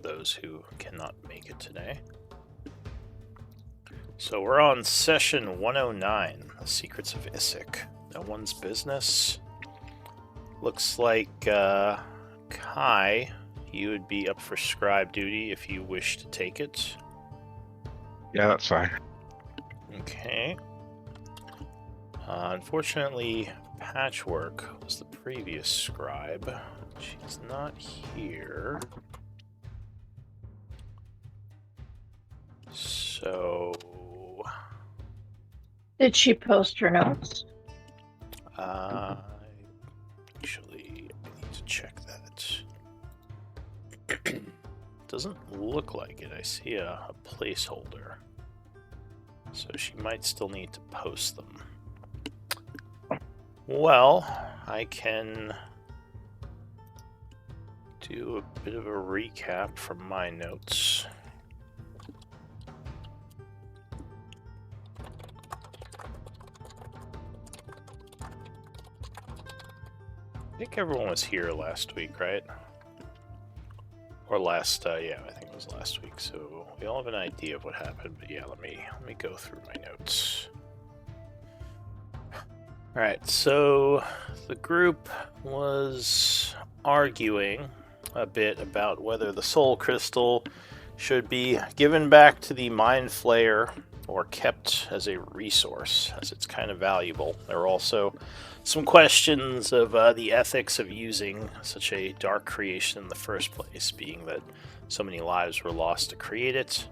those who cannot make it today. So we're on session 109, The Secrets of Isik. No one's business. Looks like Kai, you would be up for scribe duty if you wish to take it. Yeah, that's fine. Okay. Unfortunately, Patchwork was the previous scribe. She's not here. So... Did she post her notes? Actually, I need to check that. Doesn't look like it. I see a placeholder. So she might still need to post them. Well, I can do a bit of a recap from my notes. I think everyone was here last week, right? Or last, yeah, I think it was last week. So we all have an idea of what happened. But yeah, let me go through my notes. All right, so the group was arguing a bit about whether the soul crystal should be given back to the mind flayer or kept as a resource, as it's kind of valuable. There were also some questions of the ethics of using such a dark creation in the first place, being that so many lives were lost to create it.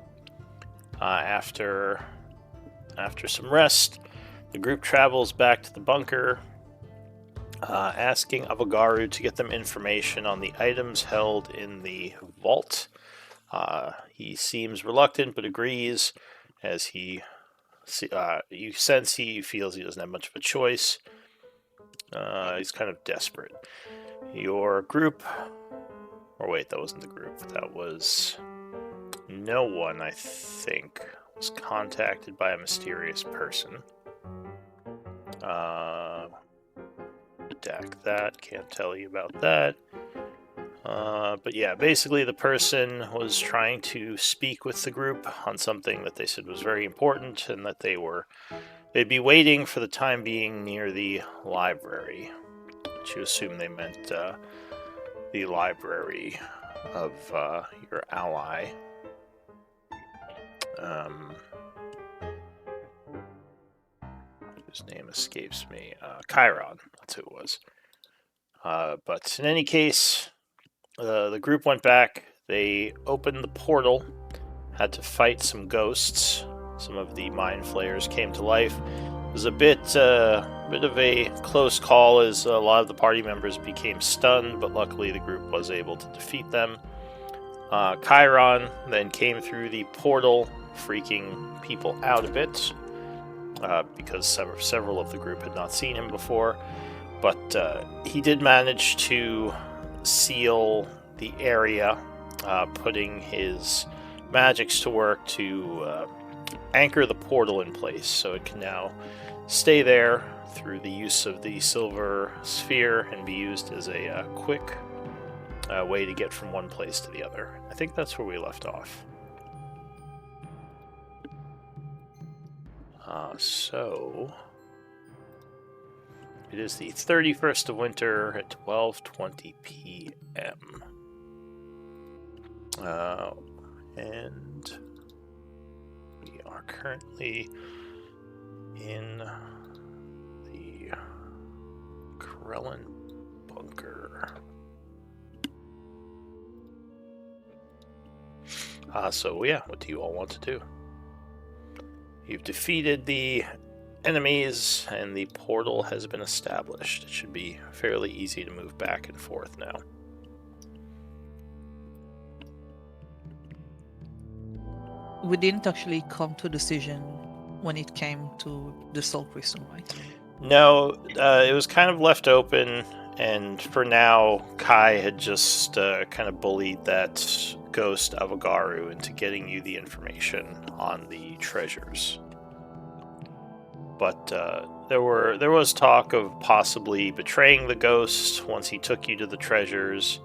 After some rest, the group travels back to the bunker, asking Avogaru to get them information on the items held in the vault. He seems reluctant, but agrees, as you sense he feels he doesn't have much of a choice. He's kind of desperate. Your group... Or wait, that wasn't the group. That was... No one, I think, was contacted by a mysterious person. Deck that, can't tell you about that. But yeah, basically the person was trying to speak with the group on something that they said was very important, and that they'd be waiting for the time being near the library. Which you assume they meant the library of your ally. His name escapes me. Chiron, that's who it was. But in any case, the group went back. They opened the portal, had to fight some ghosts. Some of the mind flayers came to life. It was a bit of a close call, as a lot of the party members became stunned, but luckily the group was able to defeat them. Chiron then came through the portal, freaking people out a bit, because several of the group had not seen him before. But he did manage to seal the area, putting his magics to work to anchor the portal in place, so it can now stay there through the use of the silver sphere and be used as a quick way to get from one place to the other. I think that's where we left off. So it is the 31st of winter at 12:20 p.m. And we are currently in the Krellin bunker. So yeah, what do you all want to do? You've defeated the enemies, and the portal has been established. It should be fairly easy to move back and forth now. We didn't actually come to a decision when it came to the soul crystal, right? No, it was kind of left open, and for now, Kai had just kind of bullied that ghost Avogaru into getting you the information on the treasures. But there was talk of possibly betraying the ghost once he took you to the treasures.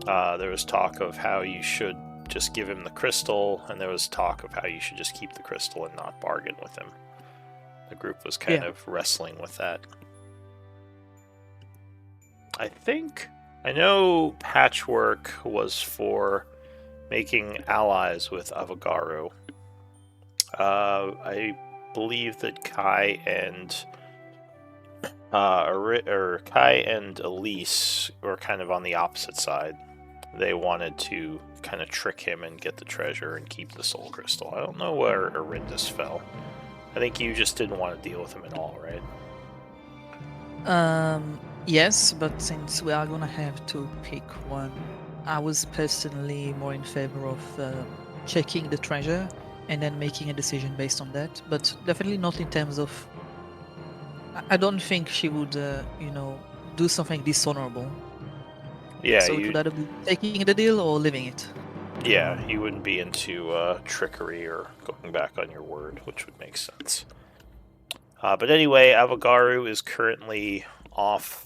There was talk of how you should just give him the crystal, and there was talk of how you should just keep the crystal and not bargain with him. The group was kind of wrestling with that. I know Patchwork was for making allies with Avogaru. I believe that Kai and Elise were kind of on the opposite side. They wanted to kind of trick him and get the treasure and keep the soul crystal. I don't know where Arindus fell. I think you just didn't want to deal with him at all, right? Yes, but since we are gonna have to pick one, I was personally more in favor of checking the treasure and then making a decision based on that. But definitely not in terms of. I don't think she would, do something dishonorable. Yeah, So it would either be taking the deal or leaving it. Yeah, you wouldn't be into trickery or going back on your word, which would make sense. But anyway, Avogaru is currently off,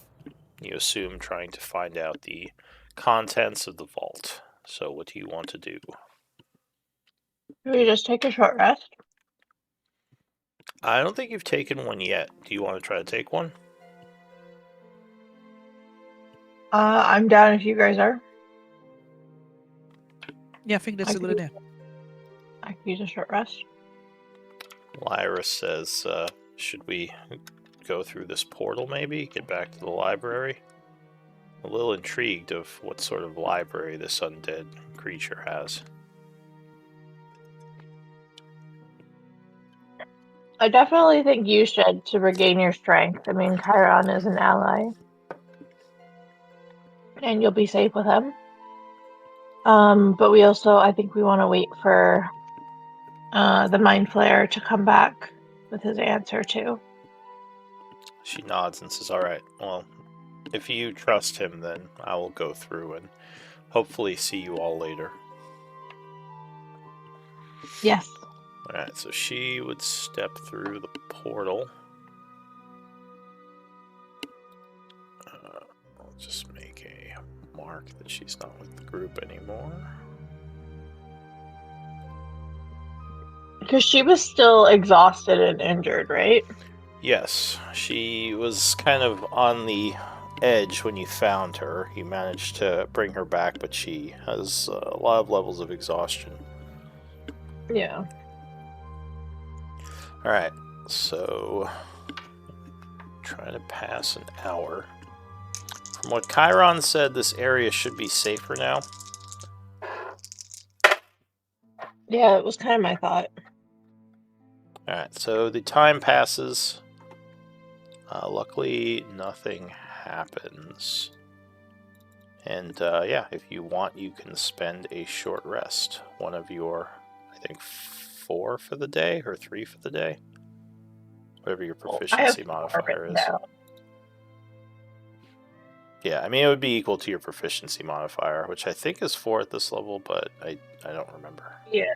you assume, trying to find out the contents of the vault. So what do you want to do? Should we just take a short rest? I don't think you've taken one yet. Do you want to try to take one? I'm down if you guys are. Yeah, I think that's a good idea. I could use a short rest. Lyra says, should we go through this portal maybe? Get back to the library? A little intrigued of what sort of library this undead creature has. I definitely think you should to regain your strength. I mean, Chiron is an ally. And you'll be safe with him. But we also, I think we want to wait for the Mind Flayer to come back with his answer too. She nods and says, alright, well, if you trust him, then I will go through and hopefully see you all later. Yes. Alright, so she would step through the portal. I'll just make a mark that she's not with the group anymore. Because she was still exhausted and injured, right? Yes, she was kind of on the edge when you found her. You managed to bring her back, but she has a lot of levels of exhaustion. Yeah. Alright, so trying to pass an hour. From what Chiron said, this area should be safer now. Yeah, it was kind of my thought. Alright, so the time passes. Luckily, nothing happens. And yeah, if you want, you can spend a short rest. One of your, I think, 4 for the day, or 3 for the day. Whatever your proficiency modifier is. Now. Yeah, I mean, it would be equal to your proficiency modifier, which I think is 4 at this level, but I don't remember. Yeah.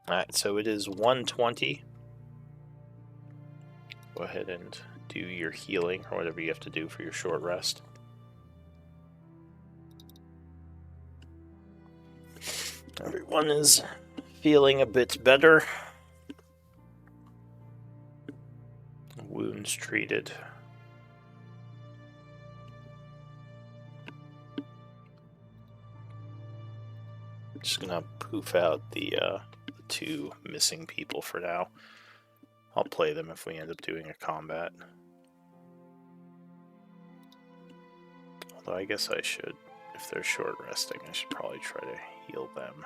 Alright, so it is 1:20. Go ahead and do your healing, or whatever you have to do for your short rest. Everyone is feeling a bit better. Wounds treated. Just gonna poof out the 2 missing people for now. I'll play them if we end up doing a combat. Although I guess I should, if they're short resting, I should probably try to heal them.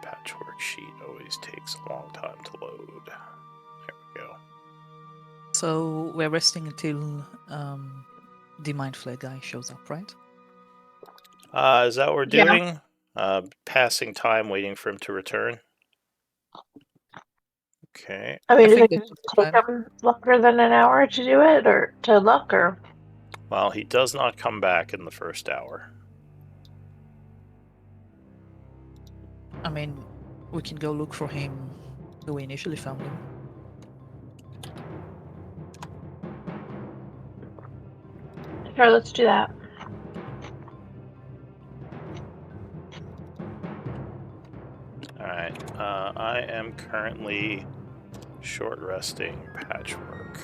Patchwork sheet always takes a long time to load. There we go. So we're resting until the Mind Flayer guy shows up, right? Is that what we're doing? Passing time, waiting for him to return. Okay. I mean, I does think it that's take him longer than an hour to do it, or to look, or? Well, he does not come back in the first hour. I mean, we can go look for him where we initially found him. Sure, let's do that. Alright, I am currently short resting Patchwork.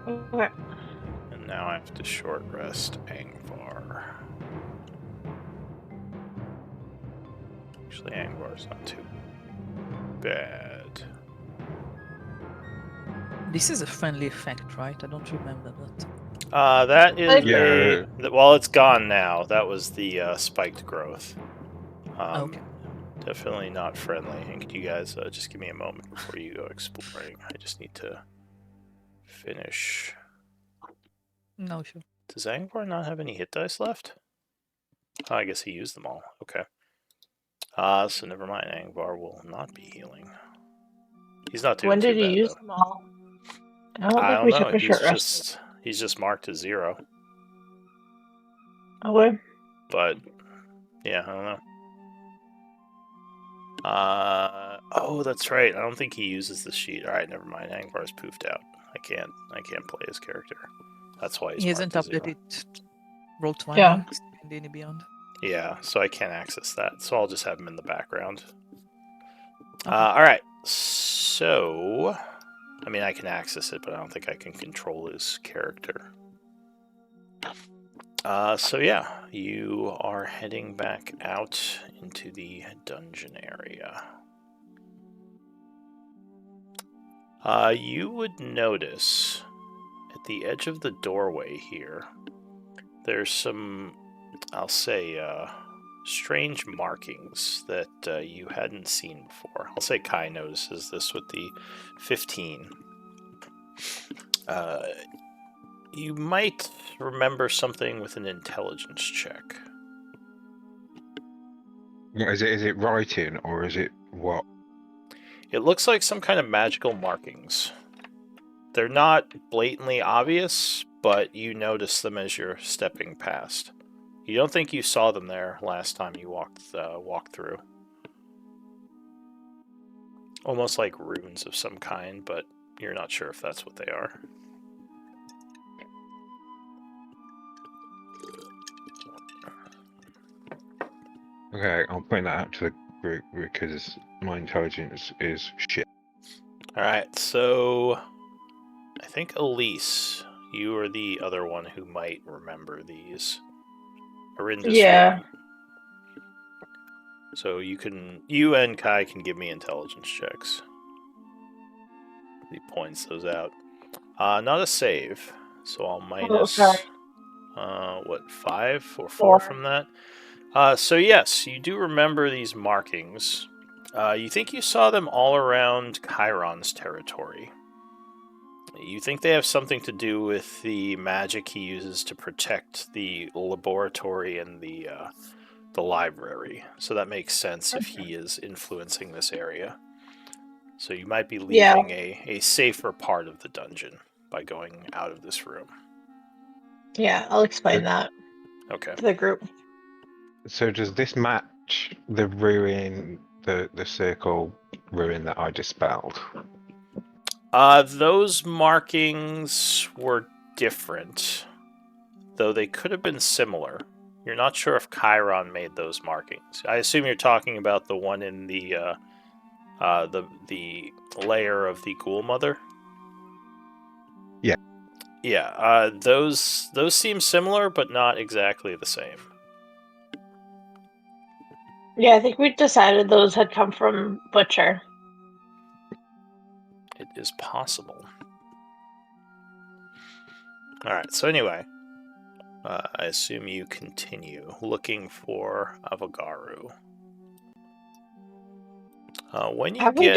Okay. And now I have to short rest Angvar. Actually, Angvar's not too bad. This is a friendly effect, right? I don't remember that. That is Yeah. well, it's gone now. That was the spiked growth. Okay. Definitely not friendly. And could you guys just give me a moment before you go exploring? I just need to finish. No, sure. Does Angvar not have any hit dice left? Oh, I guess he used them all. Okay. So never mind. Angvar will not be healing. He's not doing When too did you bad, use though. them all? I don't I think don't we know. took a short rest. He's just marked as 0. Okay. But yeah, I don't know. Oh, that's right. I don't think he uses the sheet. All right, never mind. Angvar's poofed out. I can't play his character. That's why he's He marked hasn't as 0. updated Roll20 Yeah. in D&D Beyond. Yeah, so I can't access that. So I'll just have him in the background. Okay. All right. So, I mean, I can access it, but I don't think I can control his character. So yeah, you are heading back out into the dungeon area. You would notice at the edge of the doorway here, there's some, I'll say, strange markings that you hadn't seen before. I'll say Kai notices this with the 15. You might remember something with an intelligence check. Is it writing or is it what? It looks like some kind of magical markings. They're not blatantly obvious, but you notice them as you're stepping past. You don't think you saw them there last time you walked through. Almost like runes of some kind, but you're not sure if that's what they are. Okay, I'll point that out to the group because my intelligence is shit. Alright, so I think Elise, you are the other one who might remember these. Arinda's Yeah. rune. So you and Kai can give me intelligence checks. He points those out. Not a save, so I'll minus, sorry. 5 or 4 4. from that? So yes, you do remember these markings. You think you saw them all around Chiron's territory. You think they have something to do with the magic he uses to protect the laboratory and the library. So that makes sense if he is influencing this area. So you might be leaving a safer part of the dungeon by going out of this room. Yeah, I'll explain that Okay. to the group. So does this match the ruin, the circle ruin that I dispelled? Those markings were different, though they could have been similar. You're not sure if Chiron made those markings. I assume you're talking about the one in the layer of the Ghoul Mother. Yeah. Yeah. Those seem similar, but not exactly the same. Yeah, I think we decided those had come from Butcher. It is possible. Alright, so anyway, I assume you continue looking for Avagaru. When you Have we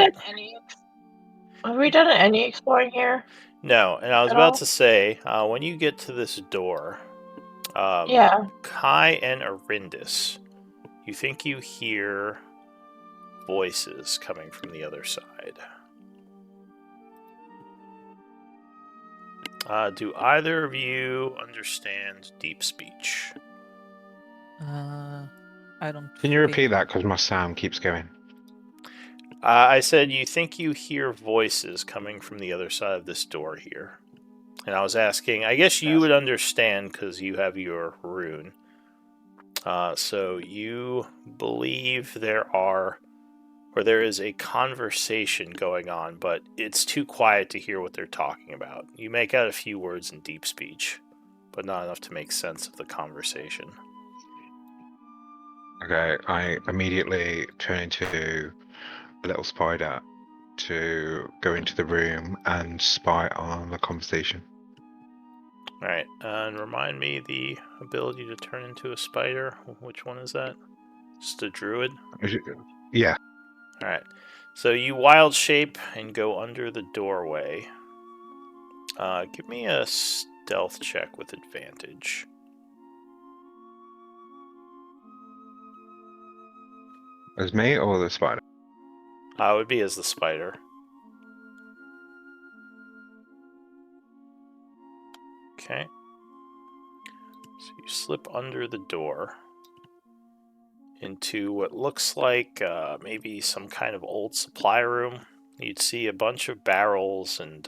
done any exploring here? No, and I was at about all? to say, when you get to this door, Yeah. Kai and Arindis, you think you hear voices coming from the other side. Do either of you understand deep speech? I don't. Can you think- repeat that? Because my sound keeps going. I said you think you hear voices coming from the other side of this door here. And I was asking, I guess you would understand because you have your rune. So you believe there is a conversation going on, but it's too quiet to hear what they're talking about. You make out a few words in deep speech, but not enough to make sense of the conversation. Okay, I immediately turn into a little spider to go into the room and spy on the conversation. Alright, and remind me the ability to turn into a spider. Which one is that? Just a druid? Yeah. Alright, so you wild shape and go under the doorway. Give me a stealth check with advantage. As me or the spider? It would be as the spider. Okay. So you slip under the door into what looks like maybe some kind of old supply room. You'd see a bunch of barrels and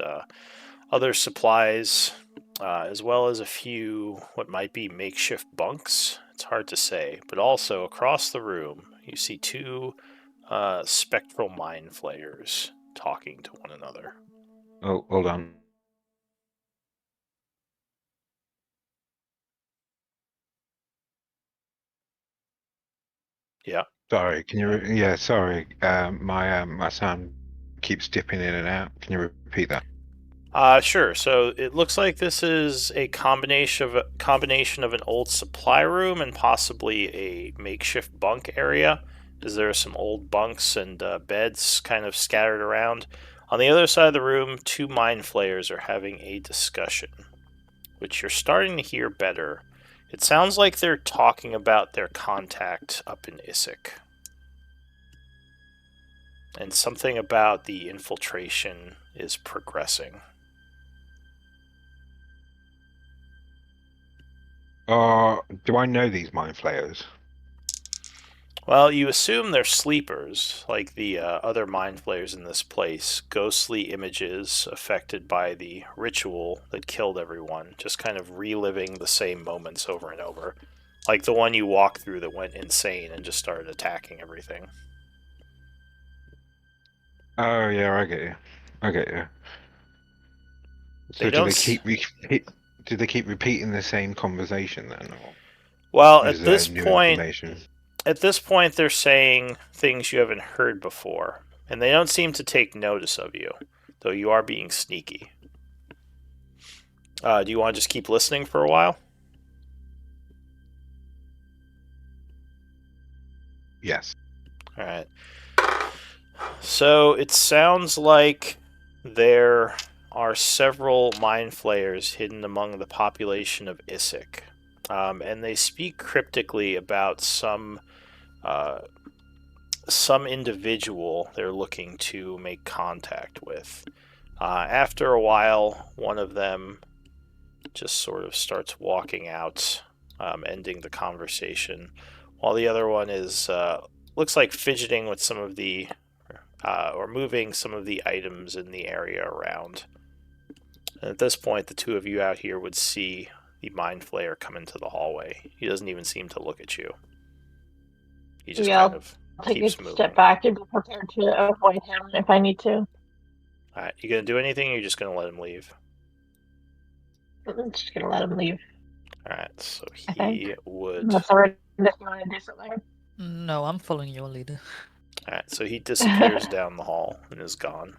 other supplies, as well as a few what might be makeshift bunks. It's hard to say. But also across the room, you see two spectral mind flayers talking to one another. Oh, hold on. Yeah. Sorry, can you? Yeah, sorry. My sound keeps dipping in and out. Can you repeat that? Sure. So it looks like this is a combination of an old supply room and possibly a makeshift bunk area, as there are some old bunks and beds kind of scattered around. On the other side of the room, two mind flayers are having a discussion, which you're starting to hear better. It sounds like they're talking about their contact up in Isik. And something about the infiltration is progressing. Do I know these mind flayers? Well, you assume they're sleepers, like the other mind flayers in this place. Ghostly images affected by the ritual that killed everyone, just kind of reliving the same moments over and over. Like the one you walked through that went insane and just started attacking everything. Oh yeah, I get you. I get you. So They do don't. they keep do they keep repeating the same conversation then, or Well, is there new information? at this point, they're saying things you haven't heard before, and they don't seem to take notice of you, though you are being sneaky. Do you want to just keep listening for a while? Yes. All right. So it sounds like there are several mind flayers hidden among the population of Isik, and they speak cryptically about some individual they're looking to make contact with. After a while, one of them just sort of starts walking out, ending the conversation, while the other one is looks like fidgeting with some of the or moving some of the items in the area around. And at this point, the two of you out here would see the mind flayer come into the hallway. He doesn't even seem to look at you. He just Yeah, kind of I'll take keeps a moving. step back and be prepared to avoid him if I need to. Alright, you gonna do anything or you're just gonna let him leave? I'm just gonna let him leave. Alright, so I think. he would. Unless already if you want to do something. No, I'm following your leader. Alright, so he disappears down the hall and is gone.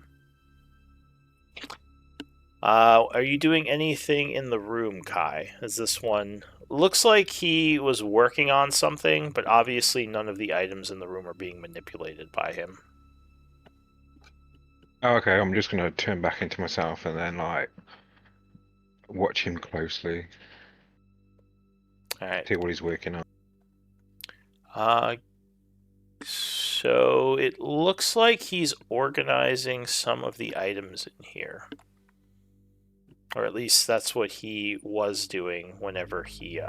Are you doing anything in the room, Kai? Is this one looks like he was working on something, but obviously none of the items in the room are being manipulated by him. Oh, okay, I'm just gonna turn back into myself and then like watch him closely, Alright. see what he's working on. So it looks like he's organizing some of the items in here. Or at least that's what he was doing whenever he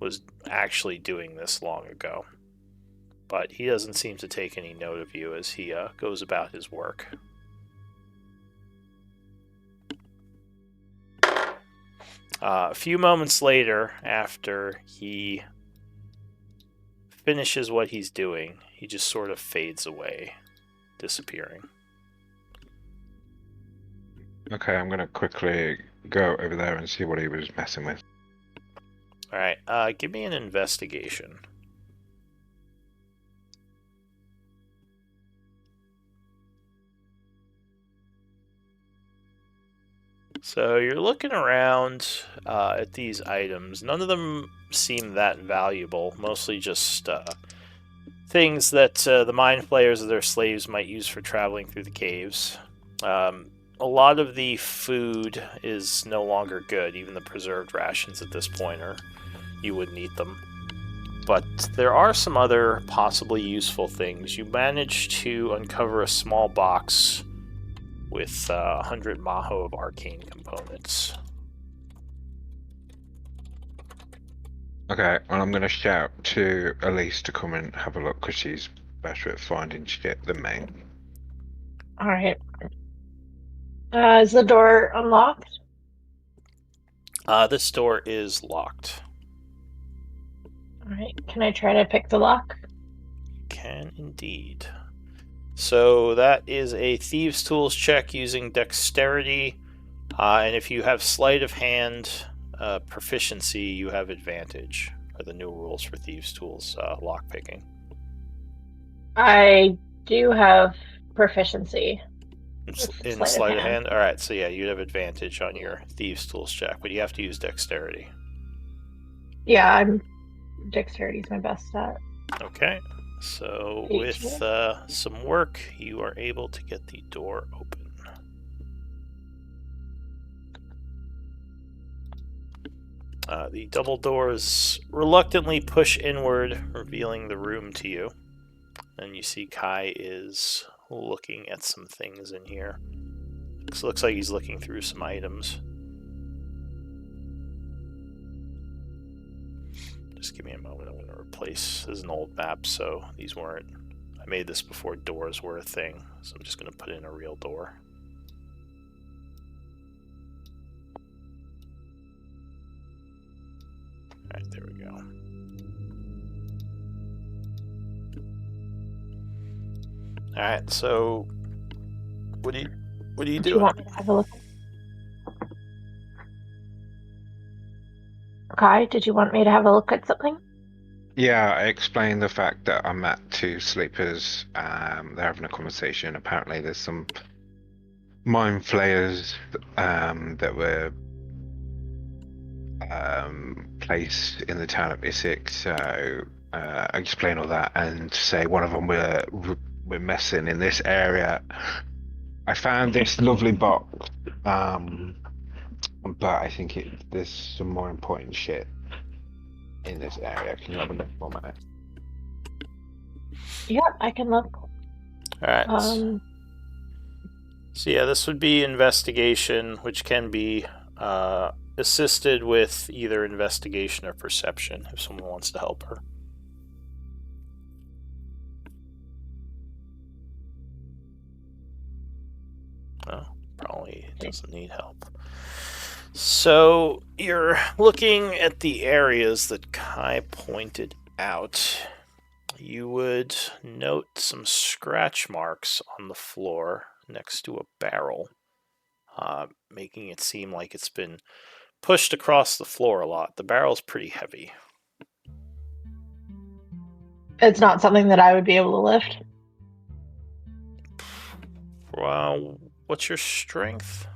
was actually doing this long ago. but he doesn't seem to take any note of you as he goes about his work. A few moments later, after he finishes what he's doing, he just sort of fades away, disappearing. Okay, I'm gonna quickly go over there and see what he was messing with. Alright, give me an investigation. So you're looking around at these items. None of them seem that valuable. Mostly just things that the mind flayers or their slaves might use for traveling through the caves. A lot of the food is no longer good. Even the preserved rations at this point you wouldn't eat them. But there are some other possibly useful things. You managed to uncover a small box with 100 Maho of arcane components. Okay, well, I'm going to shout to Elise to come and have a look because she's better at finding shit than me. All right. Is the door unlocked? This door is locked. All right. Can I try to pick the lock? Can indeed. So that is a Thieves' Tools check using Dexterity, and if you have Sleight of Hand proficiency, you have advantage. Are the new rules for Thieves' Tools lockpicking. I do have proficiency. In Sleight of Hand? Alright, so yeah, you'd have advantage on your Thieves' Tools check, but you have to use Dexterity. Yeah, Dexterity is my best stat. Okay, so 18. with some work, you are able to get the door open. The double doors reluctantly push inward, revealing the room to you. And you see Kai is looking at some things in here. Looks like he's looking through some items. Just give me a moment. I'm going to replace. This is an old map, so these weren't. I made this before doors were a thing, so I'm just going to put in a real door. Alright, there we go. Alright, so what do you Do do? you want me to have a look? Kai, did you want me to have a look at something? Yeah, I explained the fact that I met two sleepers. They're having a conversation. Apparently, there's some mind flayers that were placed in the town of Isik. So I explain all that and say one of them we're messing in this area. I found this lovely box, but I think there's some more important shit in this area. Can you have a look for me? Yeah, I can look. Alright. So yeah, this would be investigation, which can be assisted with either investigation or perception if someone wants to help her. Well, probably doesn't need help. So you're looking at the areas that Kai pointed out. You would note some scratch marks on the floor next to a barrel, making it seem like it's been pushed across the floor a lot. The barrel's pretty heavy. It's not something that I would be able to lift. Well, what's your strength?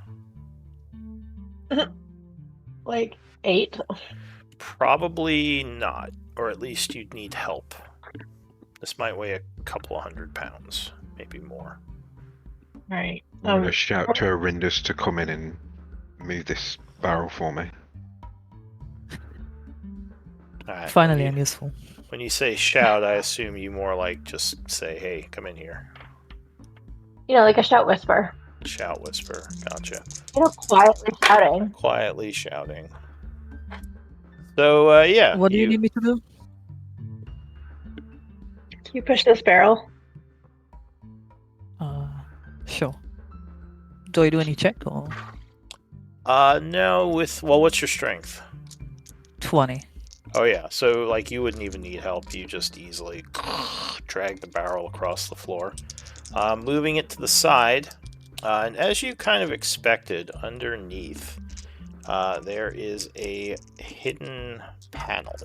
Like 8. Probably not, or at least you'd need help. This might weigh a couple of 100 pounds, maybe more. Right. I'm gonna shout to Arindus to come in and move this barrel for me. Right, Finally, I'm useful. When you say shout, I assume you more like just say, hey, come in here. You know, like a shout whisper. Shout whisper, gotcha. You know, quietly shouting. Quietly shouting. So, yeah. What do you need me to do? You push this barrel. Sure. Do I do any check or No. What's your strength? 20? Oh yeah. So like you wouldn't even need help. You just easily drag the barrel across the floor, moving it to the side, and as you kind of expected, underneath there is a hidden panel.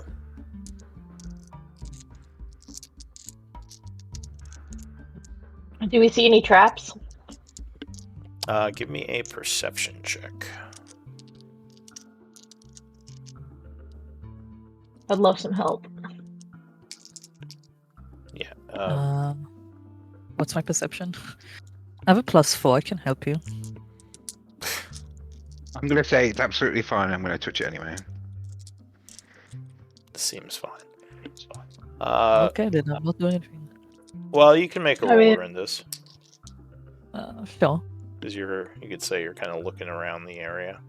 Do we see any traps? Give me a perception check. I'd love some help. Yeah. What's my perception? I have a +4. I can help you. I'm going to say it's absolutely fine. I'm going to touch it anyway. Seems fine. Okay, then I'm not doing anything. Well, you can make a I roll mean- in this, Sure. because you could say you're kind of looking around the area.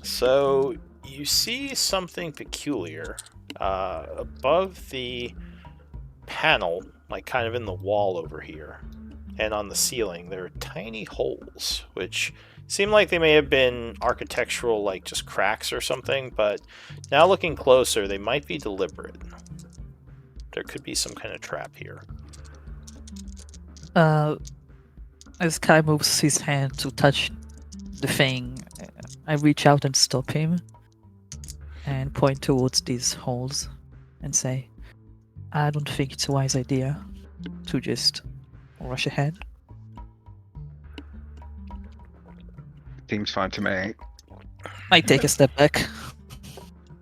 So you see something peculiar above the panel, like kind of in the wall over here, and on the ceiling. There are tiny holes, which seem like they may have been architectural, like just cracks or something, but now looking closer, they might be deliberate. There could be some kind of trap here. As Kai moves his hand to touch the thing, I reach out and stop him and point towards these holes and say, I don't think it's a wise idea to just rush ahead. Seems fine to me. I take a step back.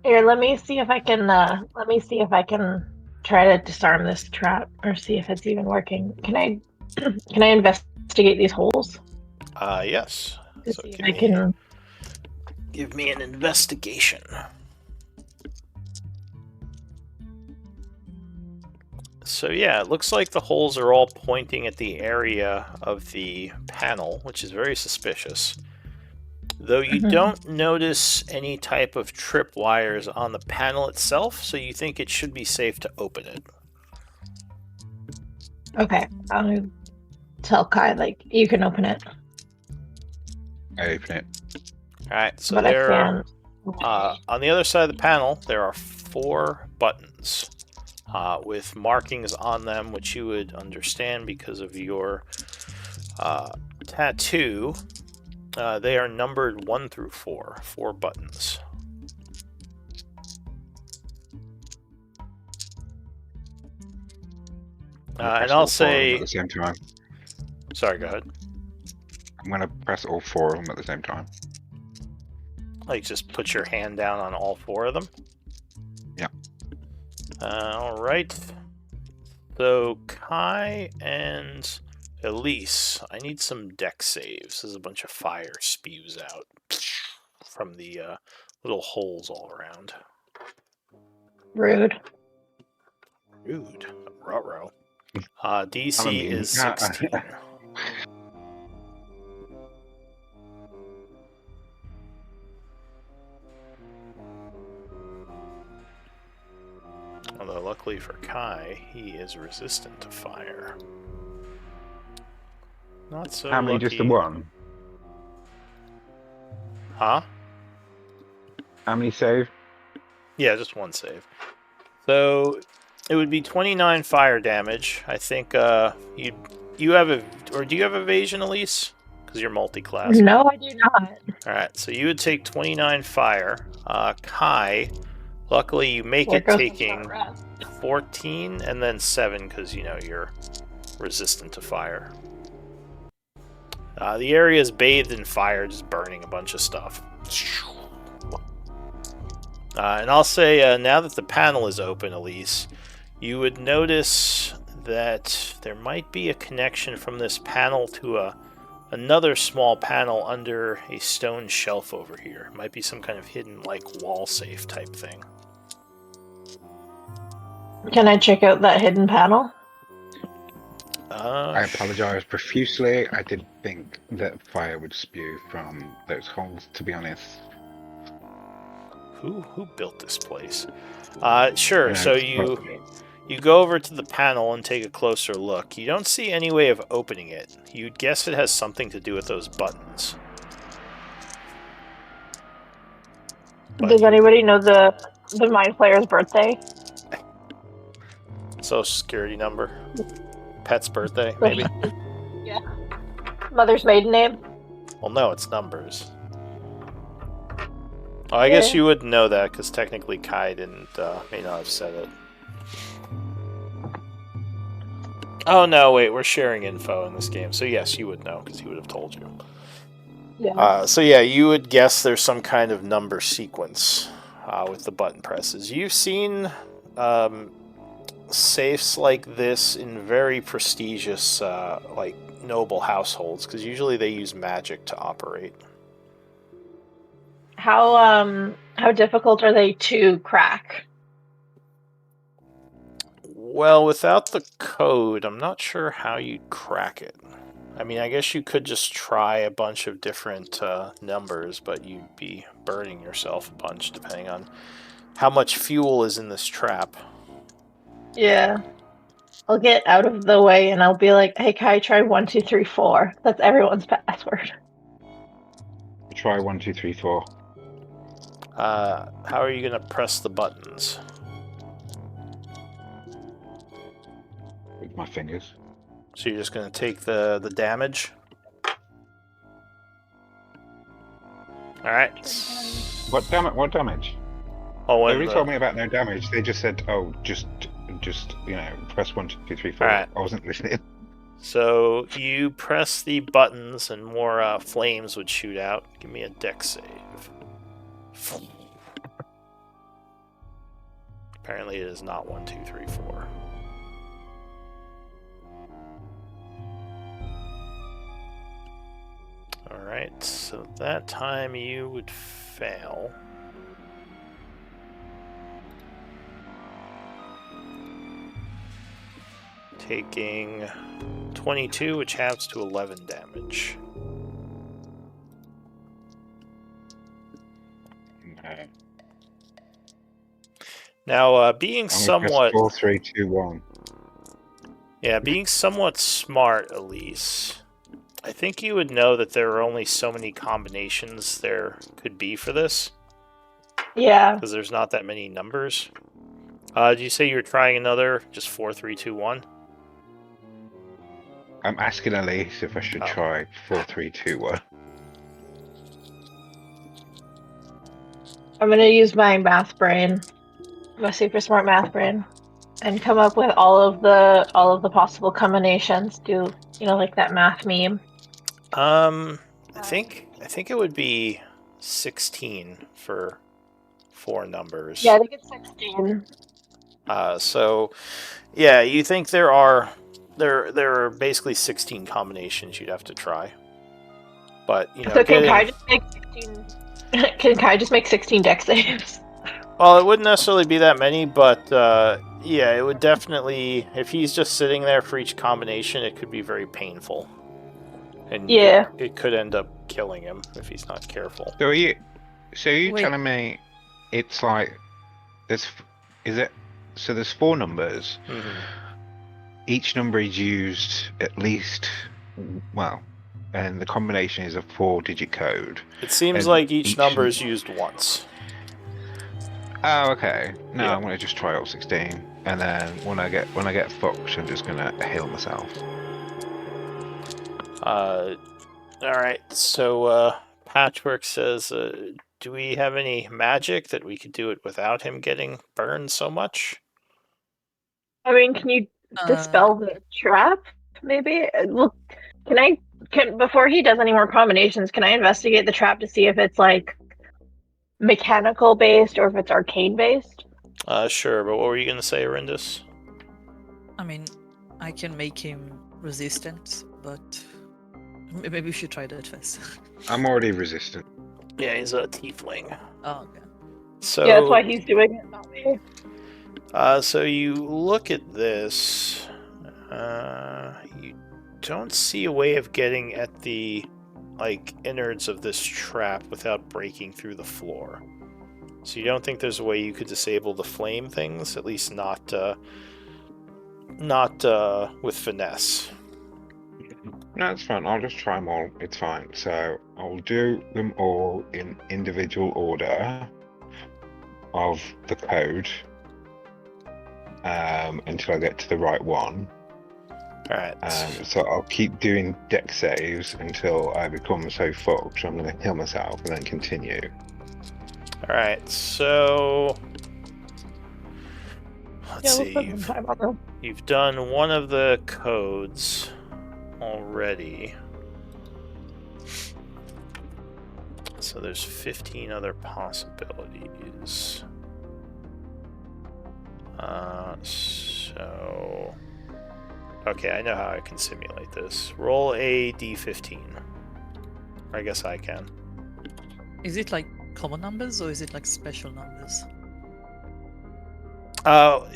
Here, let me see if I can. Let me see if I can try to disarm this trap, or see if it's even working. Can I? Can I investigate these holes Yes. to So see if I can? give me an investigation. So yeah, it looks like the holes are all pointing at the area of the panel, which is very suspicious. Though you don't notice any type of trip wires on the panel itself, so you think it should be safe to open it. Okay, I'll tell Kai you can open it, I open it. Alright, so but I there, can't. on the other side of the panel, there are 4 buttons with markings on them, which you would understand because of your tattoo. They are numbered 1 through 4, 4 buttons. And I'll say... At the same time. Sorry, go ahead. I'm going to press all 4 of them at the same time. Like, just put your hand down on all 4 of them? Yeah. Alright. So, Kai and Elise, I need some deck saves as a bunch of fire spews out from the little holes all around. Rude. Rude. Ruh-roh. DC is 16. Although luckily for Kai, he is resistant to fire. Not so How many? lucky. Just the one? Huh? How many save? Yeah, just 1 save. So it would be 29 fire damage. I think you have do you have evasion, Elise? Because you're multi-class. No, I do not. Alright, so you would take 29 fire. Kai, luckily you make There it goes the taking short rest. 14 and then 7 because you're resistant to fire. The area is bathed in fire, just burning a bunch of stuff. And I'll say, now that the panel is open, Elise, you would notice that there might be a connection from this panel to another small panel under a stone shelf over here. It might be some kind of hidden, wall safe type thing. Can I check out that hidden panel? I apologize profusely. I didn't think that fire would spew from those holes, to be honest. Who built this place? Sure. Yeah, So it's you go over to the panel and take a closer look. You don't see any way of opening it. You'd guess it has something to do with those buttons. But Does anybody know the Mind Flayer's birthday? Social security number, pet's birthday, maybe. Yeah. Mother's maiden name? Well, no, it's numbers. Oh, I guess Yeah. you would know that because technically Kai didn't may not have said it. Oh no, wait, we're sharing info in this game, so yes, you would know because he would have told you. Yeah. So yeah, you would guess there's some kind of number sequence with the button presses. You've seen safes like this in very prestigious, like noble households, because usually they use magic to operate. How difficult are they to crack? Well, without the code, I'm not sure how you'd crack it. I mean, I guess you could just try a bunch of different numbers, but you'd be burning yourself a bunch depending on how much fuel is in this trap. Yeah. I'll get out of the way and I'll be like, hey Kai, try 1, 2, 3, 4. That's everyone's password. Try 1, 2, 3, 4. How are you going to press the buttons? With my fingers. So you're just going to take the damage? Alright. What damage? Oh, They when already the- told me about no damage. They just said, "Oh, just press 1, 2, 3, 4." Alright. I wasn't listening. So you press the buttons and more flames would shoot out. Give me a dex save. Apparently it is not 1, 2, 3, 4. Alright, so that time you would fail. Taking 22, which halves to 11 damage. No. Now, being I'm gonna somewhat... press 4, 3, 2, 1. Yeah, being somewhat smart, Elise, I think you would know that there are only so many combinations there could be for this, Yeah. because there's not that many numbers. Did you say you were trying another, just 4, 3, 2, 1? I'm asking Elise if I should Oh. try 4, 3, 2, 1. I'm gonna use my math brain, my super smart math brain, and come up with all of the possible combinations. Do like that math meme? I think it would be 16 for 4 numbers. Yeah, I think it's 16. So, yeah, you think there are basically 16 combinations you'd have to try. But So can Kai just make 16? Can Kai just make 16 dex saves? Well, it wouldn't necessarily be that many, but yeah, it would definitely. If he's just sitting there for each combination, it could be very painful, and Yeah. it could end up killing him if he's not careful. So are you Wait. telling me it's like there's there's 4 numbers. Mm-hmm. Each number is used at least and the combination is a 4-digit code. It seems And like each each- number is used once. Oh, okay. No, Yeah. I'm gonna just try all 16, and then when I get fucked, I'm just gonna heal myself. All right. So Patchwork says, "Do we have any magic that we could do it without him getting burned so much?" I mean, can you dispel the trap? Maybe. Well, can before he does any more combinations, can I investigate the trap to see if it's like mechanical based or if it's arcane based? Sure. But what were you gonna say, Arindus? I mean, I can make him resistant, but maybe we should try that first. I'm already resistant. Yeah, he's a tiefling. Oh, okay. So Yeah, that's why he's doing it, not me. So you look at this. You don't see a way of getting at the innards of this trap without breaking through the floor. So you don't think there's a way you could disable the flame things? At least not with finesse. No, it's fine. I'll just try them all. It's fine. So I'll do them all in individual order of the code until I get to the right one. All right. So I'll keep doing deck saves until I become so fucked I'm going to kill myself and then continue. All right. So let's Yeah, we'll see. spend some time on them. You've done one of the codes already. So there's 15 other possibilities. So... Okay, I know how I can simulate this. Roll a d15. Or I guess I can. Is it like common numbers or is it like special numbers?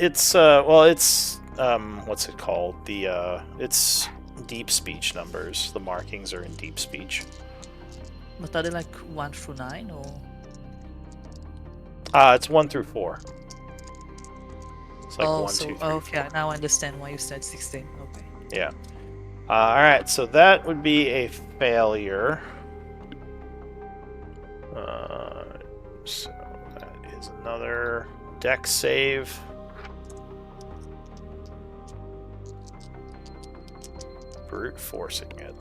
It's what's it called? It's deep speech numbers. The markings are in deep speech. But are they like 1 through 9 or? It's 1 through 4. It's like 1, 2, 3, okay, 4. now I understand why you said 16. Okay. Yeah. Alright, so that would be a failure. So that is another deck save. Brute forcing it.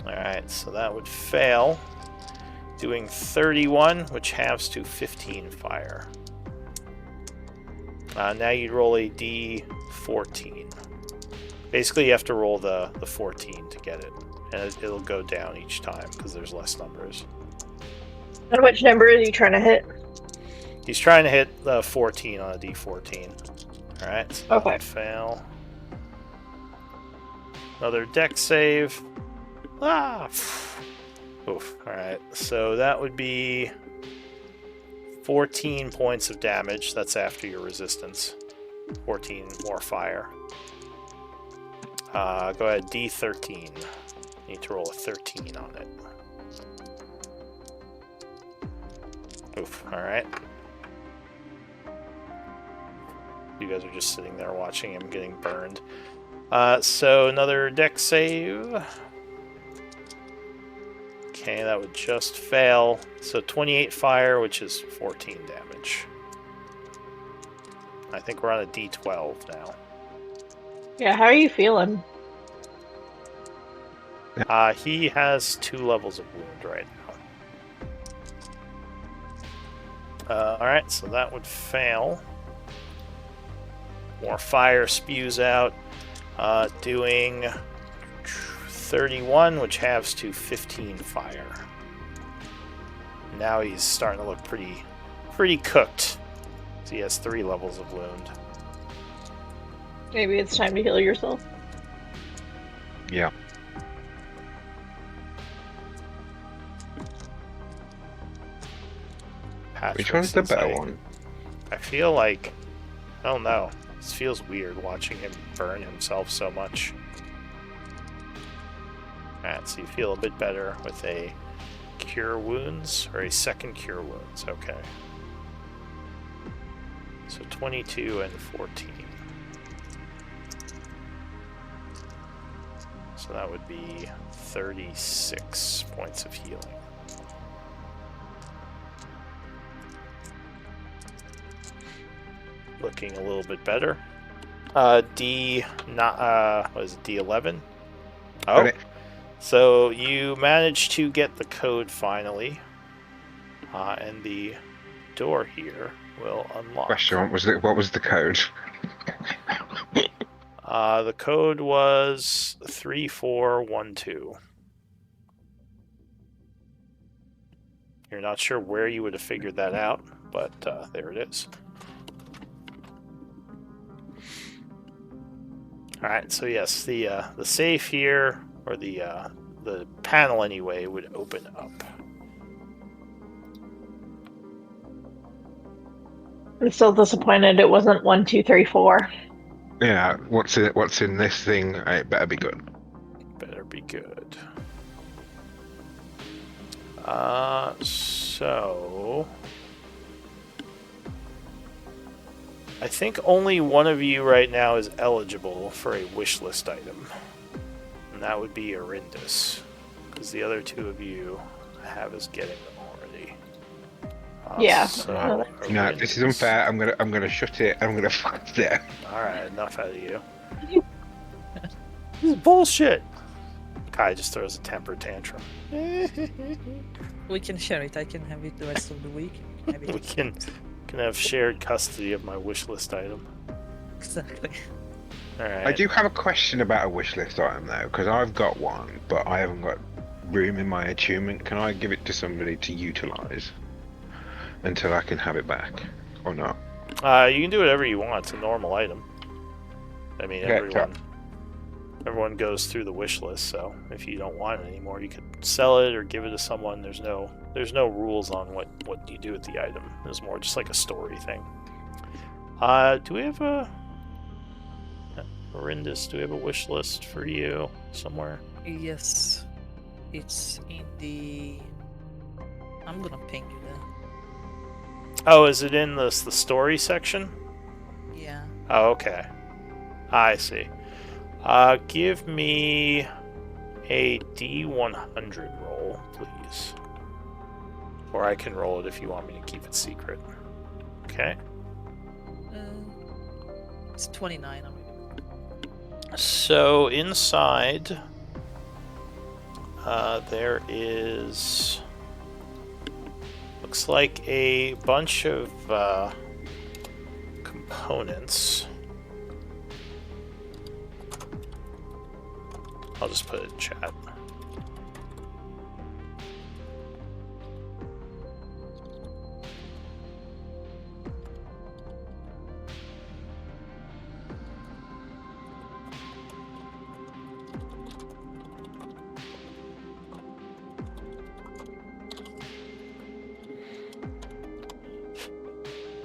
Alright, so that would fail. Doing 31, which halves to 15 fire. Now you'd roll a d14. Basically, you have to roll the 14 to get it. And it'll go down each time, because there's less numbers. And which number is he trying to hit? He's trying to hit the 14 on a d14. Alright, so that Okay. would fail. Another deck save. Ah! Oof. Alright, so that would be 14 points of damage. That's after your resistance. 14 more fire. Go ahead, D13. Need to roll a 13 on it. Oof, alright. You guys are just sitting there watching him getting burned. So another deck save. Okay, that would just fail. So 28 fire, which is 14 damage. I think we're on a D12 now. Yeah, how are you feeling? He has 2 levels of wound right now. Alright, so that would fail. More fire spews out. Doing 31, which halves to 15 fire. Now he's starting to look pretty cooked. So he has 3 levels of wound. Maybe it's time to heal yourself. Yeah. Which one's the better one? I feel like, I don't know. This feels weird watching him burn himself so much. Alright, so you feel a bit better with a cure wounds, or a second cure wounds, okay. So 22 and 14. So that would be 36 points of healing. Looking a little bit better. What is it, D11? Oh, Got it. so you managed to get the code finally. And the door here will unlock. Question: what was the code? The code was 3412. You're not sure where you would have figured that out, but there it is. Alright, so yes, the safe here, or the panel anyway, would open up. I'm still disappointed it wasn't 1, 2, 3, 4. Yeah. What's in this thing? It better be good. Better be good. So I think only one of you right now is eligible for a wish list item, and that would be Arindis, because the other two of you have us getting them already. Yeah. So No, this is Arindis. unfair. I'm gonna shut it. I'm gonna fuck it down. All right, enough out of you. This is bullshit. Kai just throws a temper tantrum. We can share it. I can have it the rest of the week. Have it We can have shared custody of my wish list item. Exactly. All right. I do have a question about a wish list item though, because I've got one, but I haven't got room in my attunement. Can I give it to somebody to utilize until I can have it back, or not? You can do whatever you want. It's a normal item. I mean, Okay, everyone goes through the wish list. So if you don't want it anymore, you could sell it or give it to someone. There's no rules on what you do with the item. It's more just like a story thing. Do we have a Horrendous? Do we have a wish list for you somewhere? Yes. It's in the... I'm gonna ping you there. Oh, is it in the story section? Yeah. Oh, okay. I see. Give me a D100 roll, please. Or I can roll it if you want me to keep it secret. Okay. It's 29. So inside, there is... looks like a bunch of components. I'll just put it in chat.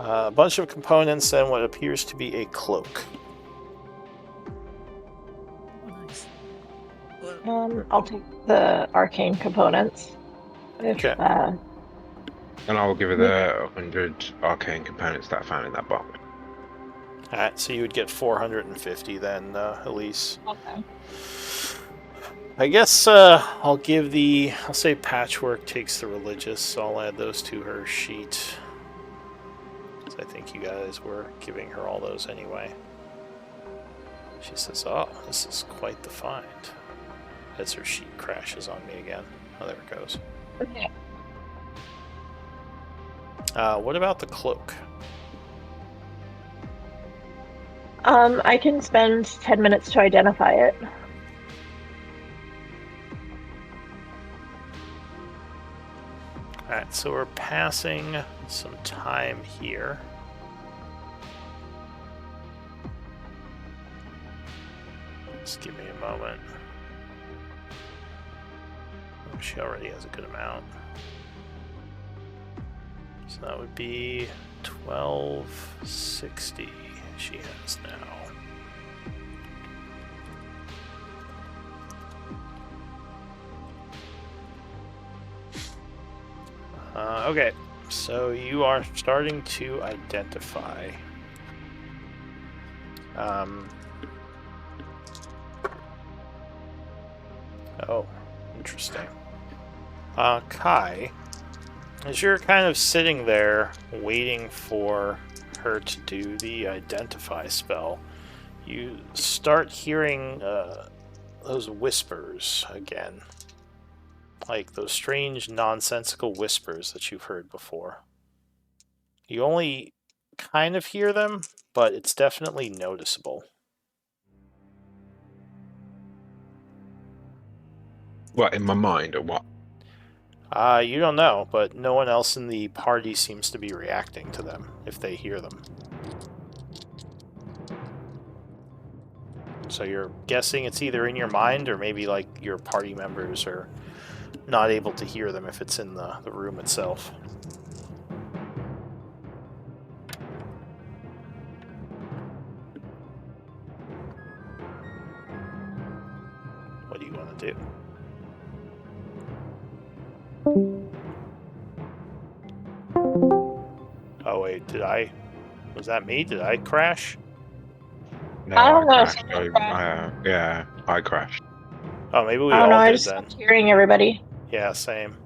A bunch of components and what appears to be a cloak. Oh, nice. Well, I'll take the arcane components. Okay. and I will give her the 100 arcane components that I found in that box. Alright, so you would get 450 then, Elise. Okay. I guess I'll say Patchwork takes the religious, so I'll add those to her sheet. I think you guys were giving her all those anyway. She says, oh, this is quite the find. As her sheet crashes on me again. Oh, there it goes. Okay. What about the cloak? I can spend 10 minutes to identify it. Alright, so we're passing some time here. Just give me a moment. Oh, she already has a good amount. So that would be 1260 she has now. Okay, so you are starting to identify. Oh, interesting. Kai, as you're kind of sitting there waiting for her to do the identify spell, you start hearing those whispers again. Like those strange, nonsensical whispers that you've heard before. You only kind of hear them, but it's definitely noticeable. What, in my mind, or what? You don't know, but no one else in the party seems to be reacting to them if they hear them. So you're guessing it's either in your mind or maybe like your party members are not able to hear them if it's in the room itself. What do you want to do? Wait, was that me? Did I crash? No, I don't know, crashed. someone crashed. Yeah, I crashed. Oh, maybe we I don't know. all I did just then. stopped hearing everybody. Yeah, same.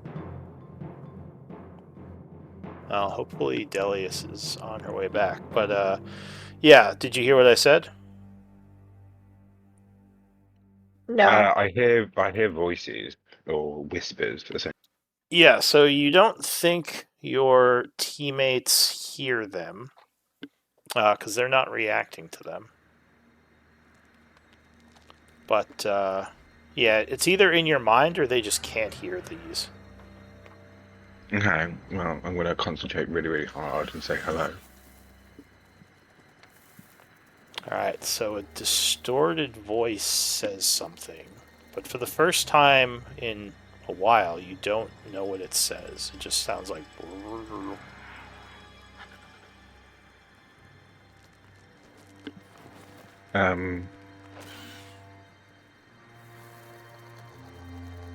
Well, hopefully Delius is on her way back. But, yeah, did you hear what I said? No. I hear voices or whispers. Yeah, so you don't think your teammates hear them, because they're not reacting to them. But, yeah, it's either in your mind or they just can't hear these. Okay, well, I'm going to concentrate really, really hard and say hello. Alright, so a distorted voice says something, but for the first time in a while, you don't know what it says. It just sounds like...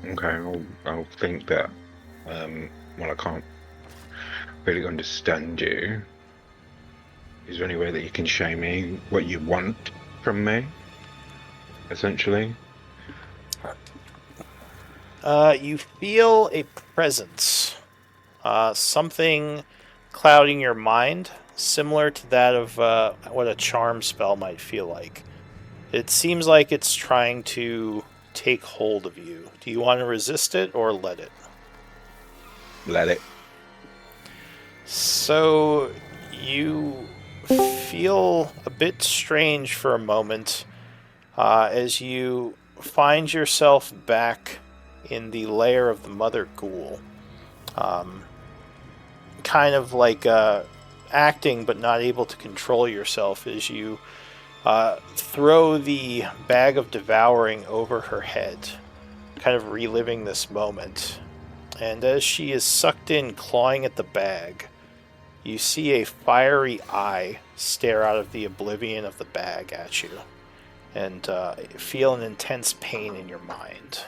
Okay, I'll think that, well, I can't really understand you. Is there any way that you can show me what you want from me, essentially? You feel a presence. Something clouding your mind, similar to that of what a charm spell might feel like. It seems like it's trying to take hold of you. Do you want to resist it or let it? Let it. So you feel a bit strange for a moment as you find yourself back in the lair of the Mother Ghoul. Kind of like acting but not able to control yourself as you throw the bag of devouring over her head, kind of reliving this moment. And as she is sucked in, clawing at the bag, you see a fiery eye stare out of the oblivion of the bag at you, and feel an intense pain in your mind.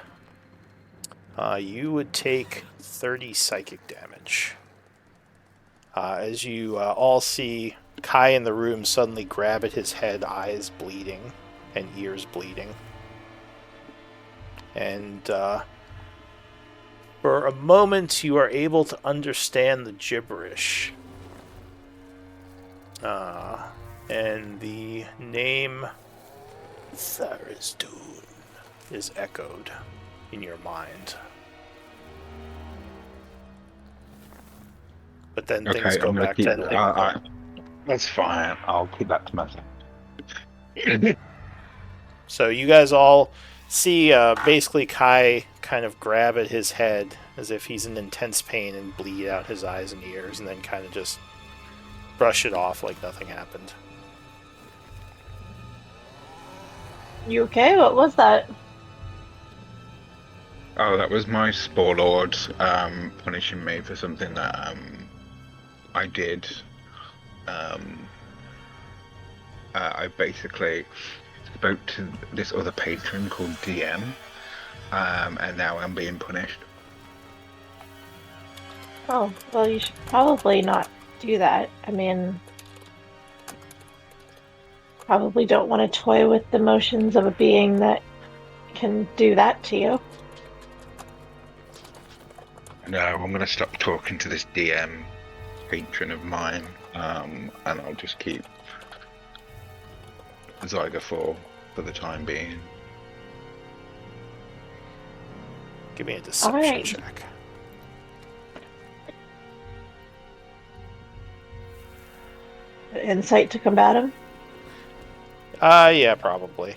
You would take 30 psychic damage. As you all see Kai in the room suddenly grab at his head, eyes bleeding and ears bleeding. And for a moment, you are able to understand the gibberish. And the name Tharizdun is echoed in your mind. But then things Okay, go I'm going to back keep to that. That's fine. I'll keep that to myself. So you guys all see basically Kai kind of grab at his head as if he's in intense pain and bleed out his eyes and ears, and then kind of just brush it off like nothing happened. You okay? What was that? Oh, that was my Spore Lord punishing me for something that I did. I basically spoke to this other patron called DM, and now I'm being punished. Oh, well, you should probably not do that. I mean, probably don't want to toy with the emotions of a being that can do that to you. No, I'm going to stop talking to this DM patron of mine, and I'll just keep Zyga for the time being. Give me a deception Alright. check. Insight to combat him? Yeah, probably.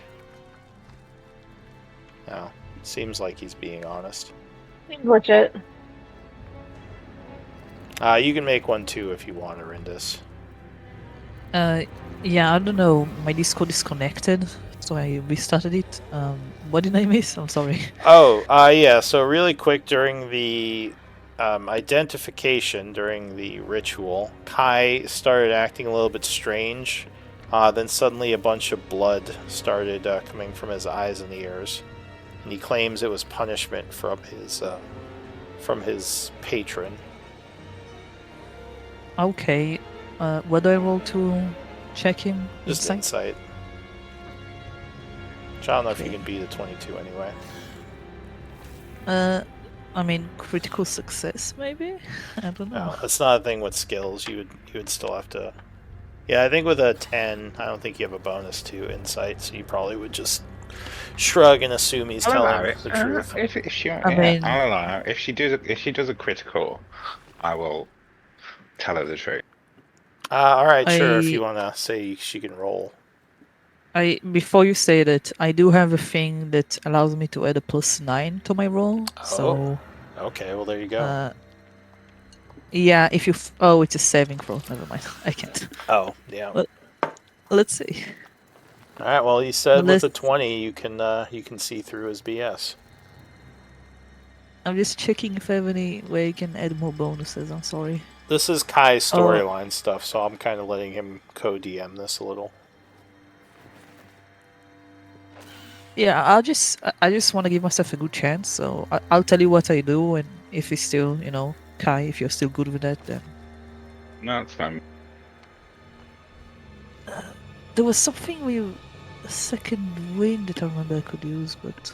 No, seems like he's being honest. Seems legit. You can make one too if you want, Arindis. Yeah, I don't know. My Discord is connected, so I restarted it. What did I miss? I'm sorry. Oh, yeah, so really quick during the identification, during the ritual, Kai started acting a little bit strange. Then suddenly a bunch of blood started coming from his eyes and ears. And he claims it was punishment from his patron. Okay. What do I roll to check him? Just Insight? insight. Which I don't know if you Okay. can beat a 22 anyway. I mean, critical success, maybe? I don't know. No, that's not a thing with skills. You would still have to. Yeah, I think with a 10, I don't think you have a bonus to insight, so you probably would just shrug and assume he's I'll allow telling it. the truth. If she, I yeah, mean- I'll allow it. If she does a critical, I will tell her the truth. All right, sure. If I- you want to say she can roll. Before you say that, I do have a thing that allows me to add a +9 to my roll. Oh. So, Okay, well there you go. yeah, if you oh, it's a saving throw. Never mind. I can't. Oh, yeah. Well, let's see. All right. Well, you said with Unless- a 20, you can see through his BS. I'm just checking if I have any way I can add more bonuses. I'm sorry. This is Kai's Oh. storyline stuff, so I'm kind of letting him co-DM this a little. Yeah, I just want to give myself a good chance. So I'll tell you what I do, and if it's still, Kai, if you're still good with that, then No, it's fine. there was something with a second wind that I remember I could use, but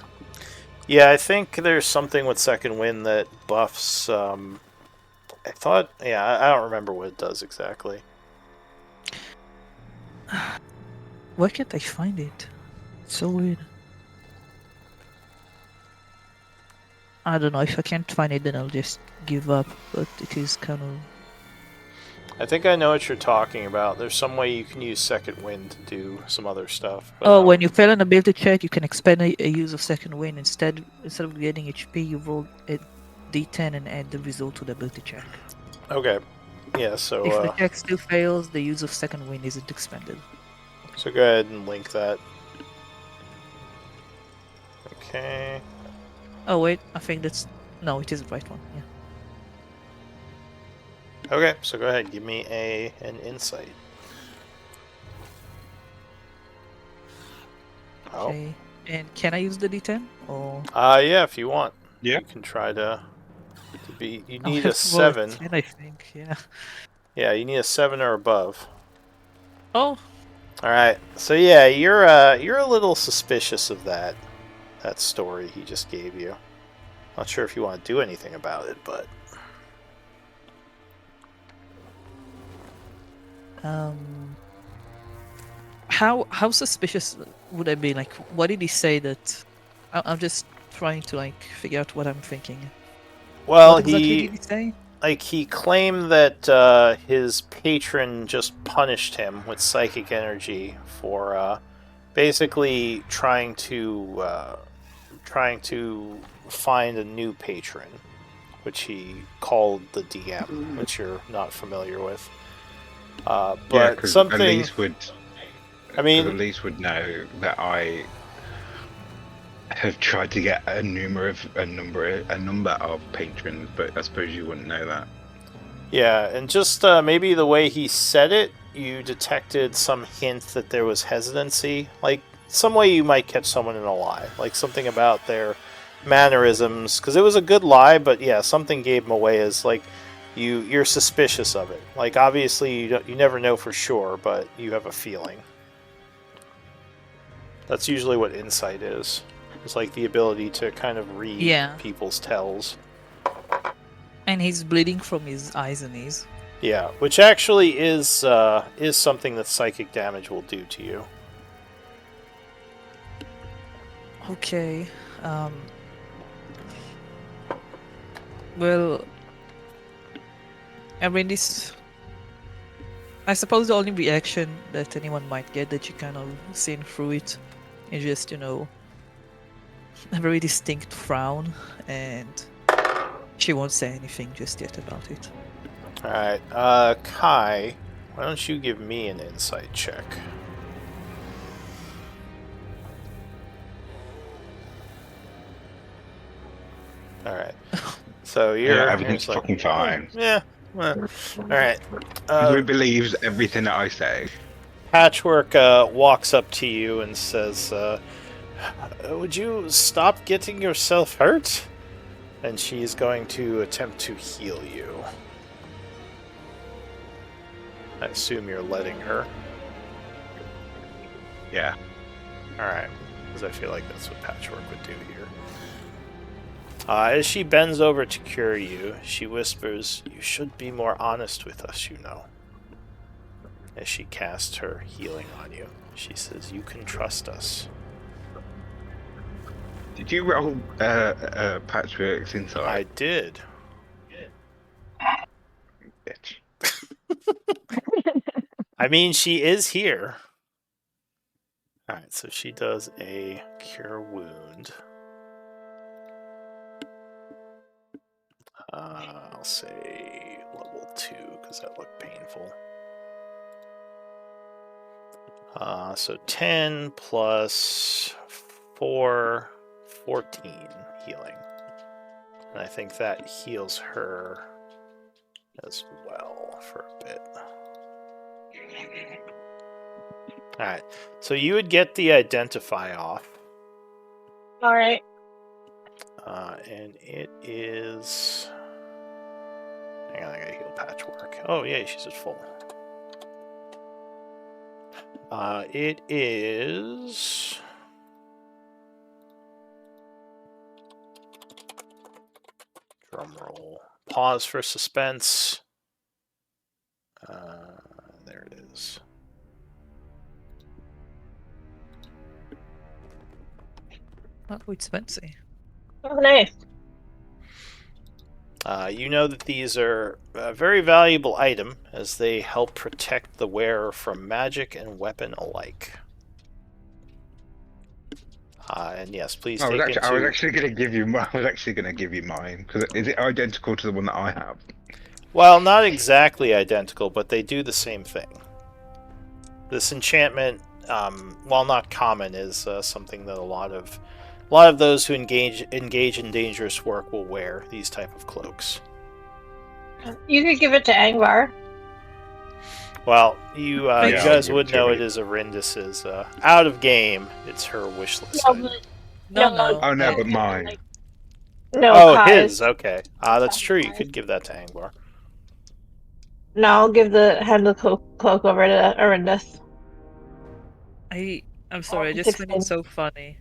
Yeah, I think there's something with second wind that buffs. I thought. Yeah, I don't remember what it does exactly. why can't I find it? It's so weird. I don't know. If I can't find it, then I'll just give up. But it is kind of. I think I know what you're talking about. There's some way you can use second wind to do some other stuff. But, Oh, when you fail an ability check, you can expend a use of second wind. Instead of getting HP, you roll a d10 and add the result to the ability check. Okay. Yeah. So. If the check still fails, the use of second wind isn't expended. So go ahead and link that. Okay. Oh wait, I think that's no, it is the right one. Yeah. Okay. So go ahead. Give me an insight. Oh. Okay. And can I use the d10 or? Yeah, if you want. Yeah. You can try to be. You I'll need have a to roll a 7. 10, I think. Yeah. Yeah, you need a 7 or above. Oh. All right. So yeah, you're a little suspicious of that story he just gave you. Not sure if you want to do anything about it, but How suspicious would I be? Like, what did he say that? I'm just trying to like figure out what I'm thinking. well, What exactly did he say? he claimed that his patron just punished him with psychic energy for basically trying to find a new patron, which he called the DM, which you're not familiar with. But Yeah, 'cause something. Elise would. I mean- Elise would know that I have tried to get a number of patrons, but I suppose you wouldn't know that. Yeah, and just maybe the way he said it, you detected some hint that there was hesitancy. Like, some way you might catch someone in a lie. Like, something about their mannerisms. Because it was a good lie, but yeah, something gave him away as, like, you're suspicious of it. Like, obviously, you never know for sure, but you have a feeling. That's usually what insight is. It's like the ability to kind of read Yeah. people's tells. And he's bleeding from his eyes and knees. Yeah, which actually is something that psychic damage will do to you. Okay. Well, I mean, this. I suppose the only reaction that anyone might get that you kind of seen through it is just, a very distinct frown, and she won't say anything just yet about it. Alright, Kai, why don't you give me an insight check? Alright. So you're... Yeah, everything's you're just fucking fine. Yeah, well, alright. He believes everything that I say. Patchwork walks up to you and says, would you stop getting yourself hurt? And she's going to attempt to heal you. I assume you're letting her. Yeah. Alright, because I feel like that's what Patchwork would do here. As she bends over to cure you, she whispers, "You should be more honest with us, you know." As she casts her healing on you, she says, "You can trust us." Did you roll Patchwork's I inside? did. Bitch. I mean, she is here. Alright, so she does a cure wound. I'll say level 2, because that looked painful. So 10 plus 4, 14 healing. And I think that heals her as well for a bit. Alright, so you would get the identify off. Alright. And it is... Hang on, I gotta heal Patchwork. Oh, yeah, she's at full. It is... Drum roll. Pause for suspense. There it is. Oh, it's fancy. Oh, nice. You know that these are a very valuable item, as they help protect the wearer from magic and weapon alike. And yes, please I was take actually going to give you. I was actually going to give you mine because is it identical to the one that I have? Well, not exactly identical, but they do the same thing. This enchantment, while not common, is something that a lot of those who engage in dangerous work will wear these type of cloaks. You could give it to Angvar. Well, you Yeah, guys I'll would give it know to it is Arindis's out of game. It's her wish list. No, item. but, No, No, no. Oh no, no, but mine. like- no, Oh, Kai's. his. Okay. That's true. You Kai's. could give that to Angvar. No, I'll hand the cloak over to Arindis. I'm sorry, I just find it so funny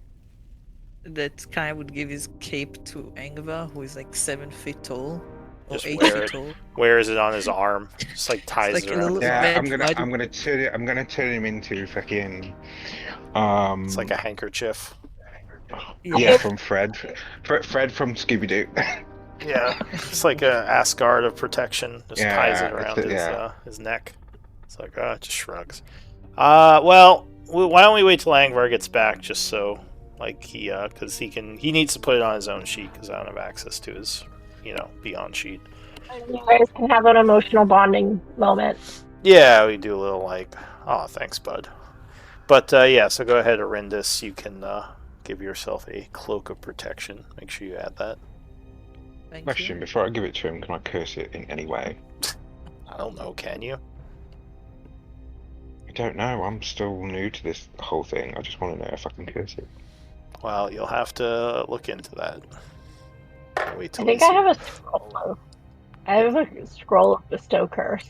that Kai would give his cape to Angvar, who is like 7 feet tall. Or Just 8 wear feet it. tall. Wears it on his arm. Just like ties like it a around little- his arm. Yeah, red I'm gonna turn him into fucking. It's like a handkerchief. Yeah, from Fred from Scooby Doo. Yeah, it's like a Asgard of protection. Just ties it around his neck. It's like, it just shrugs. Well, why don't we wait till Angvar gets back, just so, like, because he needs to put it on his own sheet, because I don't have access to his, Beyond sheet. And you guys can have an emotional bonding moment. Yeah, we do a little like, oh, thanks, bud. But yeah, so go ahead, Arindis. You can give yourself a cloak of protection. Make sure you add that. Thank Question: you. before I give it to him, can I curse it in any way? I don't know, can you? I don't know. I'm still new to this whole thing. I just want to know if I can curse it. Well, you'll have to look into that. Wait till I think he's I have here. a scroll. I have a scroll of bestow curse.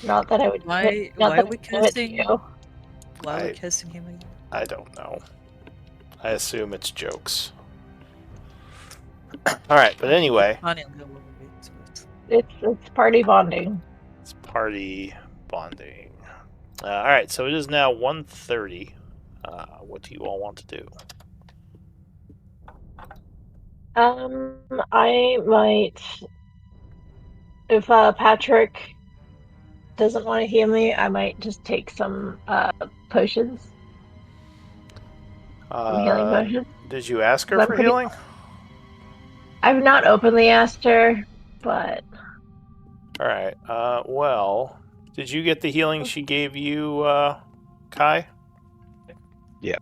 Not that I would. Why not are that we I would give it to casting? you. Why are we I- casting him again? I don't know. I assume it's jokes. Alright, but anyway, Funny a little bit, but It's party bonding. it's party bonding. Alright, so it is now 1:30. What do you all want to do? I might, if Patrick doesn't want to heal me, I might just take some potions, some healing potions. Did you ask her I'm for pretty- healing? I've not openly asked her, but Alright, well, did you get the healing she gave you, Kai? Yeah.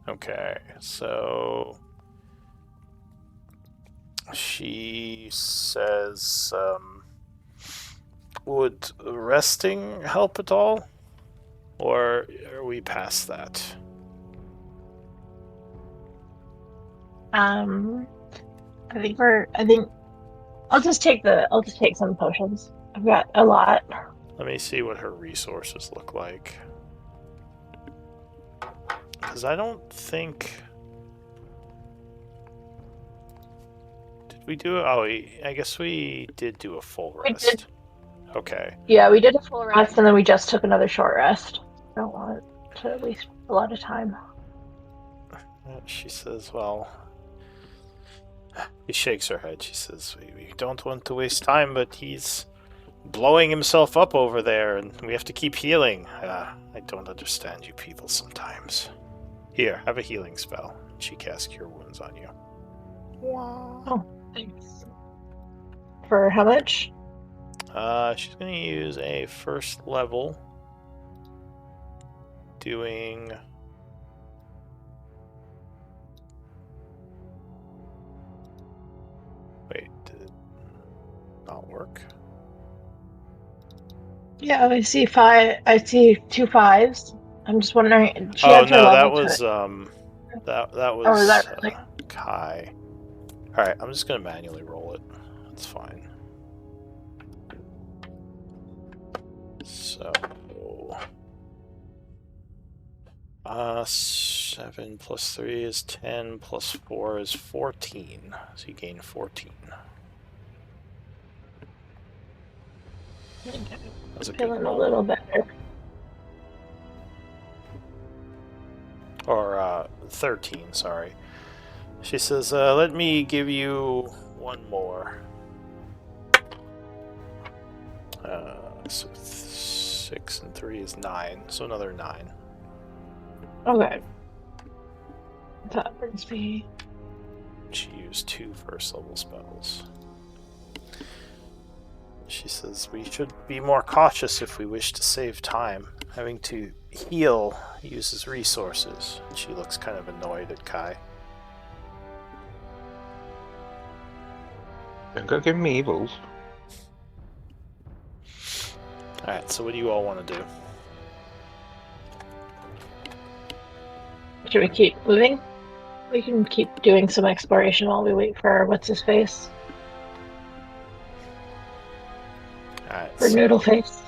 Okay, so she says, would resting help at all? Or are we past that? I think I'll just take some potions. I've got a lot. Let me see what her resources look like. Because I don't think... Did we do it? Oh, I guess we did do a full We rest. did. Okay. Yeah, we did a full rest and then we just took another short rest. I don't want to waste a lot of time. She says, well... She shakes her head. She says, we don't want to waste time, but he's blowing himself up over there, and we have to keep healing. I don't understand you people sometimes. Here, have a healing spell. She casts Cure Wounds on you. Wow. Oh, thanks. For how much? She's going to use a first level. Doing... Wait, did it not work? Yeah, I see five. I see 2 5s. I'm just wondering. She Oh adds her no, level that to was it. that Oh, is was that really? Kai. All right, I'm just gonna manually roll it. That's fine. So, 7 plus 3 is 10, plus 4 is 14. So you gain 14. Okay. That's a good Feeling a roll. little better. Or 13, sorry. She says, let me give you one more. So 6 and 3 is 9, so another 9. Okay. That brings me. She used 2 first level spells. She says, we should be more cautious if we wish to save time. Having to heal uses resources. She looks kind of annoyed at Kai. Don't go giving me evils. Alright, so what do you all want to do? Should we keep moving? We can keep doing some exploration while we wait for what's his face. Alright, For Noodle Face.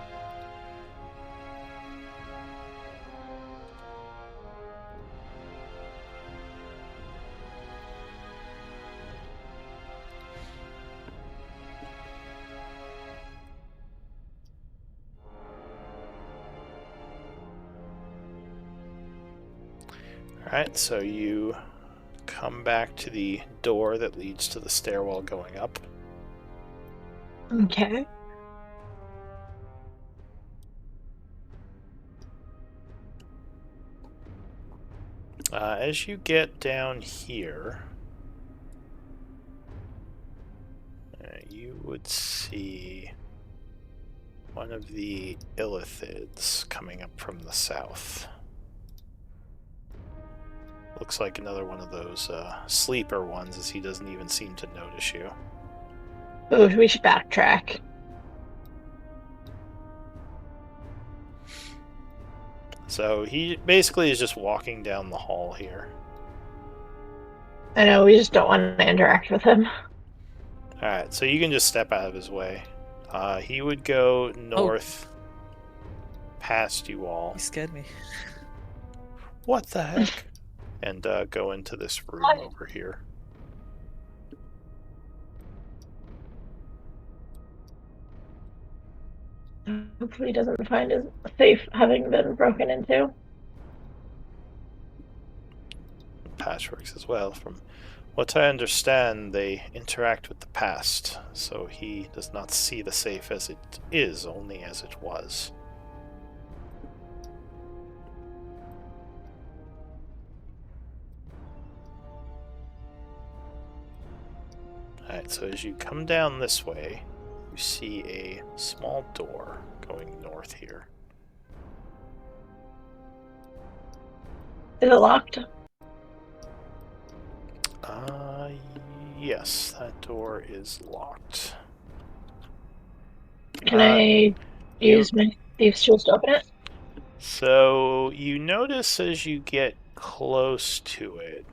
Alright, so you come back to the door that leads to the stairwell going up. Okay. As you get down here, you would see one of the illithids coming up from the south. Looks like another one of those sleeper ones, as he doesn't even seem to notice you. Oh, we should backtrack. So he basically is just walking down the hall here. I know, we just don't want to interact with him. Alright, so you can just step out of his way. He would go north past you all. He scared me. What the heck? And go into this room What? over here. Hopefully he doesn't find his safe having been broken into. Patchworks as well. From what I understand, they interact with the past, so he does not see the safe as it is, only as it was. Alright, so as you come down this way, you see a small door going north here. Is it locked? Yes, that door is locked. Can I use my thieves' tools to open it? So you notice as you get close to it,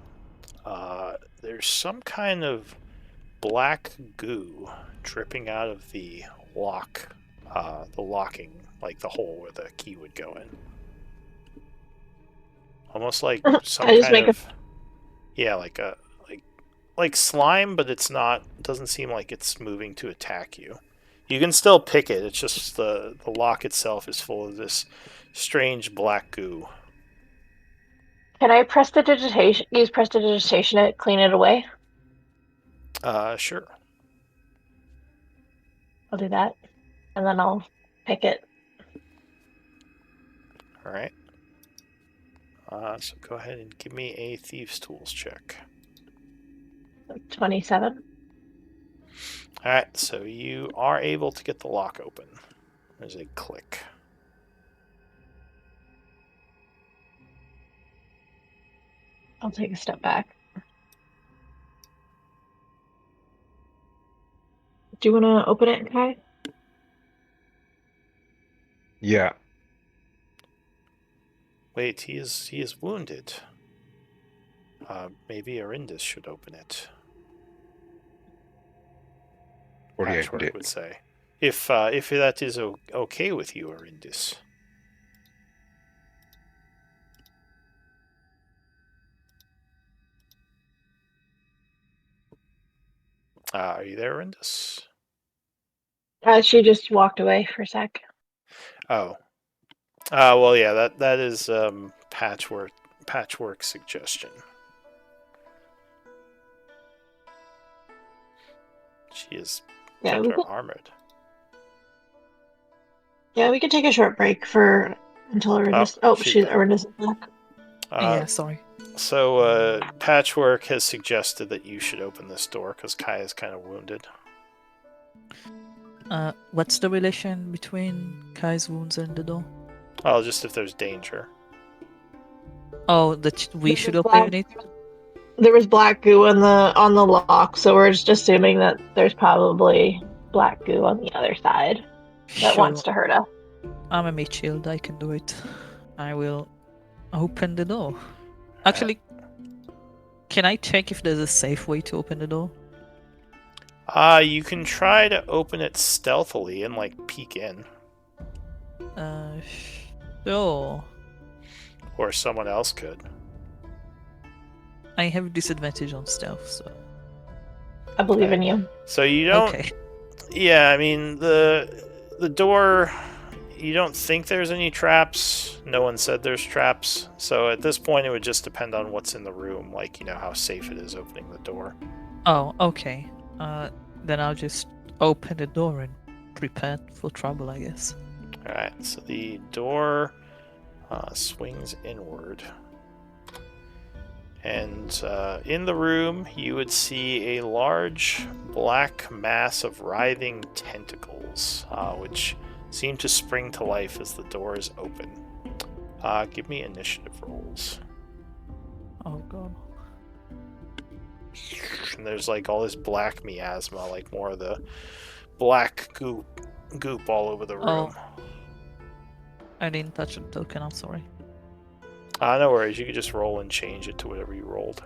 there's some kind of black goo dripping out of the lock the locking, like the hole where the key would go in. Almost like some I just kind make a- of yeah, like slime, but it's not. It doesn't seem like it's moving to attack you. You can still pick it. It's just the lock itself is full of this strange black goo. Can I prestidigitation? Use prestidigitation to clean it away? Sure. I'll do that, and then I'll pick it. All right. So go ahead and give me a thieves' tools check. 27. All right. So you are able to get the lock open. There's a click. I'll take a step back. Do you want to open it, Kai? Yeah. Wait, he is wounded. Maybe Arindis should open it. Already opened Patchwork it. would say, if that is okay with you, Arindis. Are you there, Arindis? She just walked away for a sec. Oh. Well, yeah. That is patchwork suggestion. She is Yeah, gender armored. we could take a short break until Arindis. she's back. Arindis is back. Yeah, sorry. So Patchwork has suggested that you should open this door because Kai is kind of wounded. What's the relation between Kai's wounds and the door? Oh, just if there's danger. Oh, that we There's should a open it? There was black goo on the lock, so we're just assuming that there's probably black goo on the other side that Sure. wants to hurt us. I'm a mage shield, I can do it. I will open the door. Actually, can I check if there's a safe way to open the door? You can try to open it stealthily and like peek in, Sure. or someone else could. I have disadvantage on stealth, so. I believe in you. So you don't. Okay. Yeah, I mean the door. You don't think there's any traps. No one said there's traps. So at this point, it would just depend on what's in the room, like how safe it is opening the door. Oh, okay. Then I'll just open the door and prepare for trouble, I guess. All right. So the door swings inward. And in the room, you would see a large black mass of writhing tentacles, which seem to spring to life as the door is open. Give me initiative rolls. Oh god. And there's like all this black miasma, like more of the black goop all over the room. Oh. I didn't touch the token, I'm sorry. No worries, you could just roll and change it to whatever you rolled.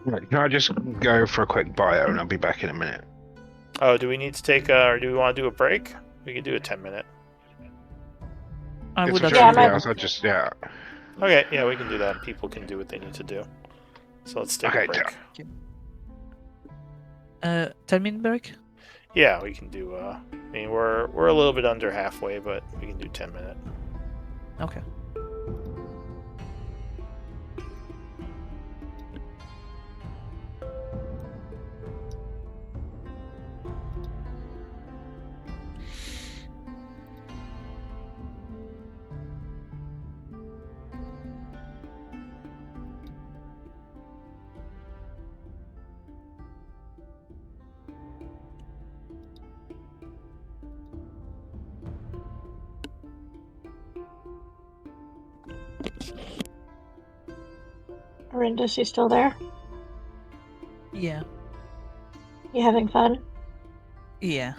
Right, can I just go for a quick bio and I'll be back in a minute? Oh, do we need to take or do we want to do a break? We can do a 10-minute. I It's would for actually. everybody Yeah, else, I just, yeah. Okay, yeah, we can do that. People can do what they need to do. So let's take a Okay, break. 10-minute break? Yeah, we can do. I mean, we're a little bit under halfway, but we can do 10-minute. Okay. Arindis, you still there? Yeah. You having fun? Yeah.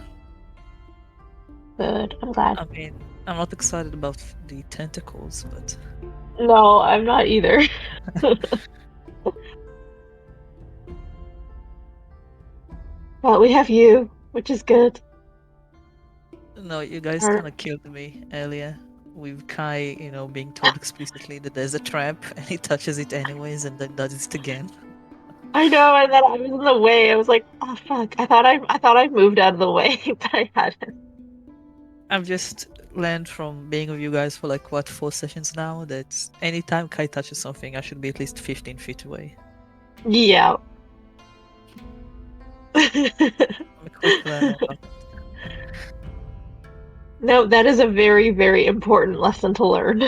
Good. I'm glad. I mean, I'm not excited about the tentacles, but No, I'm not either. Well, we have you, which is good. No, you guys kind of killed me earlier with Kai, being told explicitly that there's a trap and he touches it anyways and then does it again. I know, and then I was in the way. I was like, oh fuck. I thought I moved out of the way, but I hadn't. I've just learned from being with you guys for like 4 sessions now that anytime Kai touches something, I should be at least 15 feet away. Yeah. I'm a quick learner. No, that is a very, very important lesson to learn.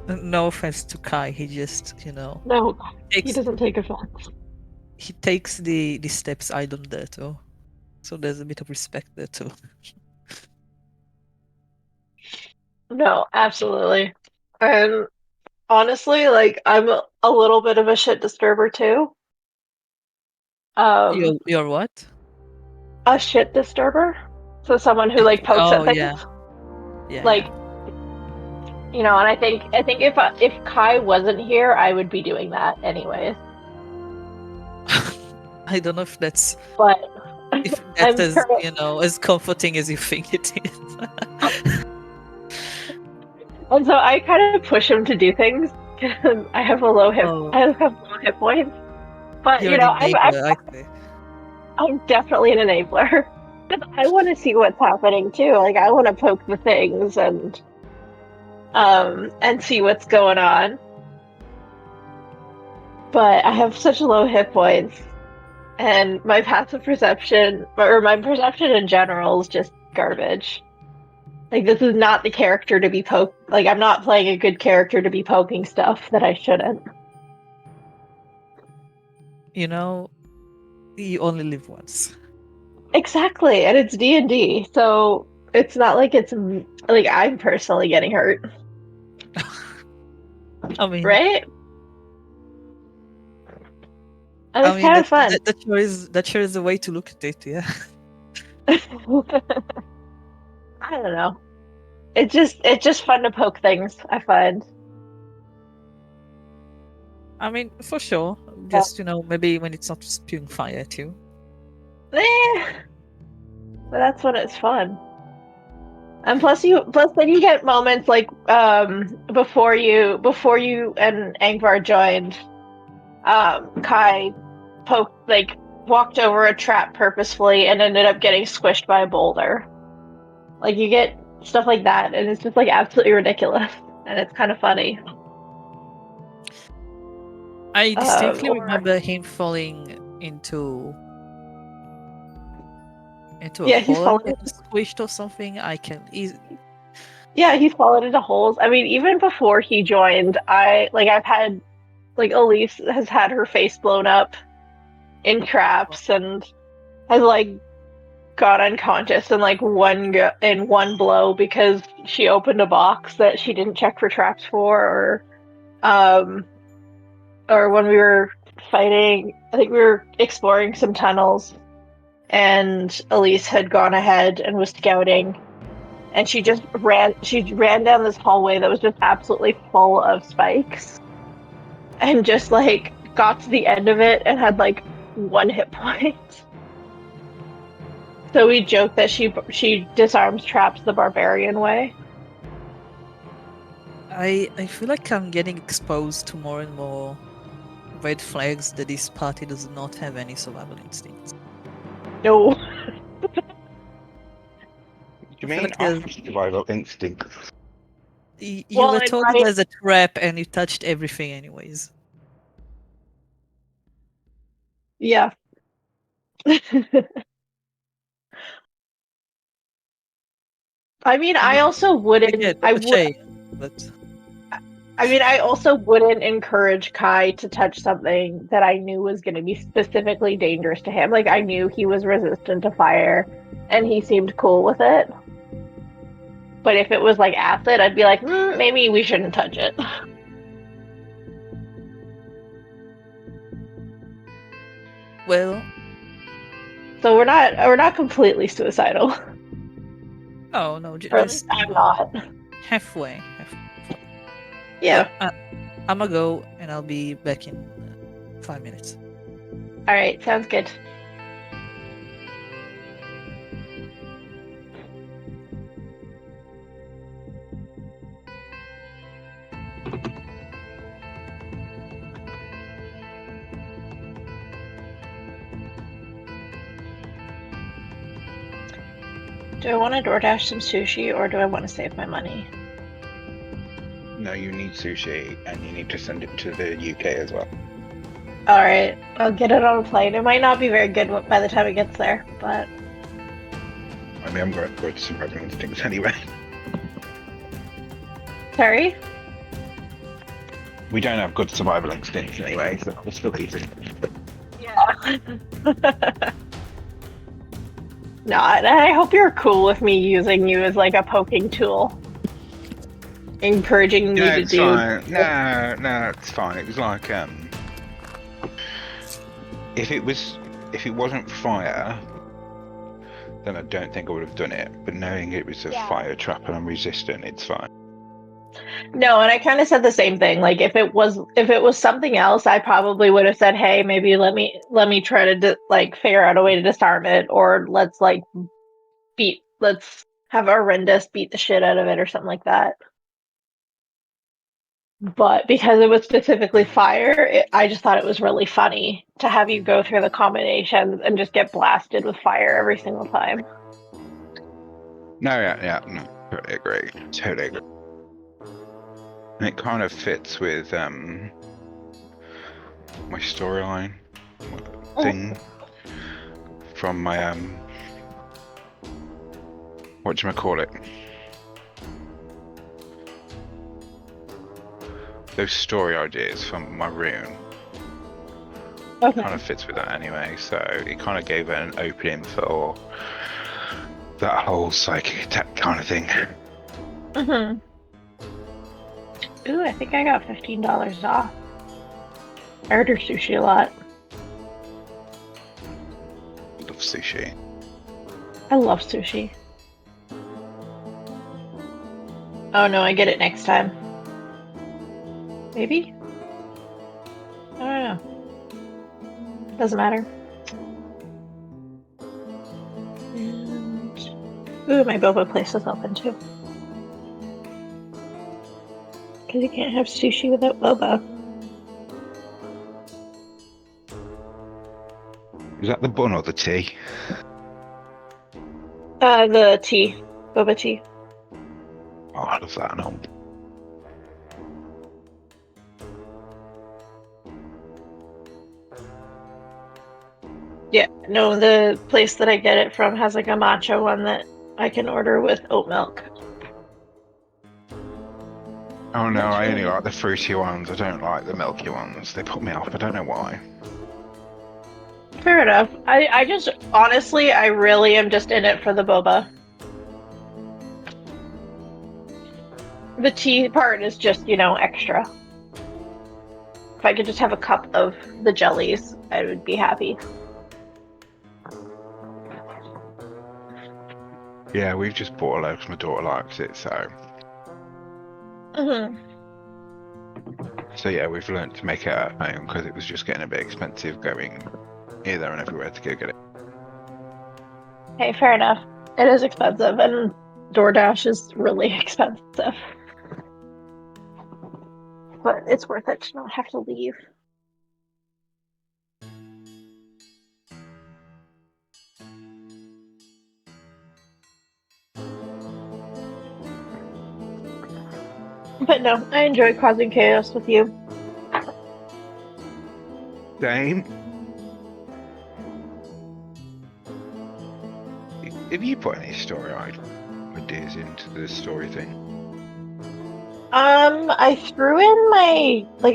No offense to Kai, he just, No, he takes doesn't take offense. he takes the steps I don't dare to. So there's a bit of respect there too. No, absolutely. And honestly, like I'm a little bit of a shit disturber too. You're what? A shit disturber. So someone who like pokes at things. Yeah. Yeah. Like, and I think if Kai wasn't here, I would be doing that anyways. I don't know if that's But as as comforting as you think it is. And so I kind of push him to do things because I have low hit points. But You're an enabler, I'm definitely an enabler. Because I want to see what's happening too. Like I want to poke the things and see what's going on. But I have such low hit points, and my passive perception or my perception in general is just garbage. Like this is not the character to be poked. Like I'm not playing a good character to be poking stuff that I shouldn't. You only live once. Exactly, and it's D&D, so it's not like it's like I'm personally getting hurt. I mean, right? And it's kind of fun. That sure is a way to look at it, yeah. I don't know. It's just fun to poke things, I find. I mean, for sure. Just, maybe when it's not spewing fire at you. But that's when it's fun. And plus then you get moments like before you and Angvar joined, Kai walked over a trap purposefully and ended up getting squished by a boulder. Like you get stuff like that, and it's just like absolutely ridiculous, and it's kind of funny. I distinctly remember him falling into a hole and squished or something. He's fallen into holes. I mean, even before he joined, I've had Elise has had her face blown up in traps and has got unconscious in one blow because she opened a box that she didn't check for traps for, or when we were fighting, I think we were exploring some tunnels and Elise had gone ahead and was scouting, and she ran down this hallway that was just absolutely full of spikes, and just got to the end of it and had 1 hit point. So we joke that she disarms traps the barbarian way. I feel like I'm getting exposed to more and more red flags that this party does not have any survival instincts. No. You mean survival instinct? You were told there's a trap and you touched everything anyways. Yeah. I mean, I also wouldn't. I also wouldn't encourage Kai to touch something that I knew was going to be specifically dangerous to him. I knew he was resistant to fire, and he seemed cool with it. But if it was acid, I'd be like, maybe we shouldn't touch it. Well, so we're not completely suicidal. Oh no, just I'm not. Halfway. Yeah. I'm gonna go and I'll be back in 5 minutes. All right, sounds good. Do I want to DoorDash some sushi or do I want to save my money? No, you need sushi, and you need to send it to the UK as well. Alright, I'll get it on a plane. It might not be very good by the time it gets there, but... I mean, I'm going to go to some survival instincts anyway. Sorry? We don't have good survival instincts anyway, so it's still easy. Yeah. No, and I hope you're cool with me using you as like a poking tool. Encouraging you No, to it's do... fine. No, it's fine. It was like, if it wasn't fire, then I don't think I would have done it. But knowing it was a fire trap and I'm resistant, it's fine. No, and I kind of said the same thing. Like if it was something else, I probably would have said, "Hey, maybe let me try to like figure out a way to disarm it, or let's have Arendis beat the shit out of it or something like that." But because it was specifically fire, I just thought it was really funny to have you go through the combinations and just get blasted with fire every single time. No, no, totally agree. Totally agree. And it kind of fits with my storyline thing from my whatchamacallit? Those story ideas from my rune. Okay. Kind of fits with that anyway, so it kind of gave an opening for that whole psychic attack kind of thing. Mm-hmm. Ooh, I think I got $15 off. I order sushi a lot. Love sushi. I love sushi. Oh no, I get it next time. Maybe? I don't know. Doesn't matter. And... ooh, my boba place is open too. Because you can't have sushi without boba. Is that the bun or the tea? The tea. Boba tea. Oh, I love that. No. Yeah, no, the place that I get it from has like a matcha one that I can order with oat milk. Oh no, That's I only really like the fruity ones. I don't like the milky ones. They put me off. I don't know why. fair enough. I just, honestly, I really am just in it for the boba. The tea part is just, extra. If I could just have a cup of the jellies, I would be happy. Yeah, we've just bought a load because my daughter likes it, so. Mm-hmm. So yeah, we've learned to make it at home because it was just getting a bit expensive going here, there, and everywhere to go get it. Hey, fair enough. It is expensive, and DoorDash is really expensive. But it's worth it to not have to leave. But no, I enjoy causing chaos with you. Same. Have you put any story ideas into the story thing? I threw in my I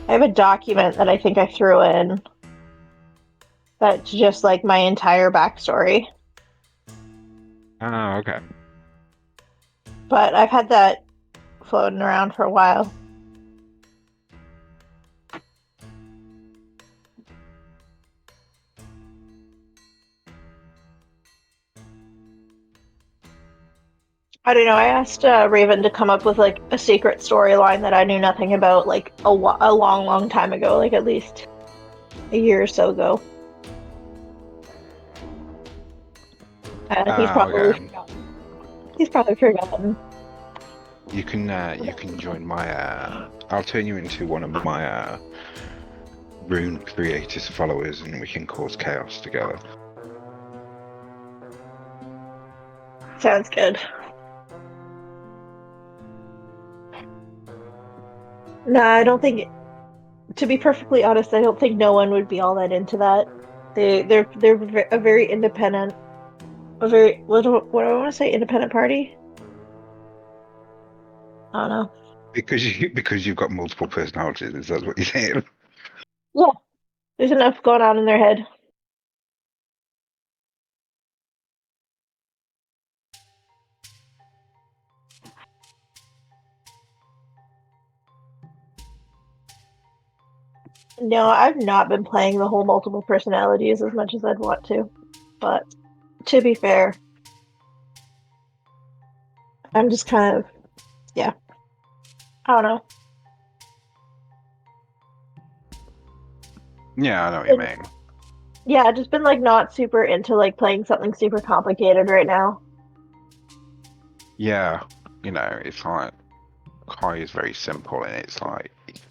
have a document that I think I threw in that's just like my entire backstory. Oh, okay. But I've had that floating around for a while. I don't know. I asked Raven to come up with like a secret storyline that I knew nothing about, like a long, long time ago, like at least a year or so ago. He's probably forgotten. He's probably forgotten. You can join my. I'll turn you into one of my rune creators followers, and we can cause chaos together. Sounds good. No, I don't think. To be perfectly honest, I don't think no one would be all that into that. They're a very independent, a very what do I want to say? Independent party. I don't know. Because you've got multiple personalities. Is that what you're saying? Yeah, there's enough going on in their head. No, I've not been playing the whole multiple personalities as much as I'd want to. But to be fair, I'm just kind of, yeah, I don't know. Yeah, I know what you mean. Yeah, I've just been like not super into like playing something super complicated right now. Yeah, it's like Kai is very simple, and it's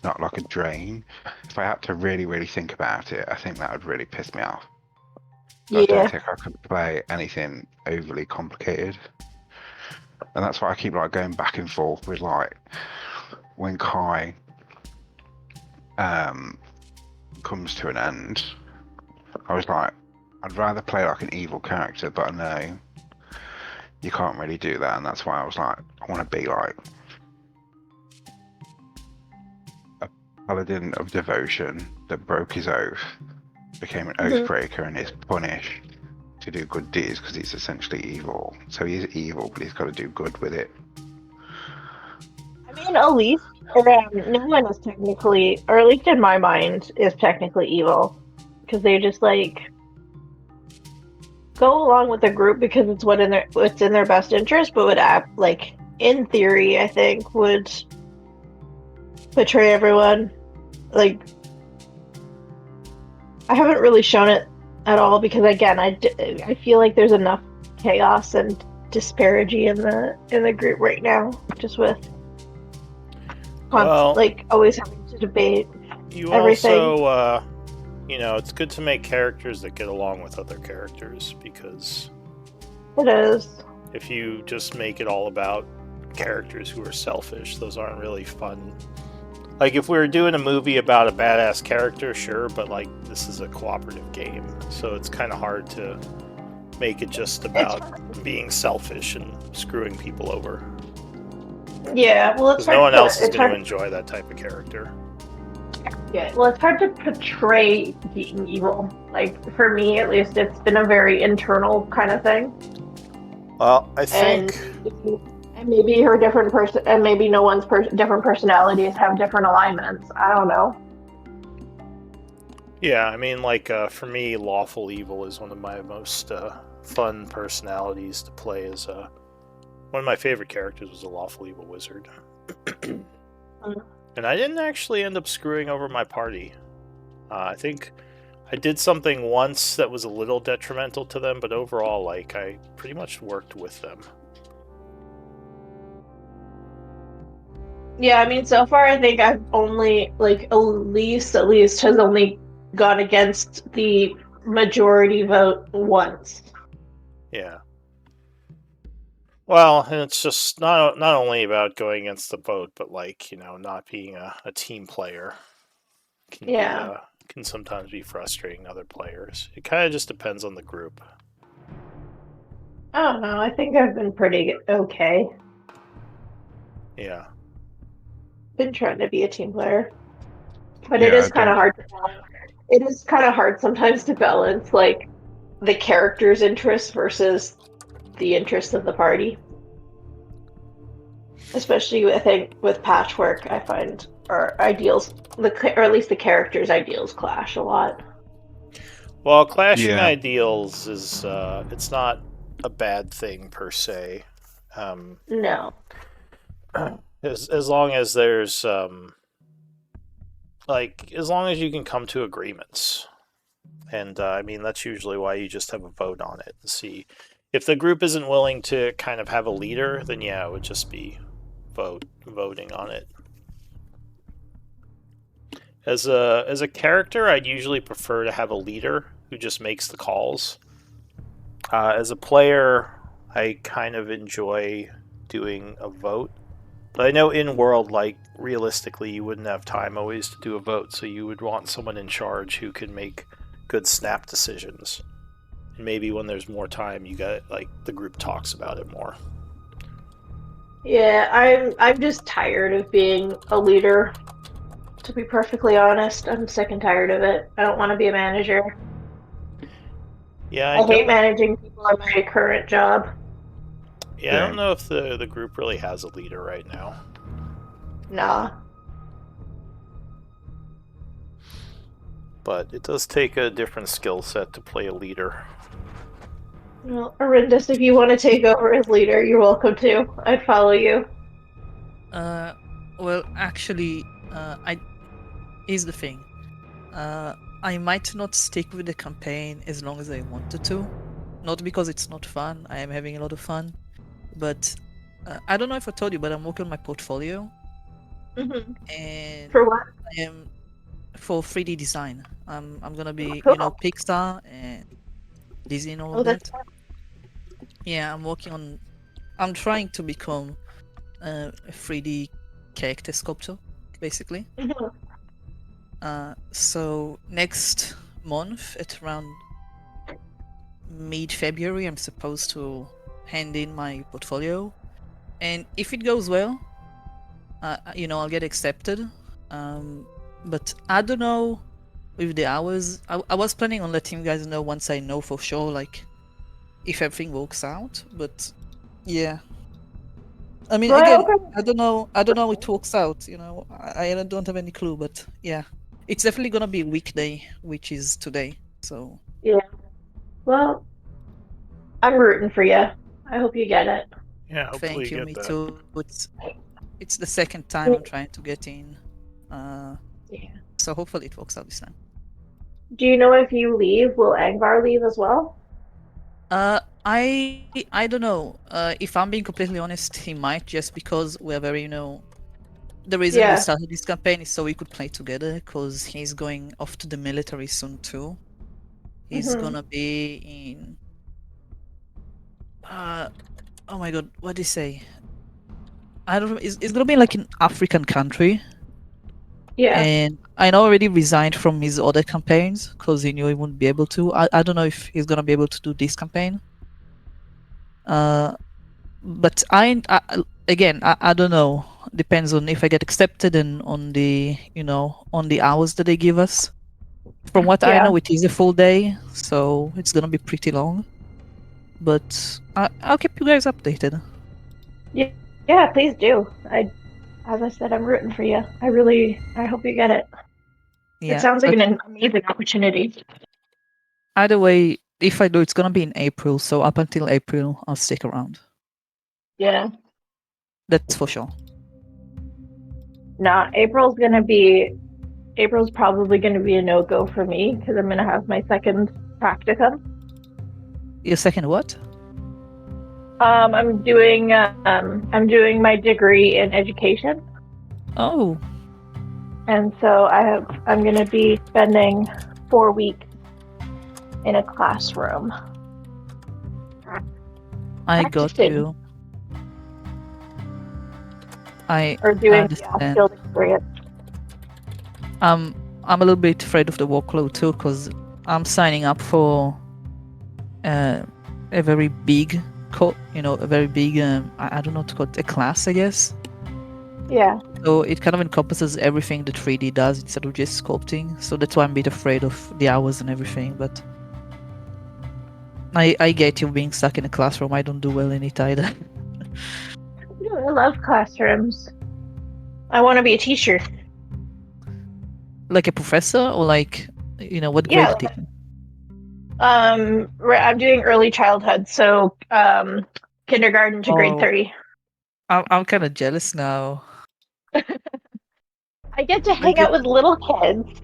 not like a drain. If I had to really, really think about it, I think that would really piss me off. I don't Yeah. think I could play anything overly complicated, and that's why I keep like going back and forth with like when Kai comes to an end. I was like, I'd rather play like an evil character, but I know you can't really do that, and that's why I was like, I want to be like a paladin of devotion that broke his oath, became an oathbreaker, and is punished to do good deeds because he's essentially evil. So he is evil, but he's got to do good with it. I mean, at least no one is technically, or at least in my mind, is technically evil because they just like go along with the group because it's what's in their best interest, but would act like in theory, I think would betray everyone. Like I haven't really shown it at all because again, I feel like there's enough chaos and disparity in the group right now, just with Well, like always having to debate you everything. also, it's good to make characters that get along with other characters, because It is. if you just make it all about characters who are selfish, those aren't really fun. Like, if we were doing a movie about a badass character, sure, but like, this is a cooperative game, so it's kind of hard to make it just about being selfish and screwing people over. Yeah, well, it's Because no one else is it's going to hard. enjoy that type of character. Yeah, well, it's hard to portray being evil. Like for me, at least, it's been a very internal kind of thing. Well, I think. And maybe her different person, and maybe no one's different personalities have different alignments. I don't know. Yeah, I mean, like, for me, Lawful Evil is one of my most fun personalities to play. As one of my favorite characters was a Lawful Evil Wizard. And I didn't actually end up screwing over my party. I think I did something once that was a little detrimental to them, but overall, like, I pretty much worked with them. Yeah, I mean, so far I think I've only like Elise at least has only gone against the majority vote once. Yeah. Well, and it's just not only about going against the vote, but like, not being a team player Yeah. Can sometimes be frustrating other players. It kind of just depends on the group. I don't know. I think I've been pretty okay. Yeah. Been trying to be a team player, but it Yeah, is kind of hard. It is kind of hard sometimes to balance like the character's interests versus the interests of the party. Especially, I think with patchwork, I find our ideals, or at least the characters' ideals, clash a lot. Well, clashing Yeah. ideals is it's not a bad thing per se. No. As long as there's as long as you can come to agreements. And I mean, that's usually why you just have a vote on it and see if the group isn't willing to kind of have a leader, then yeah, it would just be voting on it. As a character, I'd usually prefer to have a leader who just makes the calls. As a player, I kind of enjoy doing a vote. But I know in world, like, realistically, you wouldn't have time always to do a vote, so you would want someone in charge who can make good snap decisions. And maybe when there's more time, you got, like, the group talks about it more. Yeah, I'm just tired of being a leader. To be perfectly honest, I'm sick and tired of it. I don't want to be a manager. Yeah, I hate managing people in my current job. Yeah, I don't know if the group really has a leader right now. Nah. But it does take a different skill set to play a leader. Well, Arindis, if you want to take over as leader, you're welcome to. I'd follow you. Well, actually, here's the thing. I might not stick with the campaign as long as I wanted to. Not because it's not fun. I am having a lot of fun. But I don't know if I told you, but I'm working on my portfolio. Mm-hmm. And For what? I am for 3D design. I'm gonna be, Cool. Pixar and Disney and all Oh, of that's that. Yeah, I'm trying to become a 3D character sculptor, basically. fun. So next month at around mid-February, I'm supposed to hand in my portfolio, and if it goes well, I'll get accepted. But I don't know with the hours. I was planning on letting you guys know once I know for sure, like if everything works out. But yeah, I mean, again, I don't know how it works out. I don't have any clue. But yeah, it's definitely gonna be weekday, which is today. So Yeah. Well, I'm rooting for you. I hope you get it. Yeah, hopefully thank you you. get Me that. too. It's the second time I'm trying to get in. Yeah. So hopefully it works out this time. Do you know if you leave, will Angvar leave as well? I don't know. If I'm being completely honest, he might, just because we're very, the reason we Yeah. started this campaign is so we could play together, because he's going off to the military soon too. He's Mm-hmm. gonna be in oh my god, what did he say? I don't know. It's gonna be like an African country. Yeah. And I know already resigned from his other campaigns because he knew he wouldn't be able to. I don't know if he's gonna be able to do this campaign. But again, I don't know. Depends on if I get accepted and on the on the hours that they give us. From what I Yeah. know, it is a full day, so it's gonna be pretty long. But I'll keep you guys updated. Yeah, please do. As I said, I'm rooting for you. I hope you get it. It Yeah. sounds like But an amazing opportunity. either way, if I do, it's gonna be in April. So up until April, I'll stick around. Yeah. That's for sure. Nah, April's probably gonna be a no-go for me because I'm gonna have my second practicum. Your second what? I'm doing my degree in education, Oh, and so I'm gonna be spending 4 weeks in a classroom. I got Practicing. you. I Or doing understand. field experience. I'm a little bit afraid of the workload too, because I'm signing up for a very big a very big I don't know what to call it, a class, I guess. Yeah. So it kind of encompasses everything that 3D does instead of just sculpting. So that's why I'm a bit afraid of the hours and everything. But I get you being stuck in a classroom. I don't do well in it either. I love classrooms. I want to be a teacher. Like a professor, or like what grade Yeah. you teaching? I'm doing early childhood, so kindergarten to grade Oh, 3. I'm kind of jealous now. I get to I hang get out with little kids.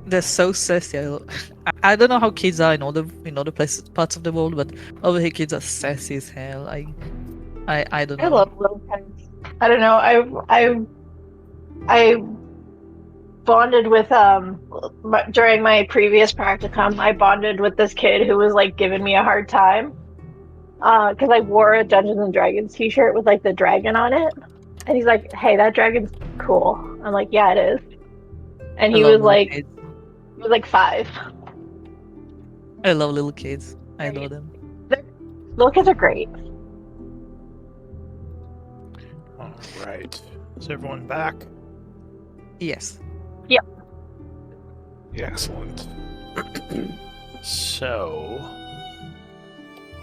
They're so sassy. I don't know how kids are in other places, parts of the world, but over here kids are sassy as hell. I don't I know. love little kids. I don't know. I bonded with during my previous practicum. I bonded with this kid who was like giving me a hard time, because I wore a Dungeons and Dragons t-shirt with like the dragon on it, and he's like, "Hey, that dragon's cool." I'm like, "Yeah, it is." And I he love was little like, kids. 5. I love little kids. I adore them. Little kids are great. All right. Is everyone back? Yes. Yeah. Excellent. So,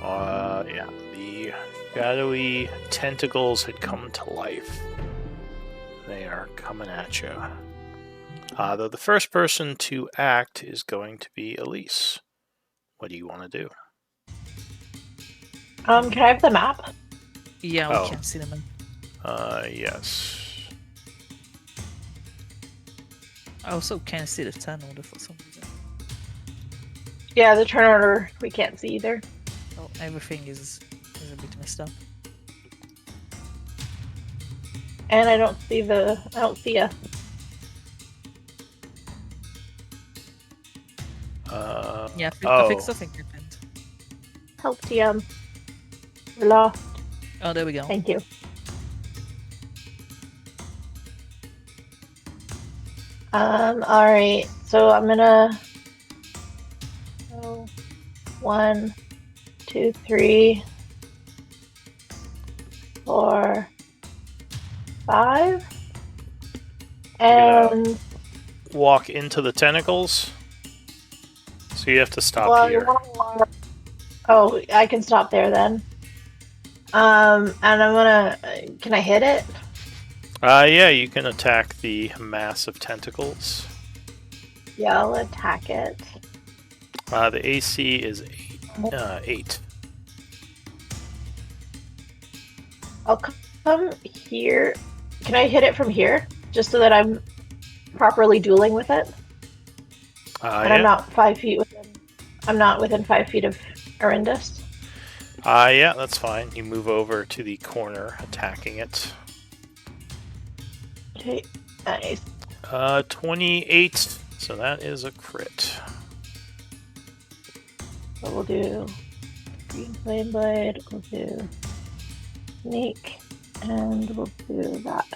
yeah, the shadowy tentacles had come to life. They are coming at you. Though the first person to act is going to be Elise. What do you want to do? Can I have the map? Yeah, Oh. we can see them. Yes. I also can't see the turn order for some reason. Yeah, the turn order we can't see either. Oh, everything is a bit messed up. And I don't see ya. Yeah, I think something happened. Help TM. We're lost. Oh, there we go. Thank you. Alright, so I'm gonna go 1, 2, 3, 4, 5. And Walk into the tentacles. So you have to stop well, here. oh, I can stop there then. And I'm gonna. Can I hit it? Yeah, you can attack the mass of tentacles. Yeah, I'll attack it. The AC is 8. I'll come here. Can I hit it from here? Just so that I'm properly dueling with it? And yeah. I'm not 5 feet within. I'm not within 5 feet of Arindus. Yeah, that's fine. You move over to the corner, attacking it. Okay, nice. 28. So that is a crit. So we'll do Green Flame Blade, we'll do Sneak, and we'll do that.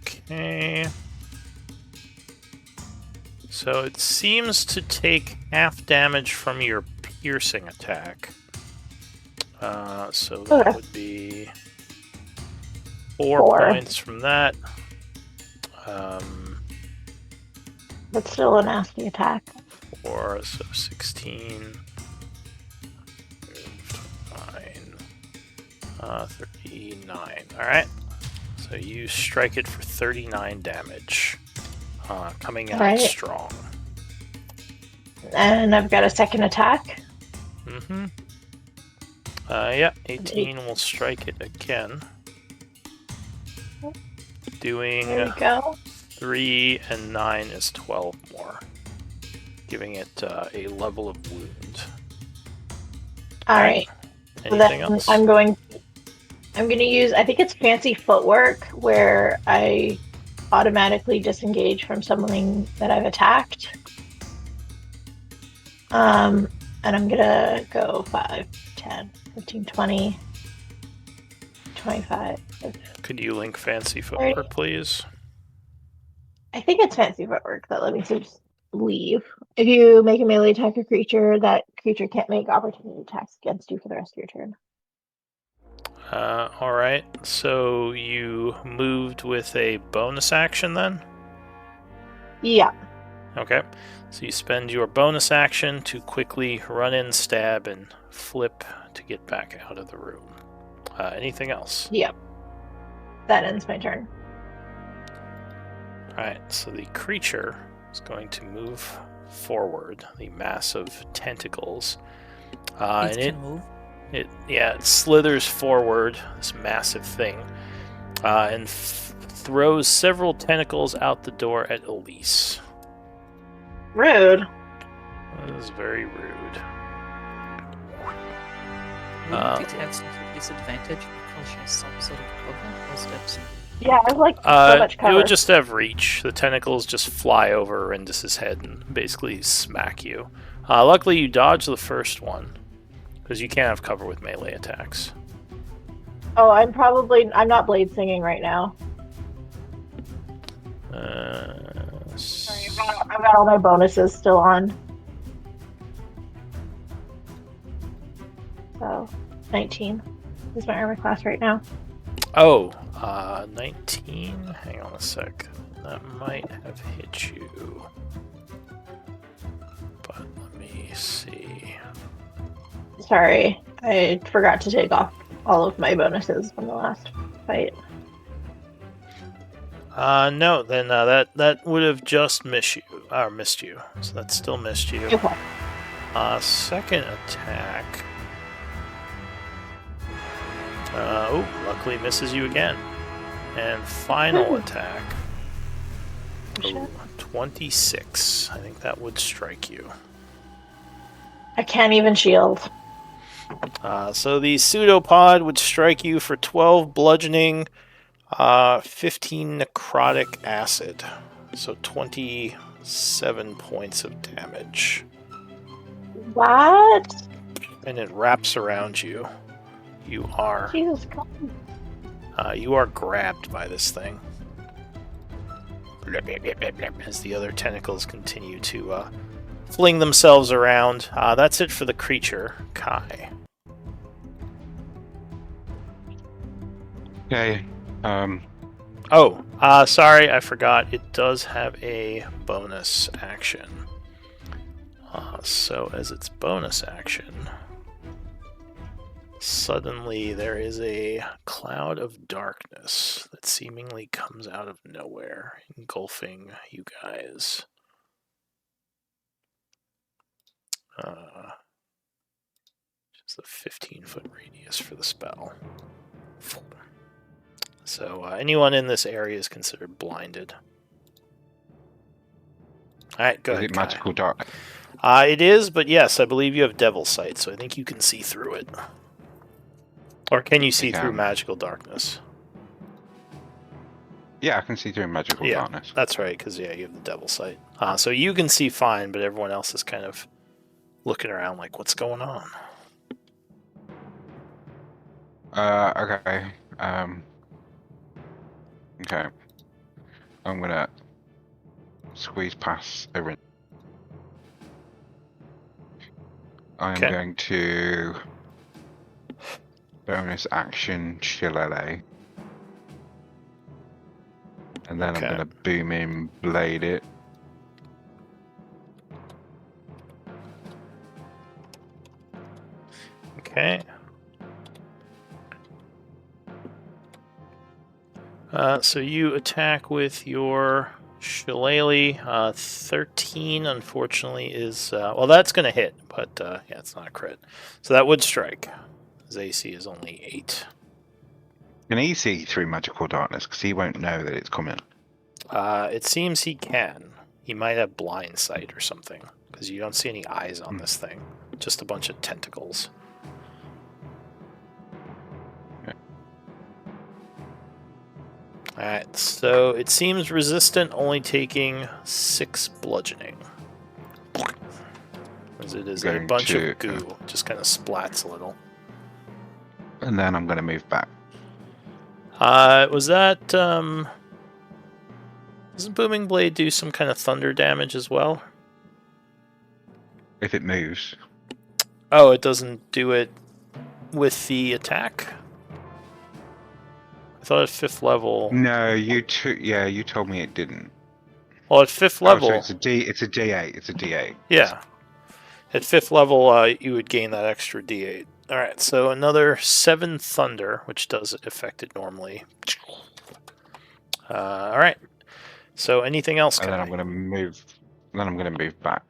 Okay. So it seems to take half damage from your piercing attack. So that Okay. would be 4 points from that. That's still a nasty attack. 4, so 16. 39. Alright. So you strike it for 39 damage. Coming out strong. And I've got a second attack. Mm-hmm. Yeah, 18 will strike it again. Doing There we go. 3 and 9 is 12 more. Giving it a level of wound. Alright. Anything else? I'm going to use, I think it's Fancy Footwork, where I automatically disengage from something that I've attacked. And I'm gonna go 5, 10, 15, 20, 25. Could you link Fancy Footwork, please? I think it's Fancy Footwork that let me just leave. If you make a melee attack a creature, that creature can't make opportunity attacks against you for the rest of your turn. Alright, so you moved with a bonus action then? Yeah. Okay, so you spend your bonus action to quickly run in, stab, and flip to get back out of the room. Anything else? Yep. That ends my turn. Alright, so the creature is going to move forward, the mass of tentacles. It can move. It slithers forward, this massive thing, and throws several tentacles out the door at Elise. Rude. That is very rude. Wouldn't it have some sort of disadvantage because she has some sort of cover or steps? Yeah, I have like so much cover. It would just have reach. The tentacles just fly over Arindus' head and basically smack you. Luckily, you dodged the first one, because you can't have cover with melee attacks. Oh, I'm not blade singing right now. Sorry, I've got all my bonuses still on. So, 19 is my armor class right now. Oh, 19? Hang on a sec. That might have hit you. But let me see. Sorry, I forgot to take off all of my bonuses from the last fight. No, then that would have just missed you. So that still missed you. Okay. Second attack. Luckily misses you again. And final attack. Shit. 26. I think that would strike you. I can't even shield. So the pseudopod would strike you for 12 bludgeoning, 15 necrotic acid. So 27 points of damage. What? And it wraps around you. You are Jesus Christ. grabbed by this thing. As the other tentacles continue to fling themselves around. That's it for the creature, Kai. Okay. Sorry, I forgot. It does have a bonus action. So as its bonus action, suddenly there is a cloud of darkness that seemingly comes out of nowhere, engulfing you guys. Just a 15-foot radius for the spell. So anyone in this area is considered blinded. Alright, go Is ahead, it Kai. magical dark? It is, but yes, I believe you have Devil Sight, so I think you can see through it. Or can you see through magical darkness? Yeah, I can see through magical darkness. That's right, because you have the Devil Sight. So you can see fine, but everyone else is kind of looking around like, what's going on? Okay. Okay. I'm gonna squeeze past a ring. I am Okay. going to bonus action Shillelagh. And then Okay. I'm gonna boom in blade it. Okay. So you attack with your Shillelagh. 13, unfortunately, is... well, that's going to hit, but yeah, it's not a crit. So that would strike. His AC is only 8. Can he see through magical darkness? Because he won't know that it's coming. It seems he can. He might have blind sight or something, because you don't see any eyes on this thing. Just a bunch of tentacles. Alright, so it seems resistant, only taking 6 bludgeoning. As it is a Going bunch to- of goo. Just kind of splats a little. And then I'm gonna move back. Was that, doesn't Booming Blade do some kind of thunder damage as well? If it moves. Oh, it doesn't do it with the attack? I thought at 5th level... No, you told me it didn't. Well, at 5th level... Oh, so it's a D8. It's a D8. Yeah. At 5th level, you would gain that extra D8. Alright, so another 7 Thunder, which does affect it normally. Alright. So anything else, And then Kai? I'm gonna move. Then I'm gonna move back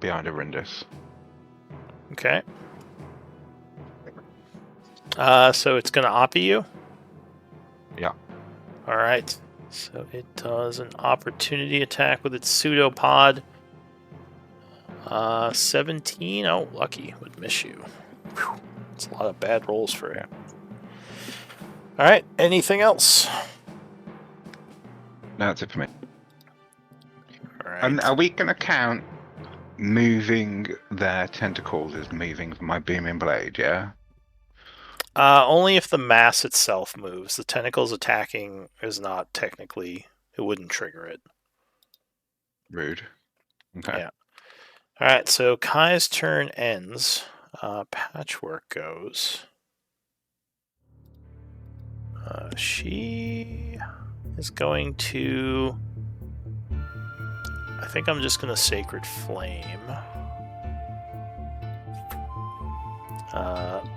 behind Arindus. Okay. So it's gonna oppie you? Yeah. Alright. So it does an opportunity attack with its pseudopod. 17. Oh, lucky. Would miss you. Whew. It's a lot of bad rolls for you. Alright, anything else? No, that's it for me. Alright. And are we gonna count moving their tentacles is moving my beaming blade, yeah? Only if the mass itself moves. The tentacles attacking is not technically... It wouldn't trigger it. Rude. Okay. Yeah. Alright, so Kai's turn ends. Patchwork goes. She is going to... I think I'm just going to Sacred Flame.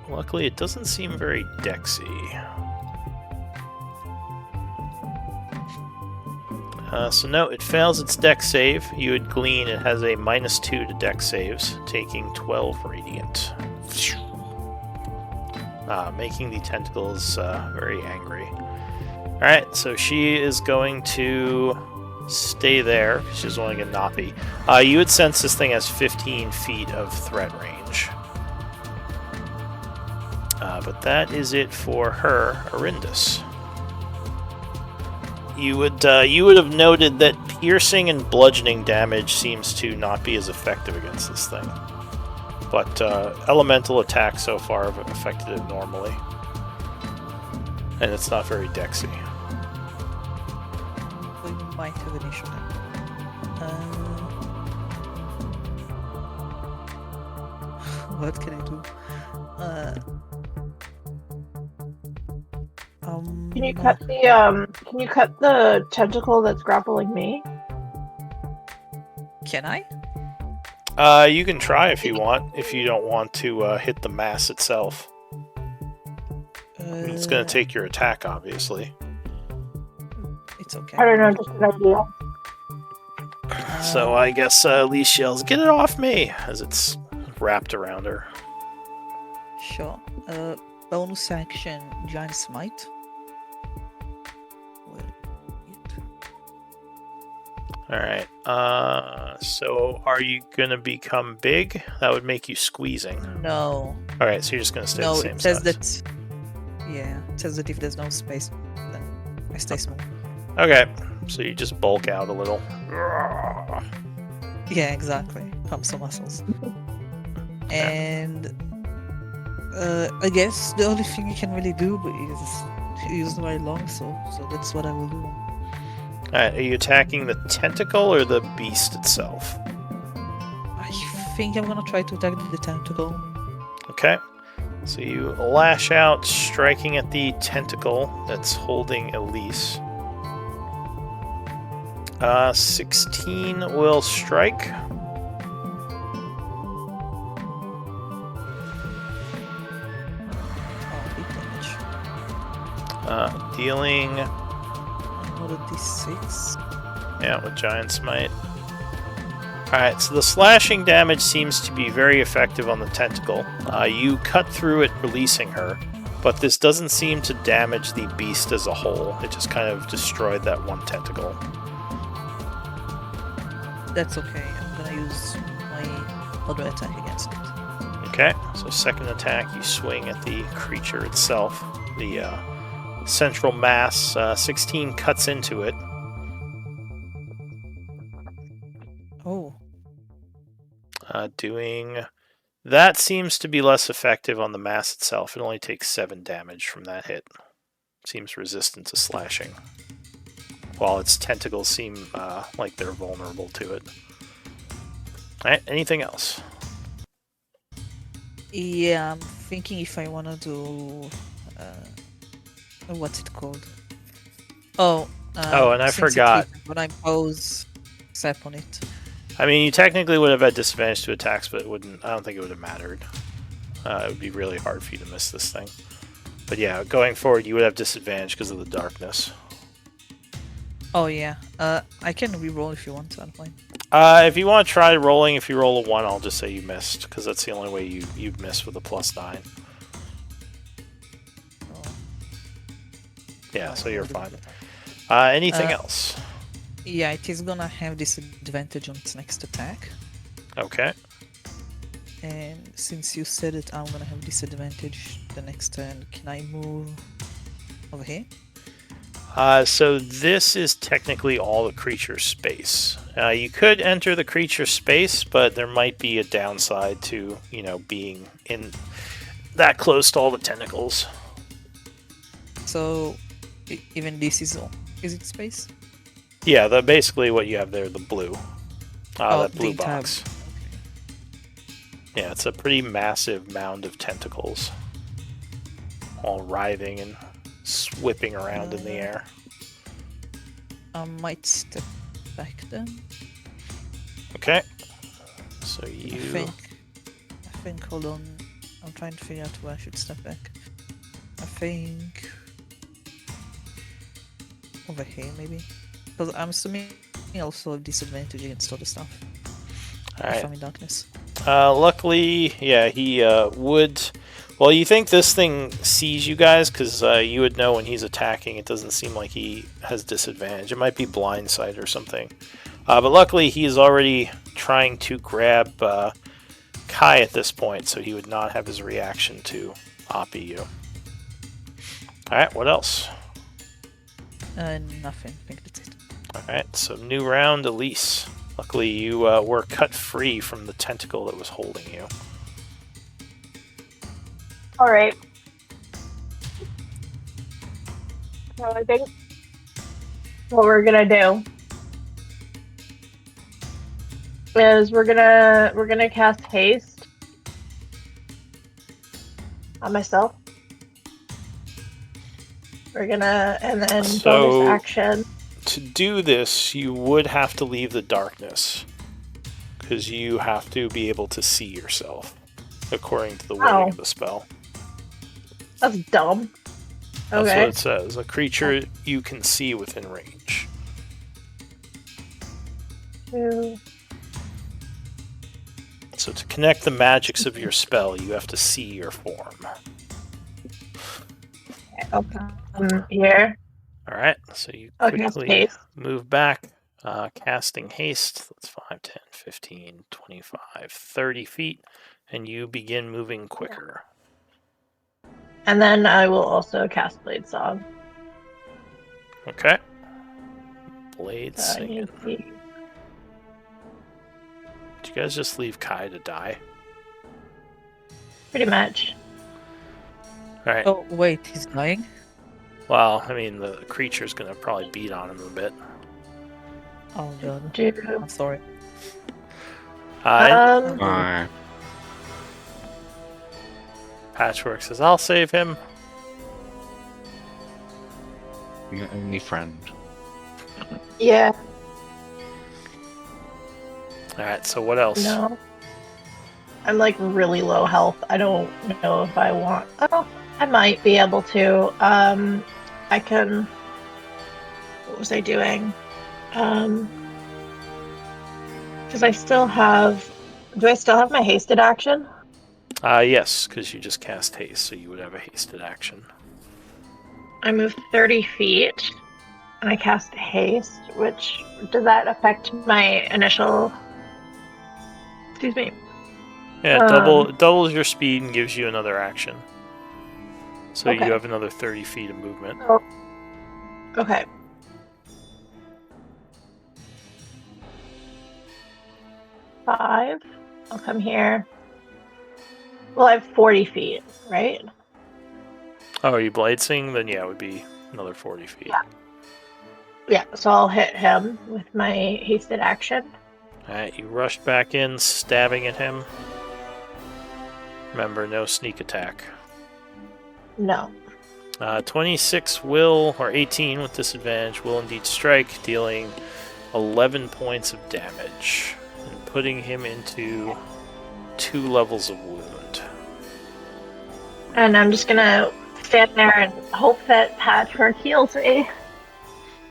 Luckily, it doesn't seem very dexy. So no, it fails its dex save. You would glean it has a -2 to dex saves, taking 12 radiant. Making the tentacles very angry. Alright, so she is going to stay there. She's only going to Nappy. You would sense this thing has 15 feet of threat range. But that is it for her, Arindus. You would have noted that piercing and bludgeoning damage seems to not be as effective against this thing. But elemental attacks so far have affected it normally. And it's not very dexy. We might have an issue then. What can I do? Can you cut the tentacle that's grappling me? Can I? You can try if you want, if you don't want to hit the mass itself. It's going to take your attack, obviously. It's okay. I don't know, just an idea. So I guess Elise yells, "Get it off me!" as it's wrapped around her. Sure. Bonus action, Giant Smite. Alright, so are you going to become big? That would make you squeezing. No. Alright, so you're just going to stay the same it says size. that... Yeah, it says that if there's no space, then I stay small. Okay, so you just bulk out a little. Yeah, exactly. Pump some muscles. And... I guess the only thing you can really do is use the very long sword, so that's what I will do. Alright, are you attacking the tentacle or the beast itself? I think I'm gonna try to attack the tentacle. Okay. So you lash out, striking at the tentacle that's holding Elise. 16 will strike. Oh, big damage. Dealing... Another d6. Yeah, with Giant Smite. Alright, so the slashing damage seems to be very effective on the tentacle. You cut through it, releasing her, but this doesn't seem to damage the beast as a whole. It just kind of destroyed that one tentacle. That's okay. I'm gonna use my other attack against it. Okay, so second attack, you swing at the creature itself. The central mass, 16 cuts into it. Oh. Doing... That seems to be less effective on the mass itself. It only takes 7 damage from that hit. Seems resistant to slashing. While its tentacles seem like they're vulnerable to it. Alright, anything else? Yeah, I'm thinking if I wanna do... what's it called? Oh, and I forgot. When I pose sap on it. I mean, you technically would have had disadvantage to attacks, but it wouldn't. I don't think it would have mattered. It would be really hard for you to miss this thing. But yeah, going forward, you would have disadvantage because of the darkness. Oh yeah. I can reroll if you want. I'm fine. If you want to try rolling, if you roll a 1, I'll just say you missed, because that's the only way you'd miss with a +9. Oh. Yeah, so you're fine. Anything else? Yeah, it is gonna have disadvantage on its next attack. Okay. And since you said it, I'm gonna have disadvantage the next turn. Can I move over here? So this is technically all the creature's space. You could enter the creature's space, but there might be a downside to, being in that close to all the tentacles. So, even this is it space? Yeah, basically what you have there, the blue. That the blue entire- box. Yeah, it's a pretty massive mound of tentacles. All writhing and whipping around in the air. I might step back then. Okay. So you... I think, hold on. I'm trying to figure out where I should step back. I think... over here, maybe? Because I'm assuming I also have disadvantage against other stuff. Alright. If I'm in darkness. Luckily, yeah, he would... Well, you think this thing sees you guys, because you would know when he's attacking. It doesn't seem like he has disadvantage. It might be blind sight or something. But luckily, he is already trying to grab Kai at this point, so he would not have his reaction to Oppie you. Alright, what else? Nothing. I think that's it. Alright, so new round, Elise. Luckily, you were cut free from the tentacle that was holding you. Alright. So I think what we're gonna do is we're gonna cast haste on myself. We're gonna, and then So- bonus action. To do this, you would have to leave the darkness, because you have to be able to see yourself, according to the wording of the spell. That's dumb. That's Okay. what it says. A creature you can see within range. Two. So to connect the magics of your spell, you have to see your form. Okay. Here. Alright, so you I'll cast quickly haste. move back, casting haste. That's 5, 10, 15, 25, 30 feet, and you begin moving quicker. And then I will also cast Blade Song. Okay. Blade So I singing. need to see. Did you guys just leave Kai to die? Pretty much. Alright. Oh, wait, he's dying? Well, I mean, the creature's gonna probably beat on him a bit. Oh god. Do. I'm sorry. Why? Patchwork says, I'll save him. Your only friend. Yeah. Alright, so what else? No. I'm like really low health. I don't know if I want. Oh, I might be able to. I can. What was I doing? Because I still have. Do I still have my hasted action? Yes, because you just cast haste, so you would have a hasted action. I move 30 feet, and I cast haste. Which does that affect my initial? Excuse me. Yeah, it doubles your speed and gives you another action. So Okay. you have another 30 feet of movement. Oh. Okay. Five. I'll come here. Well, I have 40 feet, right? Oh, are you blade sing? Then yeah, it would be another 40 feet. Yeah. Yeah, so I'll hit him with my hasted action. Alright, you rush back in, stabbing at him. Remember, no sneak attack. No. 26 will, or 18 with disadvantage, will indeed strike, dealing 11 points of damage, and putting him into 2 levels of wound. And I'm just gonna stand there and hope that Patchwork heals me.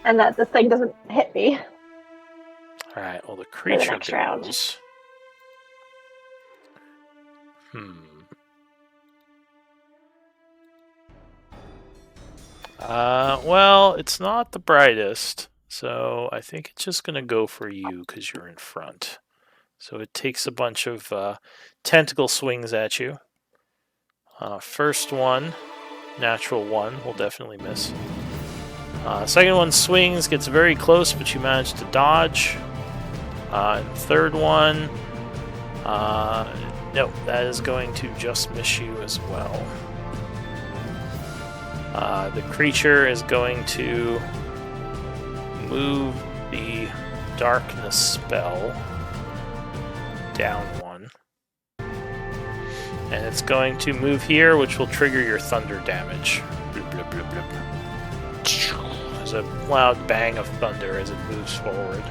And that this thing doesn't hit me. Alright, well the creature next round. goes... Well, it's not the brightest, so I think it's just gonna go for you because you're in front. So it takes a bunch of tentacle swings at you. First one, natural 1, will definitely miss. Second one swings, gets very close, but you manage to dodge. And third one, no, that is going to just miss you as well. The creature is going to move the darkness spell down one. And it's going to move here, which will trigger your thunder damage. Bloop, bloop, bloop, bloop. There's a loud bang of thunder as it moves forward.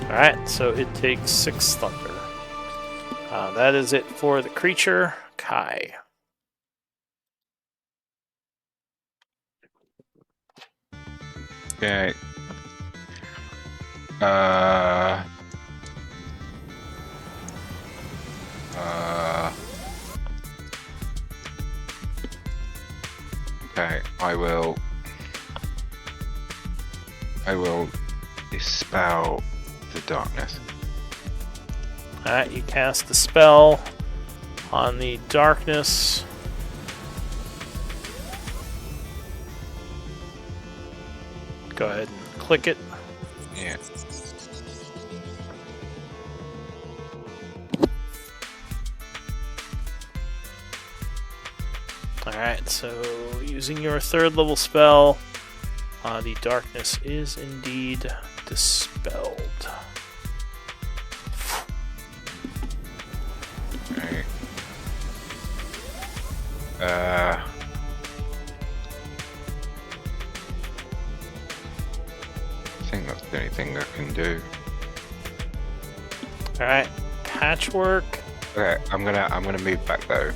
Alright, so it takes 6 thunder. That is it for the creature. Kai. Okay. Okay, I will dispel the darkness. Alright, you cast the spell on the darkness. Go ahead and click it. Yeah. Alright, so using your 3rd level spell, the darkness is indeed dispelled. Okay. I think that's the only thing I can do. Alright, patchwork. Okay, I'm gonna move back though.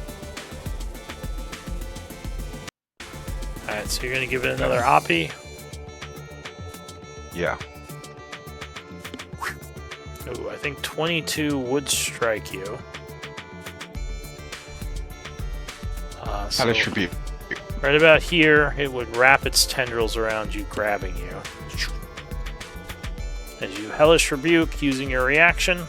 Alright, so you're gonna give it another oppie. Yeah. Ooh, I think 22 would strike you. So Hellish Rebuke. right about here, it would wrap its tendrils around you, grabbing you. As you Hellish Rebuke using your reaction.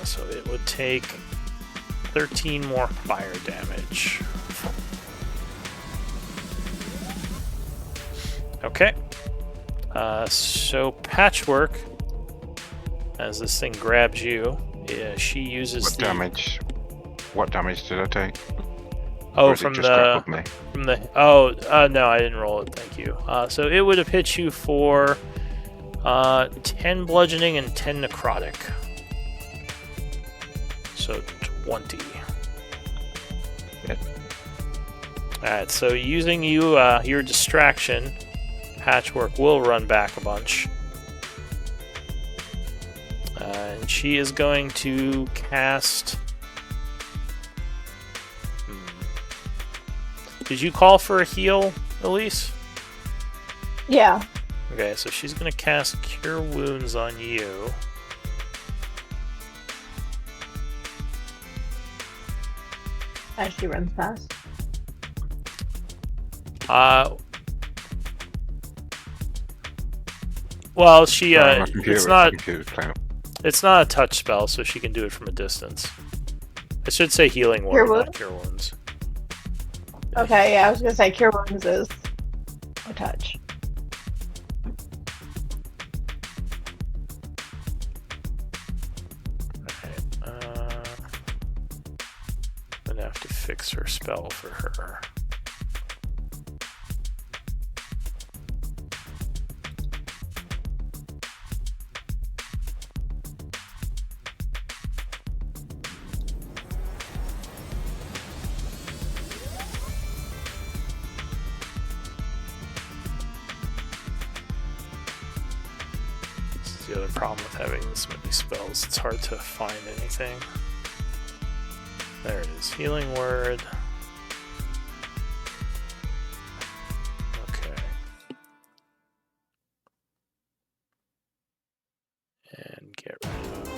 So it would take 13 more fire damage. Okay. So Patchwork, as this thing grabs you, she uses What damage? What damage did I take? Oh, Or is it from just grappled me? No, I didn't roll it. Thank you. So it would have hit you for 10 bludgeoning and 10 necrotic. So 20. Good. Alright, so using your distraction, Patchwork will run back a bunch. And she is going to cast... Did you call for a heal, Elise? Yeah. Okay, so she's going to cast Cure Wounds on you. As she runs fast. Well, she Sorry, my computer- it's not computer's playing up. it's not a touch spell, so she can do it from a distance. I should say healing word, Cure not Wounds? Cure Wounds. Okay, yeah, I was gonna say Cure Wounds is a touch. I'm gonna have to fix her spell for her. This is the other problem with having this many spells. It's hard to find anything. There it is. Healing word. Okay. And get rid of.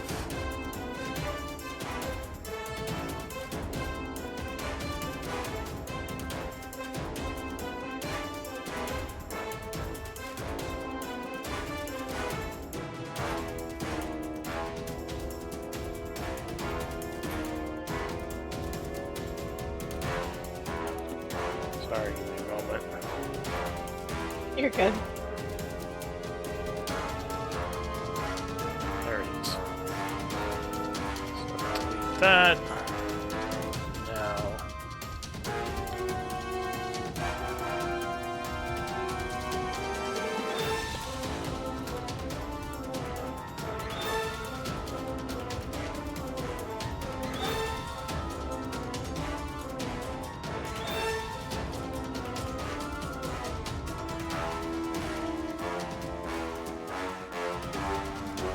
moment. You're good. There it is. So delete that. Now.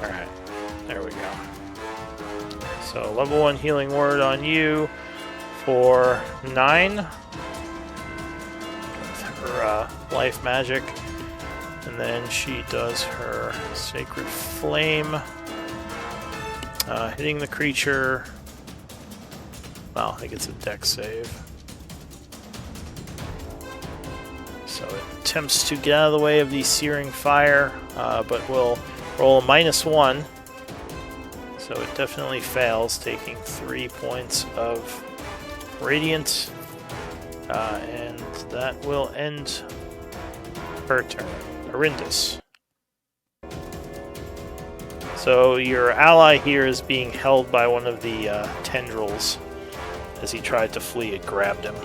Alright, there we go. So level 1 healing word on you for 9 with her life magic. And then she does her Sacred Flame, hitting the creature. Well, I think it's a dex save. So it attempts to get out of the way of the searing fire, but will roll a -1. So it definitely fails, taking 3 points of radiant. And that will end her turn. Arindus. So your ally here is being held by one of the tendrils. As he tried to flee, it grabbed him.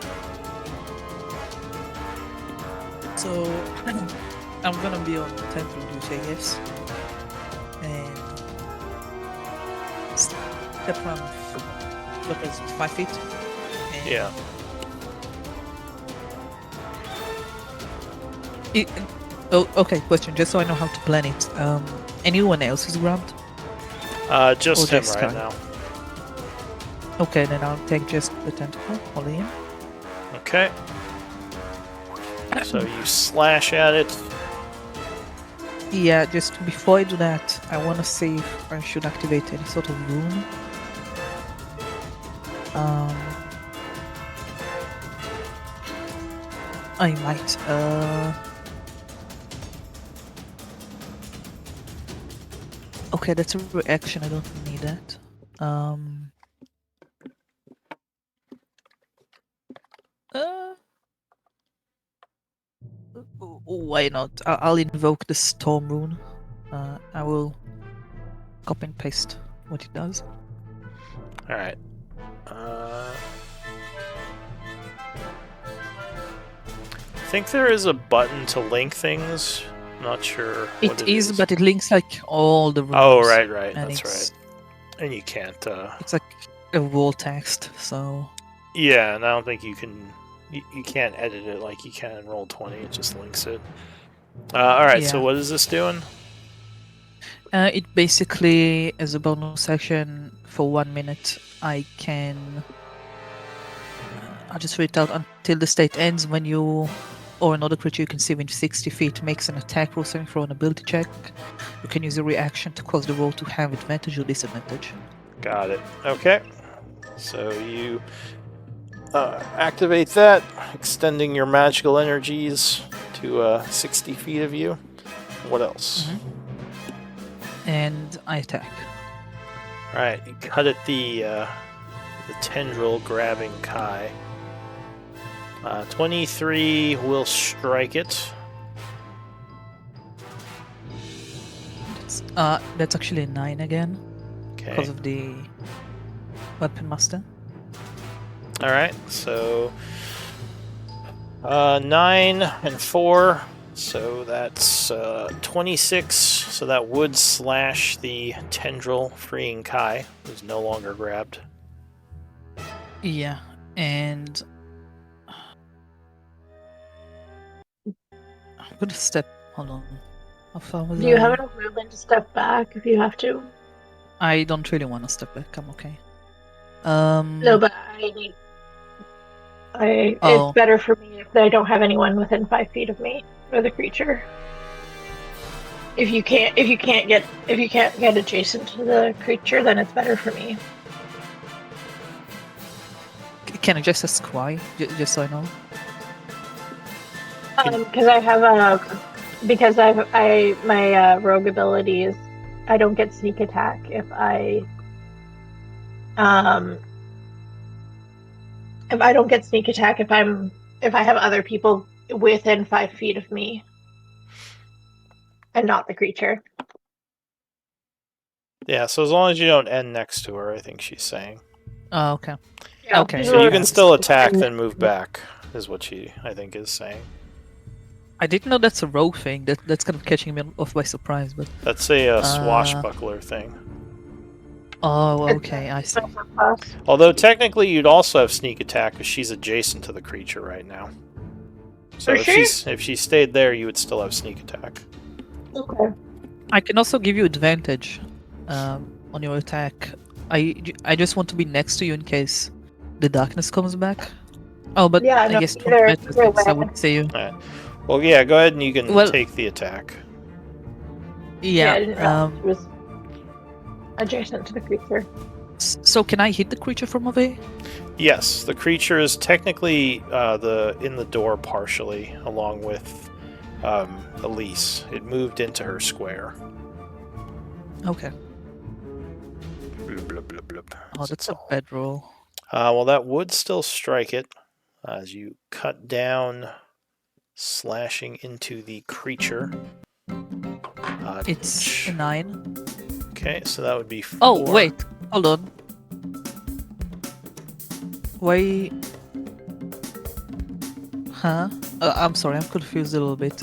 So I'm gonna be on temporal duty, I guess. And step around, look at 5 feet. And Yeah. Oh, okay. Question, just so I know how to plan it. Anyone else is grabbed? Just Or him just right Sky? now. Okay, then I'll take just the tentacle, only him. Okay. So you slash at it. Yeah, just before I do that, I want to see if I should activate any sort of rune. I might. Okay, that's a reaction. I don't need that. Why not? I'll invoke the storm rune. I will copy and paste what it does. Alright. I think there is a button to link things. Not sure what It is, but it links like all the runes. Oh, right, and that's it's, right. And you can't, It's like a raw text, so yeah, and I don't think you can... You can't edit it like you can in Roll20, it just links it. Alright, so Yeah. what is this doing? it basically, as a bonus action, for 1 minute, I can. I'll just read it out until the state ends. When you or another creature you can see within 60 feet makes an attack roll saving throw an ability check, you can use a reaction to cause the roll to have advantage or disadvantage. Got it. Okay. So you activate that, extending your magical energies to 60 feet of you. What else? And I attack. Alright, you cut at the tendril grabbing Kai. 23 will strike it. That's actually a 9 again, Okay. because of the weapon master. Alright, so 9 and 4, so that's 26. So that would slash the tendril, freeing Kai, who's no longer grabbed. Yeah, and I'm gonna step. Hold on. How far was Do you I? have enough movement to step back if you have to? I don't really want to step back. I'm okay. No, but I need. Oh. It's better for me if I don't have anyone within 5 feet of me or the creature. If you can't get adjacent to the creature, then it's better for me. Can I just ask why? Just so I know. Because I have my rogue ability is I don't get sneak attack if I don't get sneak attack if I have other people within 5 feet of me. And not the creature. Yeah, so as long as you don't end next to her, I think she's saying. Oh, okay. Yeah, Okay. So you can still attack, And- then move back, is what she, I think, is saying. I didn't know that's a rogue thing. That's kind of catching me off by surprise, but... That's a swashbuckler thing. Oh, okay, I see. Although technically you'd also have sneak attack because she's adjacent to the creature right now. So For if she stayed there, you would still have sneak attack. Okay. I can also give you advantage on your attack. I just want to be next to you in case the darkness comes back. Oh, but Yeah, I no, guess either- 20 meters, either I way. would say you. Alright. Well, yeah, go ahead and you can Well- take the attack. Yeah. I didn't realize it was adjacent to the creature. So can I hit the creature from away? Yes, the creature is technically in the door partially, along with Elise. It moved into her square. Okay. Blub, blub, blub, blub. Oh, that's a bad roll. Well, that would still strike it as you cut down, slashing into the creature. It's a 9. Okay, so that would be 4. Oh, wait. Hold on. Why... Huh? I'm sorry, I'm confused a little bit.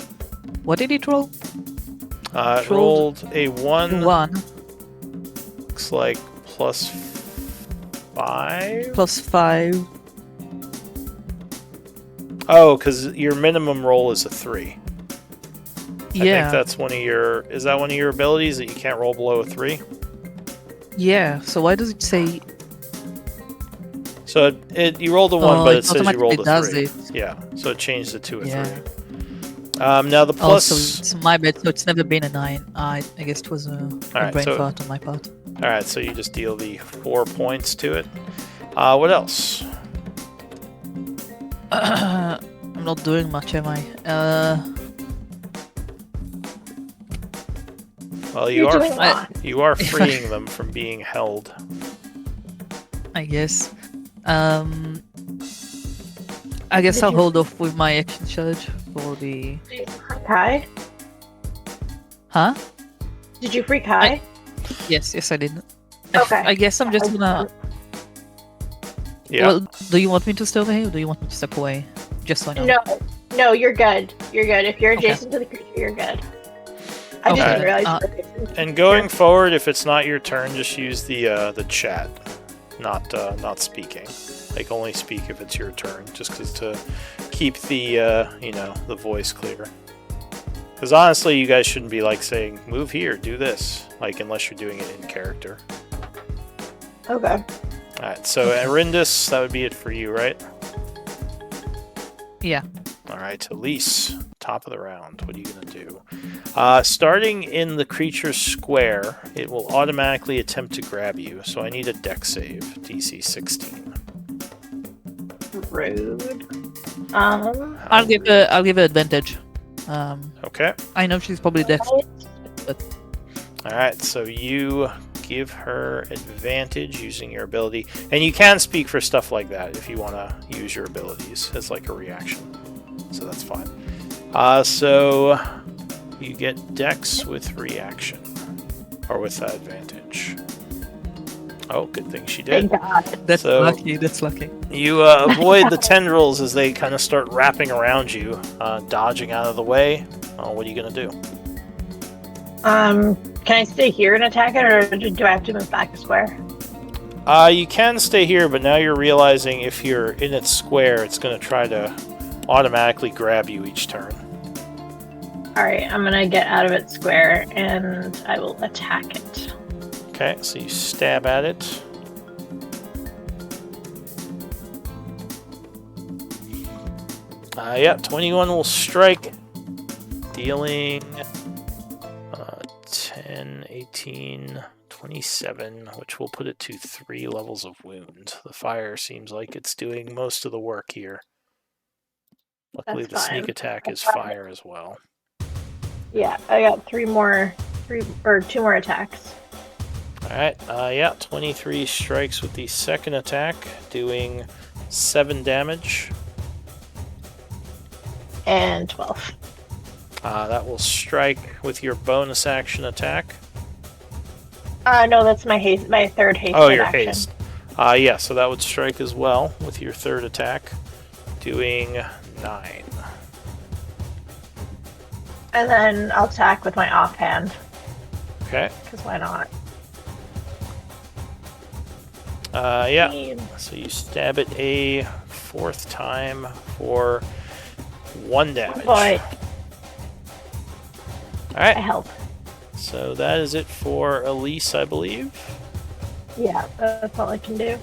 What did it roll? It rolled a 1. 1 Looks like plus 5. plus 5. Oh, because your minimum roll is a 3. I Yeah. think that's one of your. Is that one of your abilities that you can't roll below a 3? Yeah, so why does it say... So you rolled a 1, Oh, but it it says you rolled a automatically 3. does it. Yeah, so it changed it to a Yeah. 3. Now the Oh, plus. so it's my bad, so it's never been a 9. I guess it was a Alright, brain so- fart on my part. All right, so you just deal the 4 points to it. What else? I'm not doing much, am I? Well, You're doing a lot. you are freeing them from being held. I guess. I guess Did I'll you- hold off with my action charge for the... Did you freak high? Huh? Did you freak high? Yes, I did. Okay. I guess I'm just gonna... Yeah. Well, do you want me to stay over here or do you want me to step away? Just so I know. No, you're good. You're good. If you're Okay. adjacent to the creature, you're good. I just Okay. didn't realize you were adjacent to the And going creature. forward, if it's not your turn, just use the chat, not speaking. Like only speak if it's your turn, just because to keep the the voice clear. Because honestly, you guys shouldn't be like saying move here, do this, like unless you're doing it in character. Okay. All right, so Arindis, that would be it for you, right? Yeah. All right, Elise, top of the round. What are you gonna do? Starting in the creature's square, it will automatically attempt to grab you. So I need a dex save, DC 16. Rude. I'll give her advantage. Okay. I know she's probably deaf. All right, so you give her advantage using your ability, and you can speak for stuff like that if you want to use your abilities as like a reaction. So that's fine. So you get dex with reaction, or with advantage. Oh, good thing she did. Thank God. That's So- lucky. That's lucky. You avoid the tendrils as they kind of start wrapping around you, dodging out of the way. What are you gonna do? Can I stay here and attack it, or do I have to move back a square? You can stay here, but now you're realizing if you're in its square, it's going to try to automatically grab you each turn. Alright, I'm gonna get out of its square and I will attack it. Okay, so you stab at it. Yeah, 21 will strike, dealing 10, 18, 27, which will put it to 3 levels of wound. The fire seems like it's doing most of the work here. Luckily, That's the sneak fine. attack is That's fine. fire as well. Yeah, I got two more attacks. Alright, yeah, 23 strikes with the second attack, doing 7 damage. and 12. That will strike with your bonus action attack. No, that's my haste. My third haste. Oh, your action. haste. Yeah, so that would strike as well with your third attack, doing 9. And then I'll attack with my offhand. Okay. Because why not? Yeah. So you stab it a 4th time for 1 damage. Boy, All right. I help. So that is it for Elise, I believe. Yeah, that's all I can do.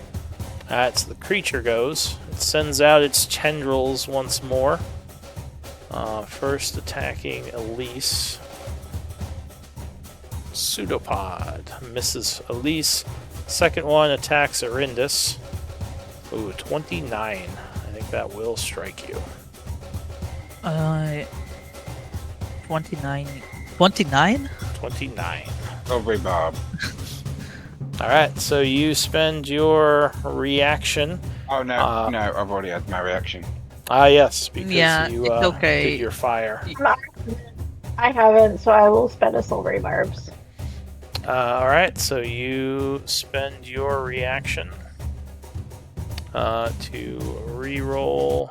Alright, so the creature goes. It sends out its tendrils once more. First attacking Elise. Pseudopod misses Elise. Second one attacks Arindus. Ooh, 29. I think that will strike you. 29. 29? 29. Lovely, Bob. Alright, so you spend your reaction. Oh, no, no, I've already had my reaction. Yes, because Yeah, you it's okay. did your fire. I haven't, so I will spend a silvery barbs. Alright, so you spend your reaction to re-roll.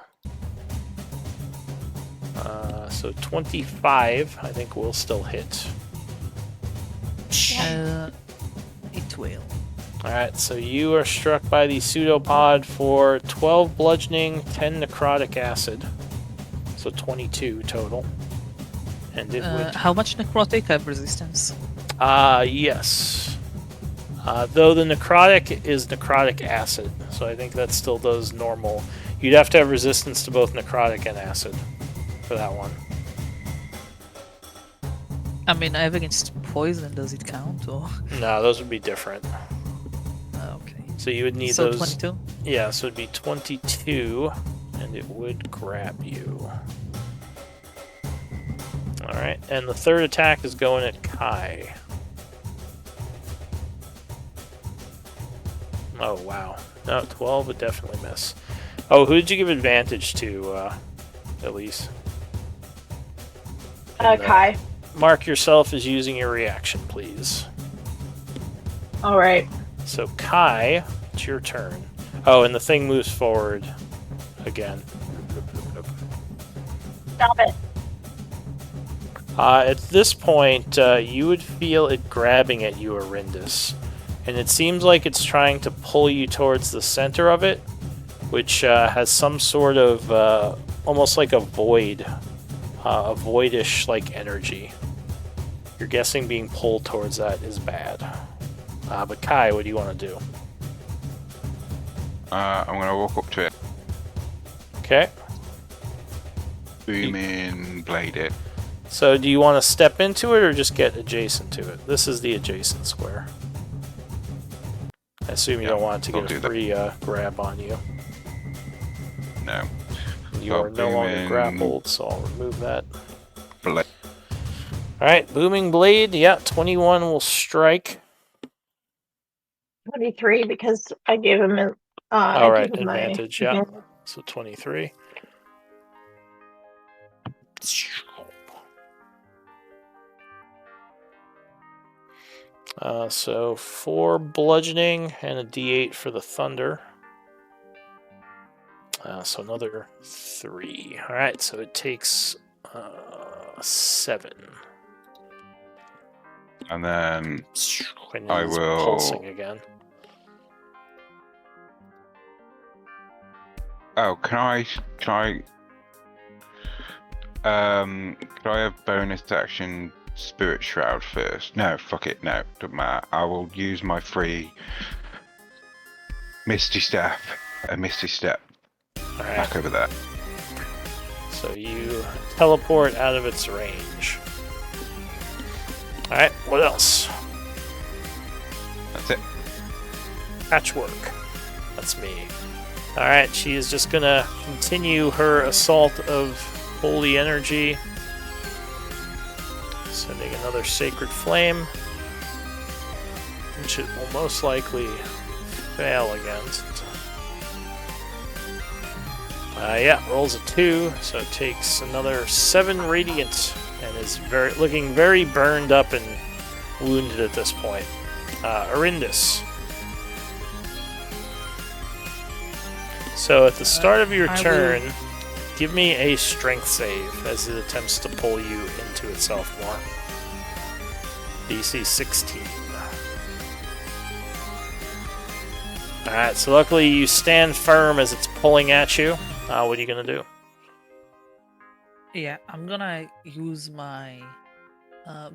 So 25, I think, will still hit. It will. Alright, so you are struck by the pseudopod for 12 bludgeoning, 10 necrotic acid. So 22 total. And it would... How much necrotic have resistance? Yes. Though the necrotic is necrotic acid, so I think that still does normal. You'd have to have resistance to both necrotic and acid for that one. I mean, I have against poison, does it count? Or No, those would be different. okay. So you would need So those. 22? Yeah, so it'd be 22, and it would grab you. Alright, and the third attack is going at Kai. Oh, wow. No, 12 would definitely miss. Oh, who did you give advantage to, Elise? Kai. Mark yourself as using your reaction, please. Alright. So, Kai, it's your turn. Oh, and the thing moves forward again. Stop it. At this point, you would feel it grabbing at you, Arindus. And it seems like it's trying to pull you towards the center of it, which has some sort of, almost like a void, a voidish, like, energy. You're guessing being pulled towards that is bad. But Kai, what do you want to do? I'm going to walk up to it. Okay. Booming blade it. So do you want to step into it or just get adjacent to it? This is the adjacent square. I assume you don't want it to I'll get a do free grab on you. No. You So are no longer booming grappled, so I'll remove that. blade. Alright, Booming Blade. Yeah, 21 will strike. 23 because I gave him an Alright, advantage, yeah. So 23. So 4 bludgeoning and a d8 for the thunder. So another 3. Alright, so it takes 7. And then And I it's will- pulsing again. oh, can I have bonus action Spirit Shroud first? No, fuck it, no, doesn't matter. I will use my free Misty Staff, a Misty Step Alright, back over there. so you teleport out of its range. Alright, what else? That's it. Patchwork. That's me. Alright, she is just gonna continue her assault of holy energy. Sending another sacred flame, which it will most likely fail against. Yeah, rolls a 2, so it takes another 7 radiant and is looking very burned up and wounded at this point. Arindis. So at the start of your turn, give me a strength save as it attempts to pull you into itself more. DC 16. Alright, so luckily you stand firm as it's pulling at you. What are you going to do? Yeah, I'm gonna use my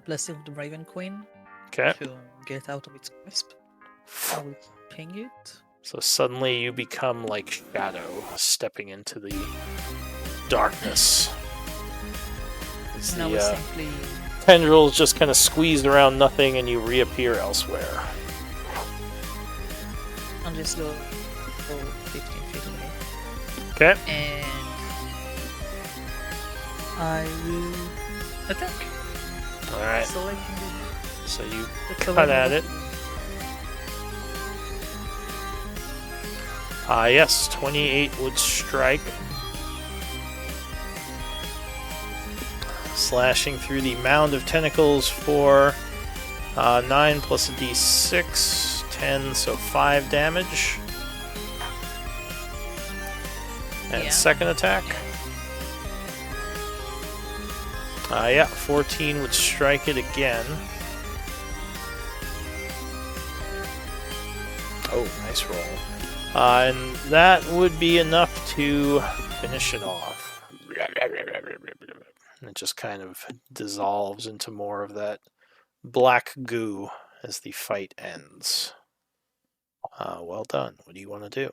Blessing of the Raven Queen Okay. to get out of its grasp. I will ping it. So suddenly you become like Shadow, stepping into the darkness. As And I will simply... tendrils just kind of squeezed around nothing and you reappear elsewhere. I'll just go 15 feet away. Okay. And I will attack. Alright. So I can do So you that's cut at it. Yes, 28 would strike. Slashing through the mound of tentacles for 9 plus a d6, 10, so 5 damage. And Yeah. second attack. Yeah, 14 would strike it again. Oh, nice roll. And that would be enough to finish it off. And it just kind of dissolves into more of that black goo as the fight ends. Well done. What do you want to do?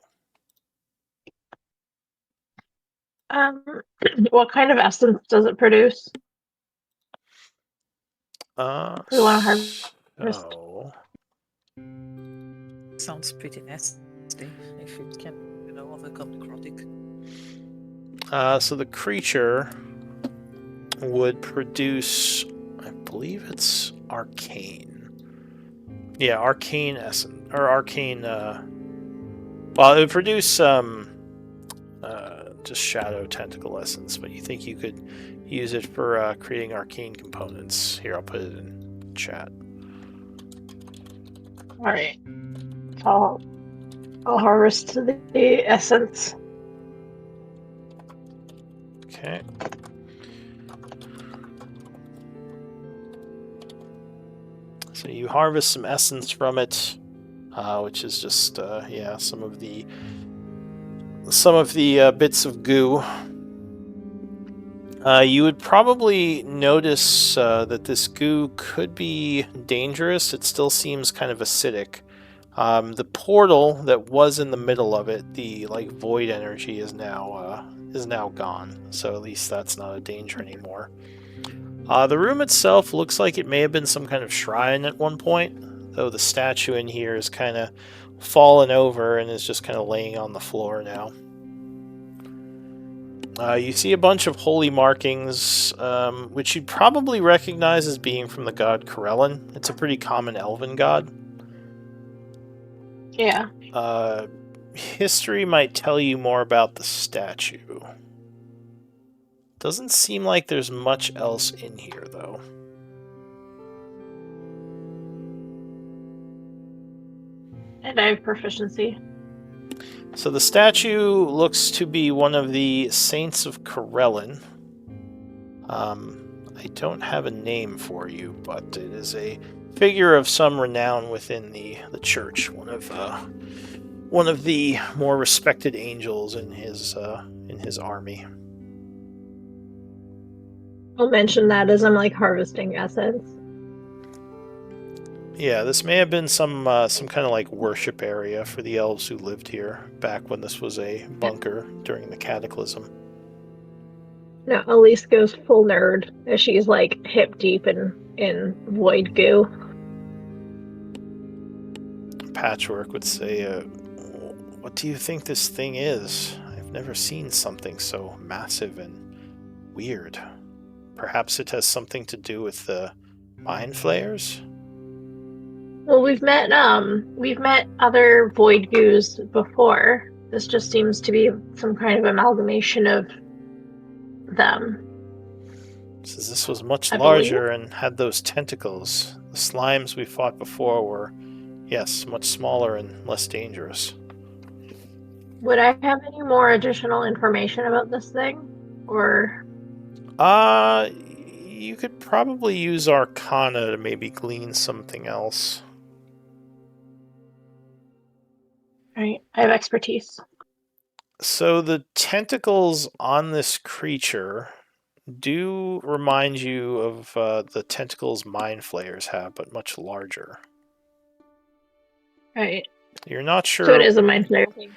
What kind of essence does it produce? We want to harvest. So... Sounds pretty nasty if it can, overcome necrotic. So the creature would produce, I believe it's arcane. Yeah, arcane essence or arcane. Well, it would produce just shadow tentacle essence, but you think you could use it for creating arcane components? Here, I'll put it in chat. All right. I'll harvest the essence. Okay. So you harvest some essence from it, which is just some of the bits of goo. You would probably notice that this goo could be dangerous. It still seems kind of acidic. The portal that was in the middle of it, the void energy, is now gone. So at least that's not a danger anymore. The room itself looks like it may have been some kind of shrine at one point, though the statue in here is kind of fallen over and is just kind of laying on the floor now. You see a bunch of holy markings, which you'd probably recognize as being from the god Corellin. It's a pretty common elven god. Yeah. History might tell you more about the statue. Doesn't seem like there's much else in here, though. And I have proficiency. So the statue looks to be one of the Saints of Corellin. I don't have a name for you, but it is a figure of some renown within the church. One of the more respected angels in his army. I'll mention that as I'm harvesting essence. Yeah, this may have been some kind of worship area for the elves who lived here back when this was a bunker during the Cataclysm. No, Elise goes full nerd as she's hip deep in void goo. Patchwork would say, "What do you think this thing is? I've never seen something so massive and weird. Perhaps it has something to do with the mind flayers?" Well, we've met other void goos before. This just seems to be some kind of amalgamation of them. Says this was much I larger and had those tentacles. The slimes we fought before were, yes, much smaller and less dangerous. Would I have any more additional information about this thing? Or You could probably use Arcana to maybe glean something else. right, I have expertise. So the tentacles on this creature do remind you of the tentacles mind flayers have, but much larger. Right. You're not sure. So it is a mind flayer thing.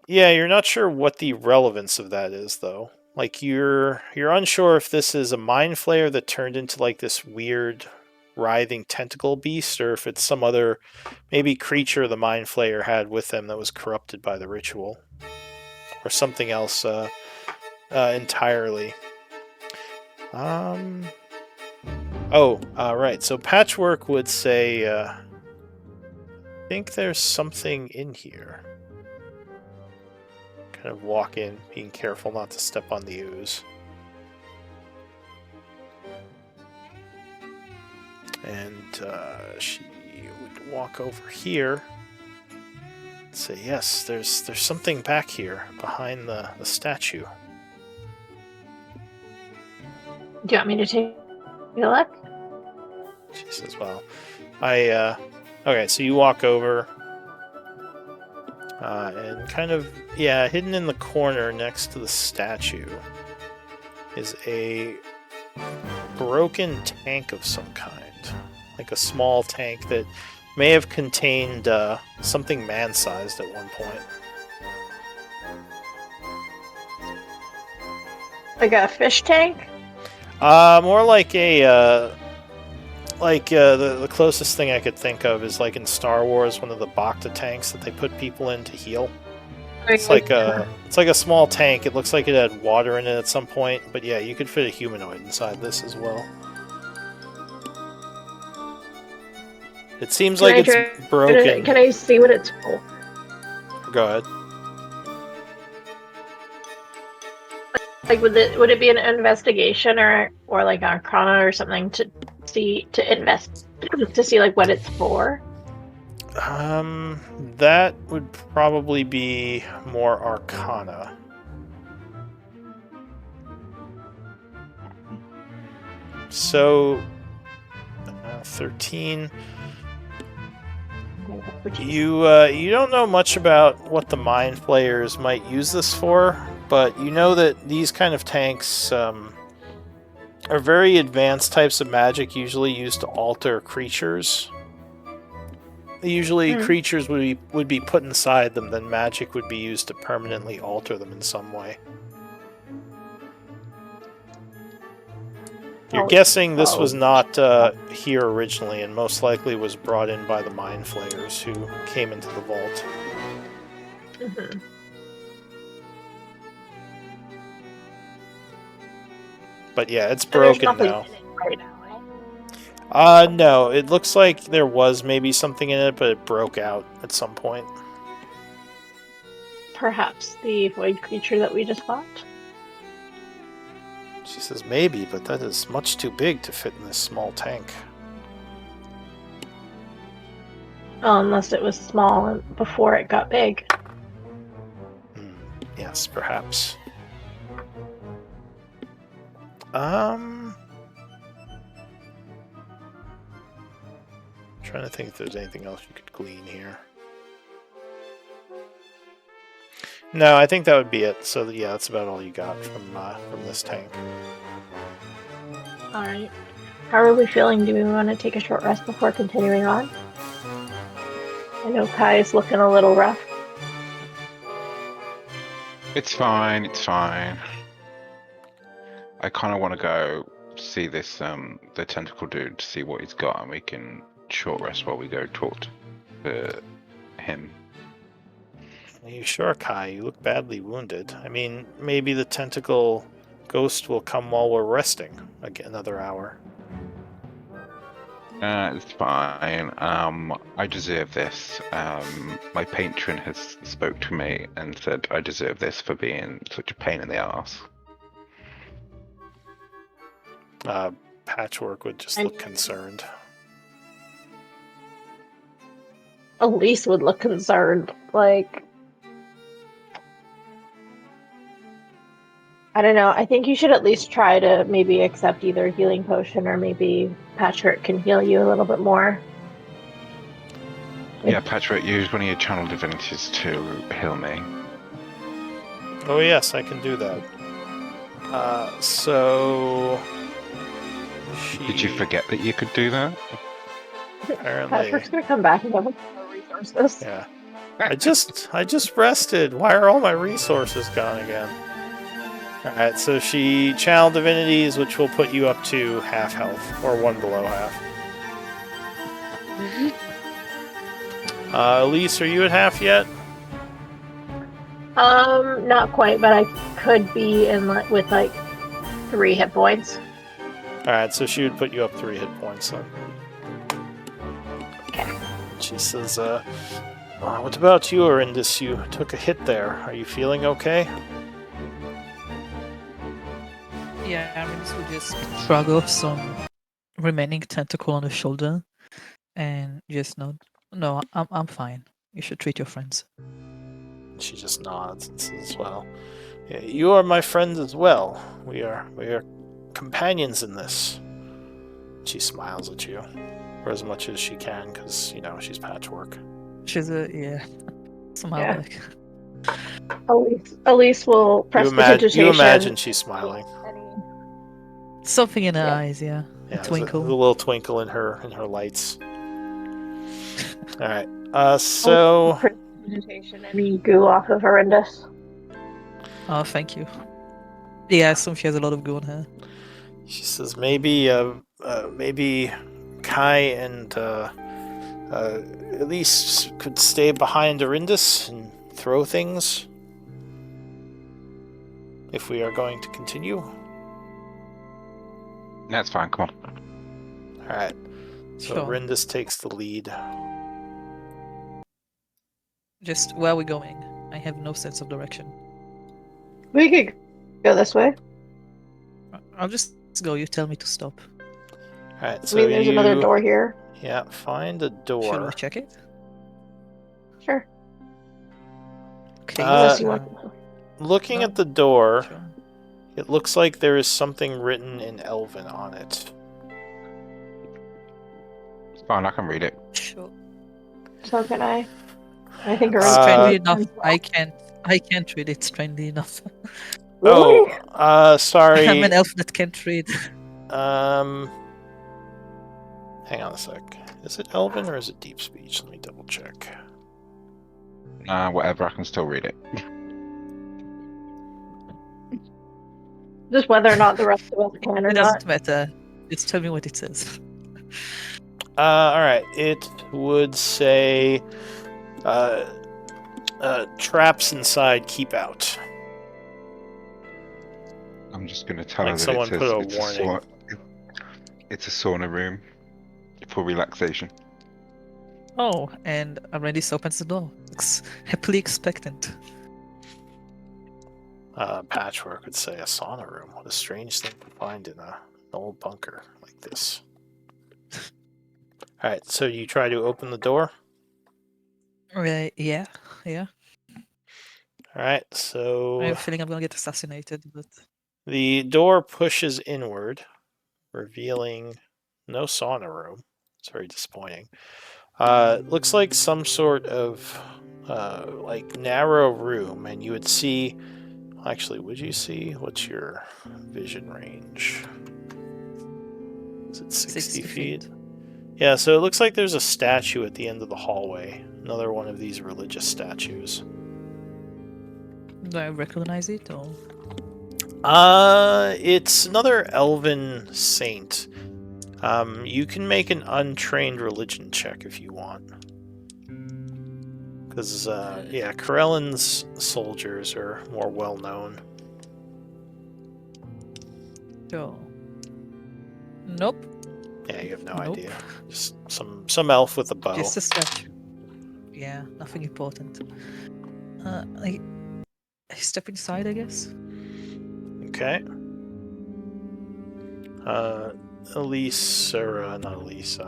Yeah, you're not sure what the relevance of that is, though. Like you're unsure if this is a mind flayer that turned into like this weird writhing tentacle beast, or if it's some other maybe creature the mind flayer had with them that was corrupted by the ritual, or something else entirely. Right. So Patchwork would say, I think there's something in here. Kind of walk in, being careful not to step on the ooze. And she would walk over here and say, yes, there's something back here behind the statue. Do you want me to take a look? She says, well, okay, so you walk over, and kind of, hidden in the corner next to the statue is a broken tank of some kind. Like a small tank that may have contained something man-sized at one point. Like a fish tank? More like a... the closest thing I could think of is like in Star Wars, one of the Bacta tanks that they put people in to heal. It's like a small tank. It looks like it had water in it at some point, but yeah, you could fit a humanoid inside this as well. It seems like it's broken. Can I see what it's for? Go ahead. Like, would it be an investigation or like Arcana or something to see like what it's for? That would probably be more Arcana. So, 13. You don't know much about what the mind flayers might use this for, but you know that these kind of tanks are very advanced types of magic, usually used to alter creatures. Usually creatures would be put inside them, then magic would be used to permanently alter them in some way. You're guessing this was not here originally, and most likely was brought in by the mind flayers who came into the vault. Mm-hmm. But yeah, it's broken now. Right now. No, it looks like there was maybe something in it, but it broke out at some point. Perhaps the void creature that we just fought? She says maybe, but that is much too big to fit in this small tank. Well, unless it was small before it got big. Yes, perhaps. Trying to think if there's anything else you could glean here. No, I think that would be it. So yeah, that's about all you got from this tank. All right. How are we feeling? Do we want to take a short rest before continuing on? I know Kai is looking a little rough. It's fine. It's fine. I kind of want to go see this the tentacle dude to see what he's got, and we can short rest while we go talk to him. Are you sure, Kai? You look badly wounded. I mean, maybe the tentacle ghost will come while we're resting. Again, another hour. It's fine. I deserve this. My patron has spoke to me and said I deserve this for being such a pain in the ass. Patchwork would just I look mean- concerned. Elise would look concerned. Like, I don't know. I think you should at least try to maybe accept either a healing potion or maybe Patchwork can heal you a little bit more. Yeah, Patrick, use one of your channel divinities to heal me. Oh yes, I can do that. So she Did you forget that you could do that? apparently. Patchwork's gonna come back and have more resources. Yeah. I just rested. Why are all my resources gone again? Alright, so she channel divinities, which will put you up to half health, or one below half. Elise, are you at half yet? Not quite, but I could be in with like 3 hit points. Alright, so she would put you up 3 hit points then. Okay. She says, what about you, Arindis? You took a hit there. Are you feeling okay? Yeah, Aramis would just shrug off some remaining tentacle on the shoulder and just nod. No, I'm fine. You should treat your friends. She just nods and says, well, yeah, you are my friend as well. We are companions in this. She smiles at you, for as much as she can, because, she's Patchwork. She's yeah. Smile Yeah. back. Elise will press You imagine she's smiling. Something in her Yeah. eyes, yeah. Yeah, A twinkle. there's a little twinkle in her lights. All right. So Prestidigitation any goo off of Arindis. Oh, thank you. Yeah, I assume she has a lot of goo on her. she says maybe Kai and Elise could stay behind Arindis and throw things if we are going to continue. That's fine, come on. All right. So Sure. Arindis takes the lead. Just where are we going? I have no sense of direction. We could go this way. I'll just go. You tell me to stop. All right. I So mean, there's another door here. Yeah, find a Should we door. check it? Sure. Okay. Unless you want to. Looking No. at the door, Sure. it looks like there is something written in Elven on it. It's fine, I can read it. Sure. So can I. I think Strangely Arindis. enough, I can't read it. Strangely enough, Oh, Really? sorry. I'm an elf that can't read. Hang on a sec. Is it Elven or is it Deep Speech? Let me double check. Whatever, I can still read it. Just whether or not the rest of us can or It not. doesn't matter. Just tell me what it says. Alright. It would say, traps inside, keep out. I'm just going to tell Like her that someone it says put a it's warning. it's a sauna room for relaxation. Oh, and Arendis opens the door. Looks happily expectant. Patchwork would say a sauna room. What a strange thing to find in an old bunker like this. Alright, so you try to open the door. Yeah. Alright, I so have a feeling I'm gonna get assassinated, but the door pushes inward, revealing no sauna room. It's very disappointing. Looks like some sort of like narrow room, and you would see. Actually, would you see? What's your vision range? Is it 60 feet? Yeah, so it looks like there's a statue at the end of the hallway. Another one of these religious statues. do I recognize it or? It's another elven saint. You can make an untrained religion check if you want. Because, yeah, Corellan's soldiers are more well known. Sure. Nope. Yeah, you have no Nope. idea. Just some elf with a bow. Just a statue. Yeah, nothing important. I step inside, I guess. Okay. Elise, or not Elise,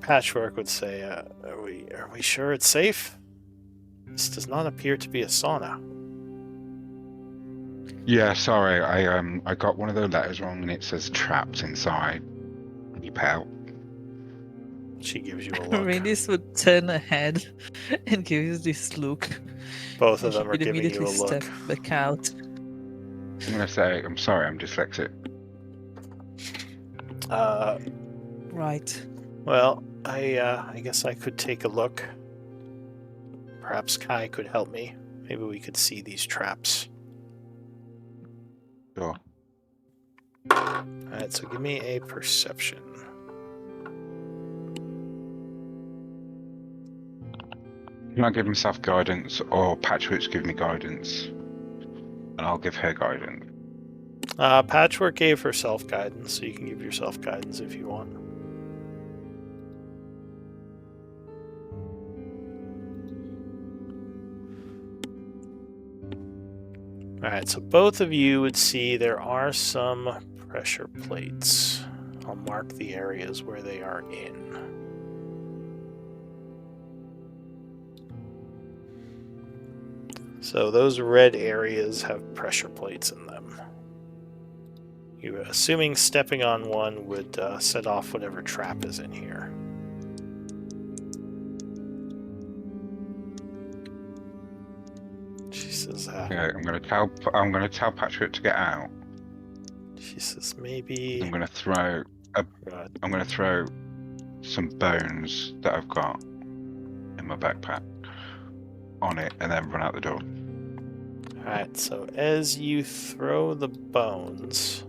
Patchwork would say, are we sure it's safe? This does not appear to be a sauna. Yeah, sorry, I got one of the letters wrong and it says trapped inside. You pout. She gives you a look. Rindis would turn ahead and give you this look. Both of And she them are would giving you immediately a look. step back out. I'm gonna say, I'm sorry, I'm dyslexic. Right. Well, I guess I could take a look. Perhaps Kai could help me. Maybe we could see these traps. Sure. Alright, so give me a perception. Can I give myself guidance, or Patchwork's give me guidance, and I'll give her guidance? Patchwork gave herself guidance, so you can give yourself guidance if you want. Alright, so both of you would see there are some pressure plates. I'll mark the areas where they are in. So those red areas have pressure plates in them. You assuming stepping on one would set off whatever trap is in here. She says, Okay, I'm gonna tell Patchwork to get out. she says maybe. I'm gonna throw some bones that I've got in my backpack on it, and then run out the door. Alright, so as you throw the bones,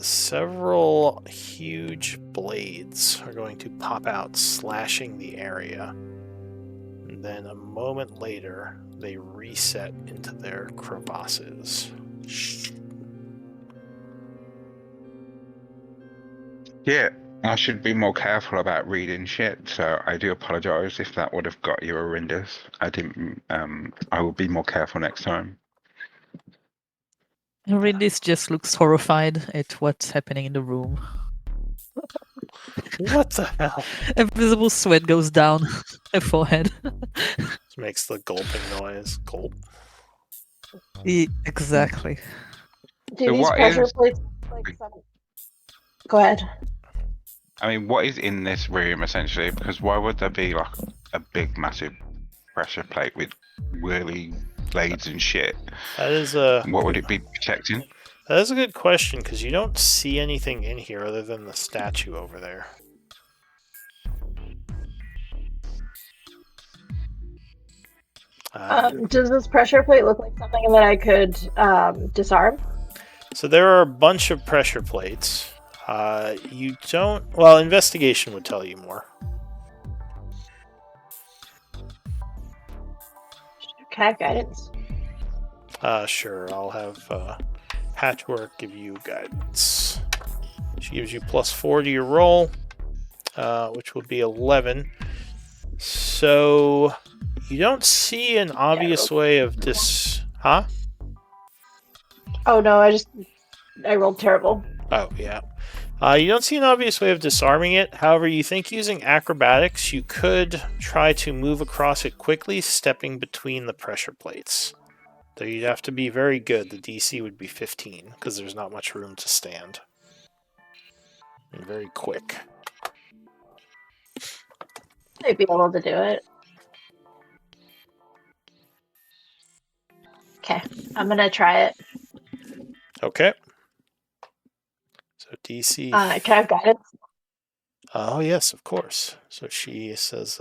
several huge blades are going to pop out, slashing the area. And then a moment later, they reset into their crevasses. Yeah, I should be more careful about reading shit, so I do apologize if that would have got you horrendous. I didn't, I will be more careful next time. Rindis just looks horrified at what's happening in the room. What the hell? A visible sweat goes down her forehead. Just makes the gulping noise. Gulp. Exactly. Do So these what pressure is- plates like some... Go ahead. I mean, what is in this room essentially? Because why would there be like a big, massive pressure plate with whirly blades and shit? That is a What would it be protecting? That is a good question, because you don't see anything in here other than the statue over there. Does this pressure plate look like something that I could disarm? So there are a bunch of pressure plates. You don't... Well, investigation would tell you more. Can I have guidance? Sure, I'll have Patchwork give you guidance. She gives you +4 to your roll, which will be 11. So you don't see an obvious way of Huh? Oh no, I rolled terrible. Oh, yeah. You don't see an obvious way of disarming it. However, you think using acrobatics, you could try to move across it quickly, stepping between the pressure plates. Though you'd have to be very good. The DC would be 15, because there's not much room to stand. And very quick. I'd be able to do it. Okay, I'm gonna try it. Okay. So DC... Can I have guidance? Oh, yes, of course. So she says,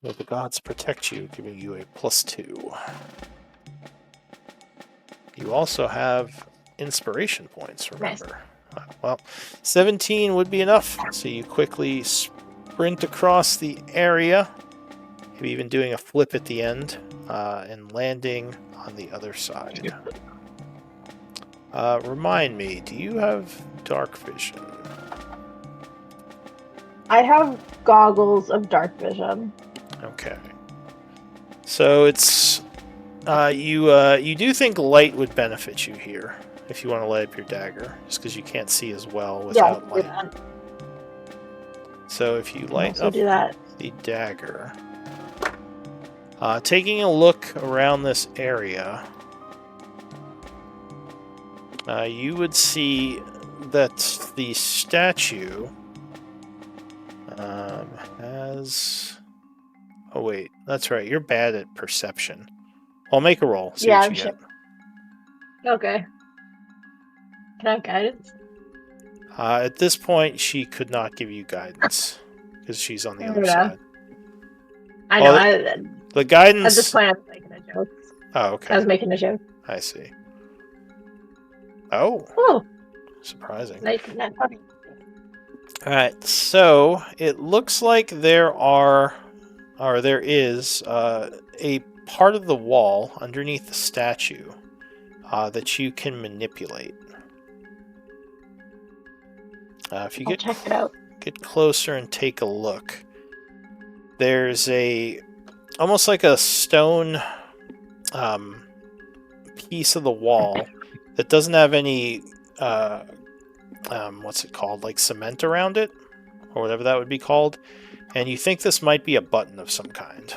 may the gods protect you, giving you a +2. You also have inspiration points, remember. Nice. Well, 17 would be enough. So you quickly sprint across the area, maybe even doing a flip at the end, and landing on the other side. Remind me, do you have dark vision? I have goggles of dark vision. Okay. So it's you do think light would benefit you here if you want to light up your dagger, just because you can't see as well Yeah, I without can do light. that. So if you I can light also up do that. the dagger, taking a look around this area, you would see that the statue has. Oh wait, that's right. You're bad at perception. I'll make a roll. See Yeah, what I'm you sure. get. Okay. Can I have guidance? At this point, she could not give you guidance because she's on the other Yeah. side. I know. Well, the guidance. At this point, I was making a joke. Oh, okay. I was making a joke. I see. Oh, Oh, surprising. nice. Alright, so it looks like there is a part of the wall underneath the statue that you can manipulate. If you I'll check it out. get closer and take a look, there's almost like a stone piece of the wall that doesn't have any what's it called, like cement around it, or whatever that would be called, and you think this might be a button of some kind.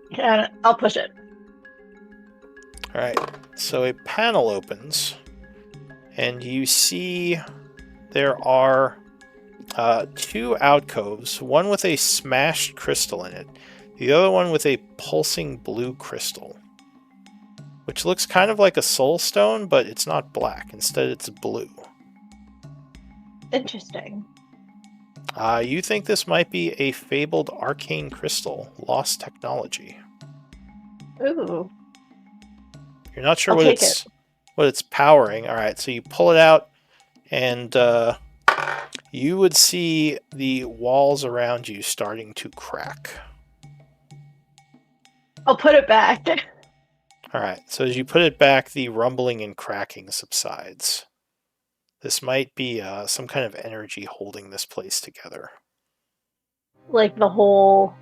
Yeah, I'll push it. Alright, so a panel opens, and you see there are two alcoves, one with a smashed crystal in it, the other one with a pulsing blue crystal, which looks kind of like a soul stone, but it's not black. Instead, it's blue. Interesting. You think this might be a fabled arcane crystal, lost technology. Ooh. You're not sure I'll what take it's powering. All right, so you pull it out, and you would see the walls around you starting to crack. I'll put it back. All right, so as you put it back, the rumbling and cracking subsides. This might be some kind of energy holding this place together. Like this whole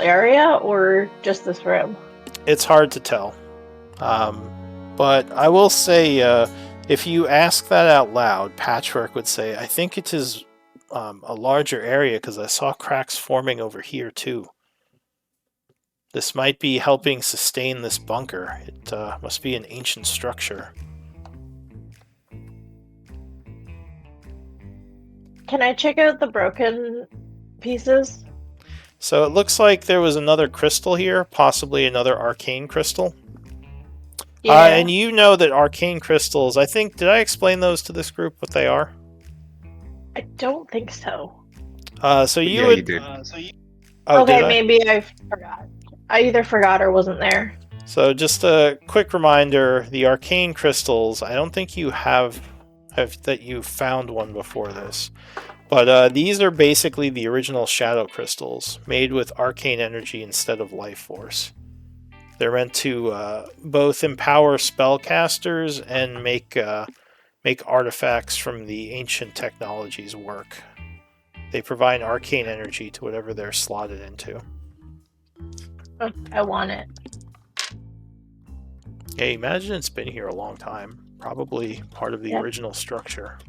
area, or just this room? It's hard to tell. But I will say, if you ask that out loud, Patchwork would say, I think it is a larger area because I saw cracks forming over here too. This might be helping sustain this bunker. It must be an ancient structure. Can I check out the broken pieces? So it looks like there was another crystal here, possibly another arcane crystal. Yeah. And you know that arcane crystals, did I explain those to this group, what they are? I don't think so. So you Yeah, would... you did. Oh, okay, did I? maybe I forgot. I either forgot or wasn't there. So just a quick reminder, the arcane crystals, I don't think you have that you found one before this. But these are basically the original shadow crystals, made with arcane energy instead of life force. They're meant to both empower spellcasters and make artifacts from the ancient technologies work. They provide arcane energy to whatever they're slotted into. Oh, I want it. Yeah, imagine it's been here a long time. Probably part of the Yeah. original structure.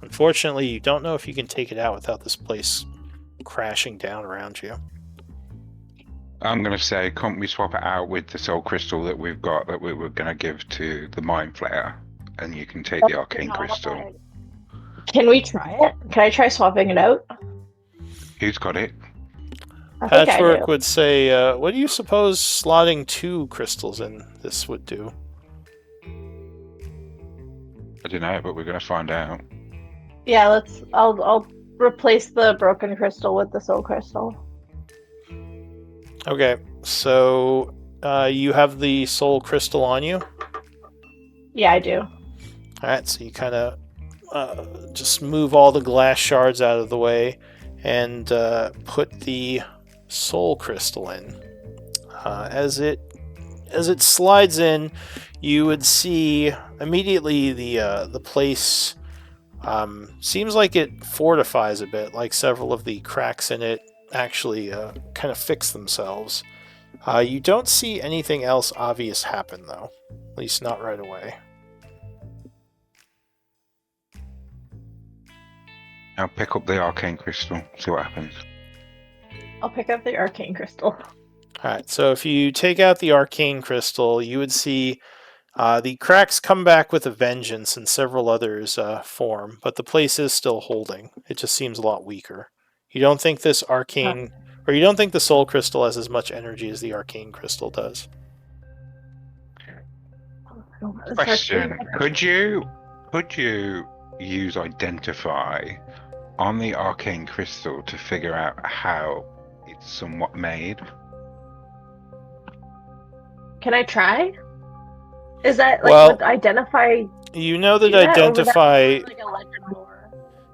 Unfortunately, you don't know if you can take it out without this place crashing down around you. I'm going to say, can't we swap it out with the soul crystal that we've got that we were going to give to the mind flayer, and you can take the arcane crystal. Can we try it? Can I try swapping it out? Who's got it? I think I Patchwork do. would say, what do you suppose slotting two crystals in this would do? I don't know, but we're going to find out. Yeah, I'll replace the broken crystal with the soul crystal. Okay, so you have the soul crystal on you? Yeah, I do. Alright, so you kind of just move all the glass shards out of the way and put the soul crystal in. As it slides in, you would see immediately the place seems like it fortifies a bit, like several of the cracks in it actually kind of fix themselves. You don't see anything else obvious happen, though. At least not right away. I'll pick up the arcane crystal, see what happens. I'll pick up the arcane crystal. Alright, so if you take out the arcane crystal, you would see the cracks come back with a vengeance and several others form, but the place is still holding. It just seems a lot weaker. You don't think this arcane, or you don't think the soul crystal has as much energy as the arcane crystal does? Question: Could you use identify on the arcane crystal to figure out how it's somewhat made? Can I try? Is that would identify? You know that identify. Like a legend lore?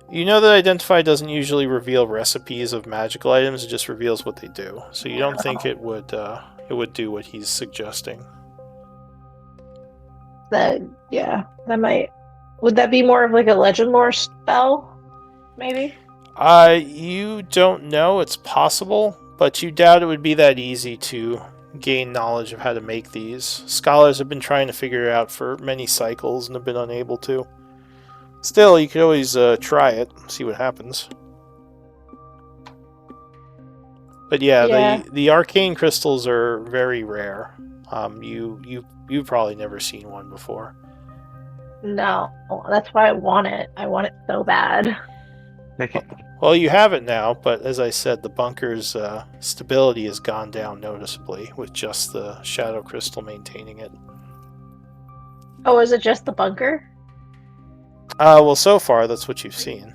You know that identify doesn't usually reveal recipes of magical items; it just reveals what they do. So you don't think it would do what he's suggesting? That might. Would that be more of like a legend lore spell? Maybe. You don't know. It's possible, but you doubt it would be that easy to gain knowledge of how to make these. Scholars have been trying to figure it out for many cycles and have been unable to. Still, you could always try it, see what happens. But yeah. The arcane crystals are very rare. You've probably never seen one before. No, that's why I want it. I want it so bad. Well, you have it now, but as I said, the bunker's stability has gone down noticeably with just the shadow crystal maintaining it. Oh, is it just the bunker? Well, so far, that's what you've seen.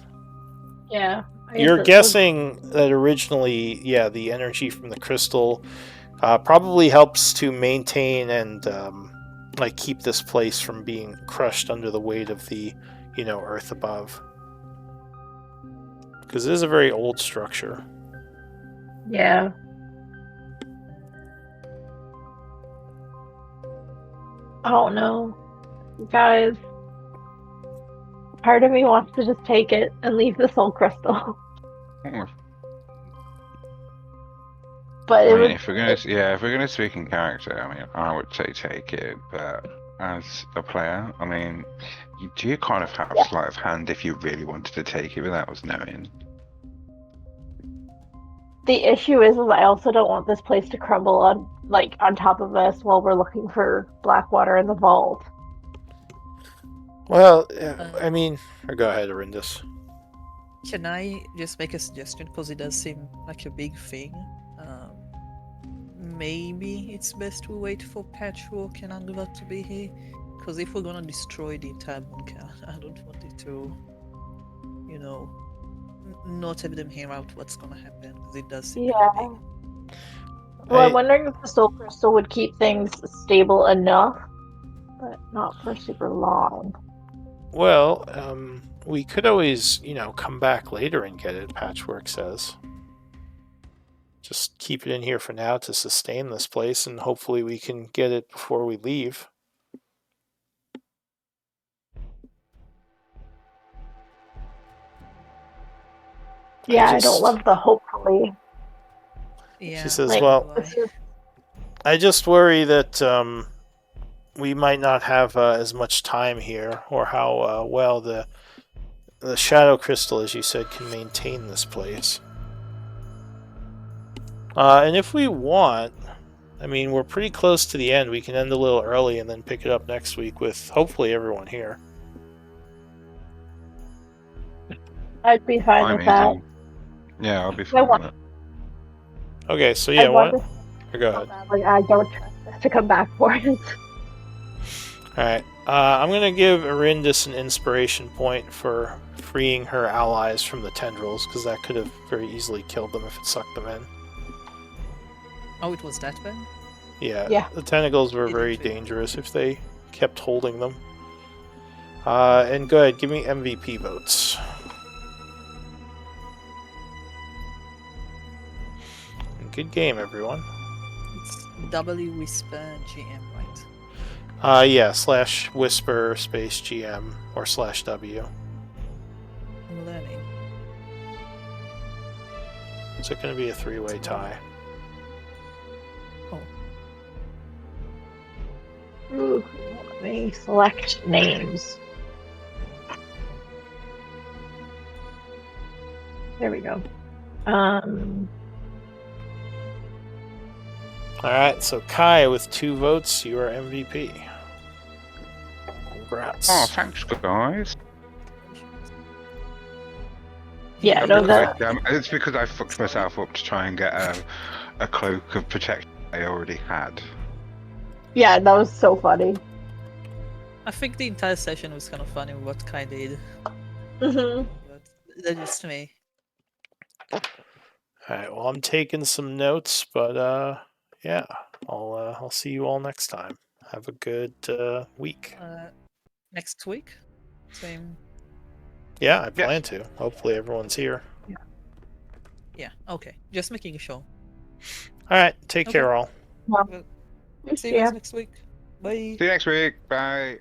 Yeah. You're guessing that originally, the energy from the crystal probably helps to maintain and keep this place from being crushed under the weight of the, earth above. Because it is a very old structure. Yeah. Oh no. Guys. Part of me wants to just take it and leave the soul crystal. But if we're gonna speak in character, I would say take it, but as a player, do you kind of have sleight of hand if you really wanted to take it without us knowing? The issue is I also don't want this place to crumble on top of us while we're looking for Blackwater in the vault. Well, go ahead, Arindus. Can I just make a suggestion, because it does seem like a big thing? Maybe it's best we wait for Patchwork and Angela to be here, because if we're gonna destroy the entire bunker, I don't want it to, not have them hear out what's gonna happen, because it does seem like a big. Well, I'm wondering if the soul crystal would keep things stable enough, but not for super long. Well, we could always, come back later and get it, Patchwork says. Just keep it in here for now to sustain this place, and hopefully we can get it before we leave. Yeah, I don't love the hopefully. Yeah. She says, I just worry that we might not have as much time here, or how well the shadow crystal, as you said, can maintain this place. And if we want, we're pretty close to the end. We can end a little early and then pick it up next week with hopefully everyone here. I'd be fine with that. Yeah, I'll be fine with that. Okay, so yeah, what? Go ahead. I don't trust us to come back for it. Alright, I'm going to give Arindus an inspiration point for freeing her allies from the tendrils, because that could have very easily killed them if it sucked them in. Oh, it was that bad? Yeah. The tentacles were very dangerous if they kept holding them. And go ahead, give me MVP votes. Good game, everyone. W Whisper GM, right? Yeah, /whisper space GM or /W. I'm learning. Is it going to be a three-way tie? Oh, Ooh, let me select names. There we go. All right, so Kai with 2 votes, you are MVP. Congrats. Oh, thanks, guys. Yeah, Uh, no, because the it's because I fucked myself up to try and get a cloak of protection I already had. yeah, that was so funny. I think the entire session was kind of funny with what Kai did, Mm-hmm. but that's just me. All right, well, I'm taking some notes, but yeah, I'll see you all next time. Have a good week. Next week, same. Yeah, I Yes. plan to. Hopefully, everyone's here. Yeah. Okay. Just making sure. All right, take Okay. care, all. Well, see you Yeah. guys next week. Bye. See you next week. Bye.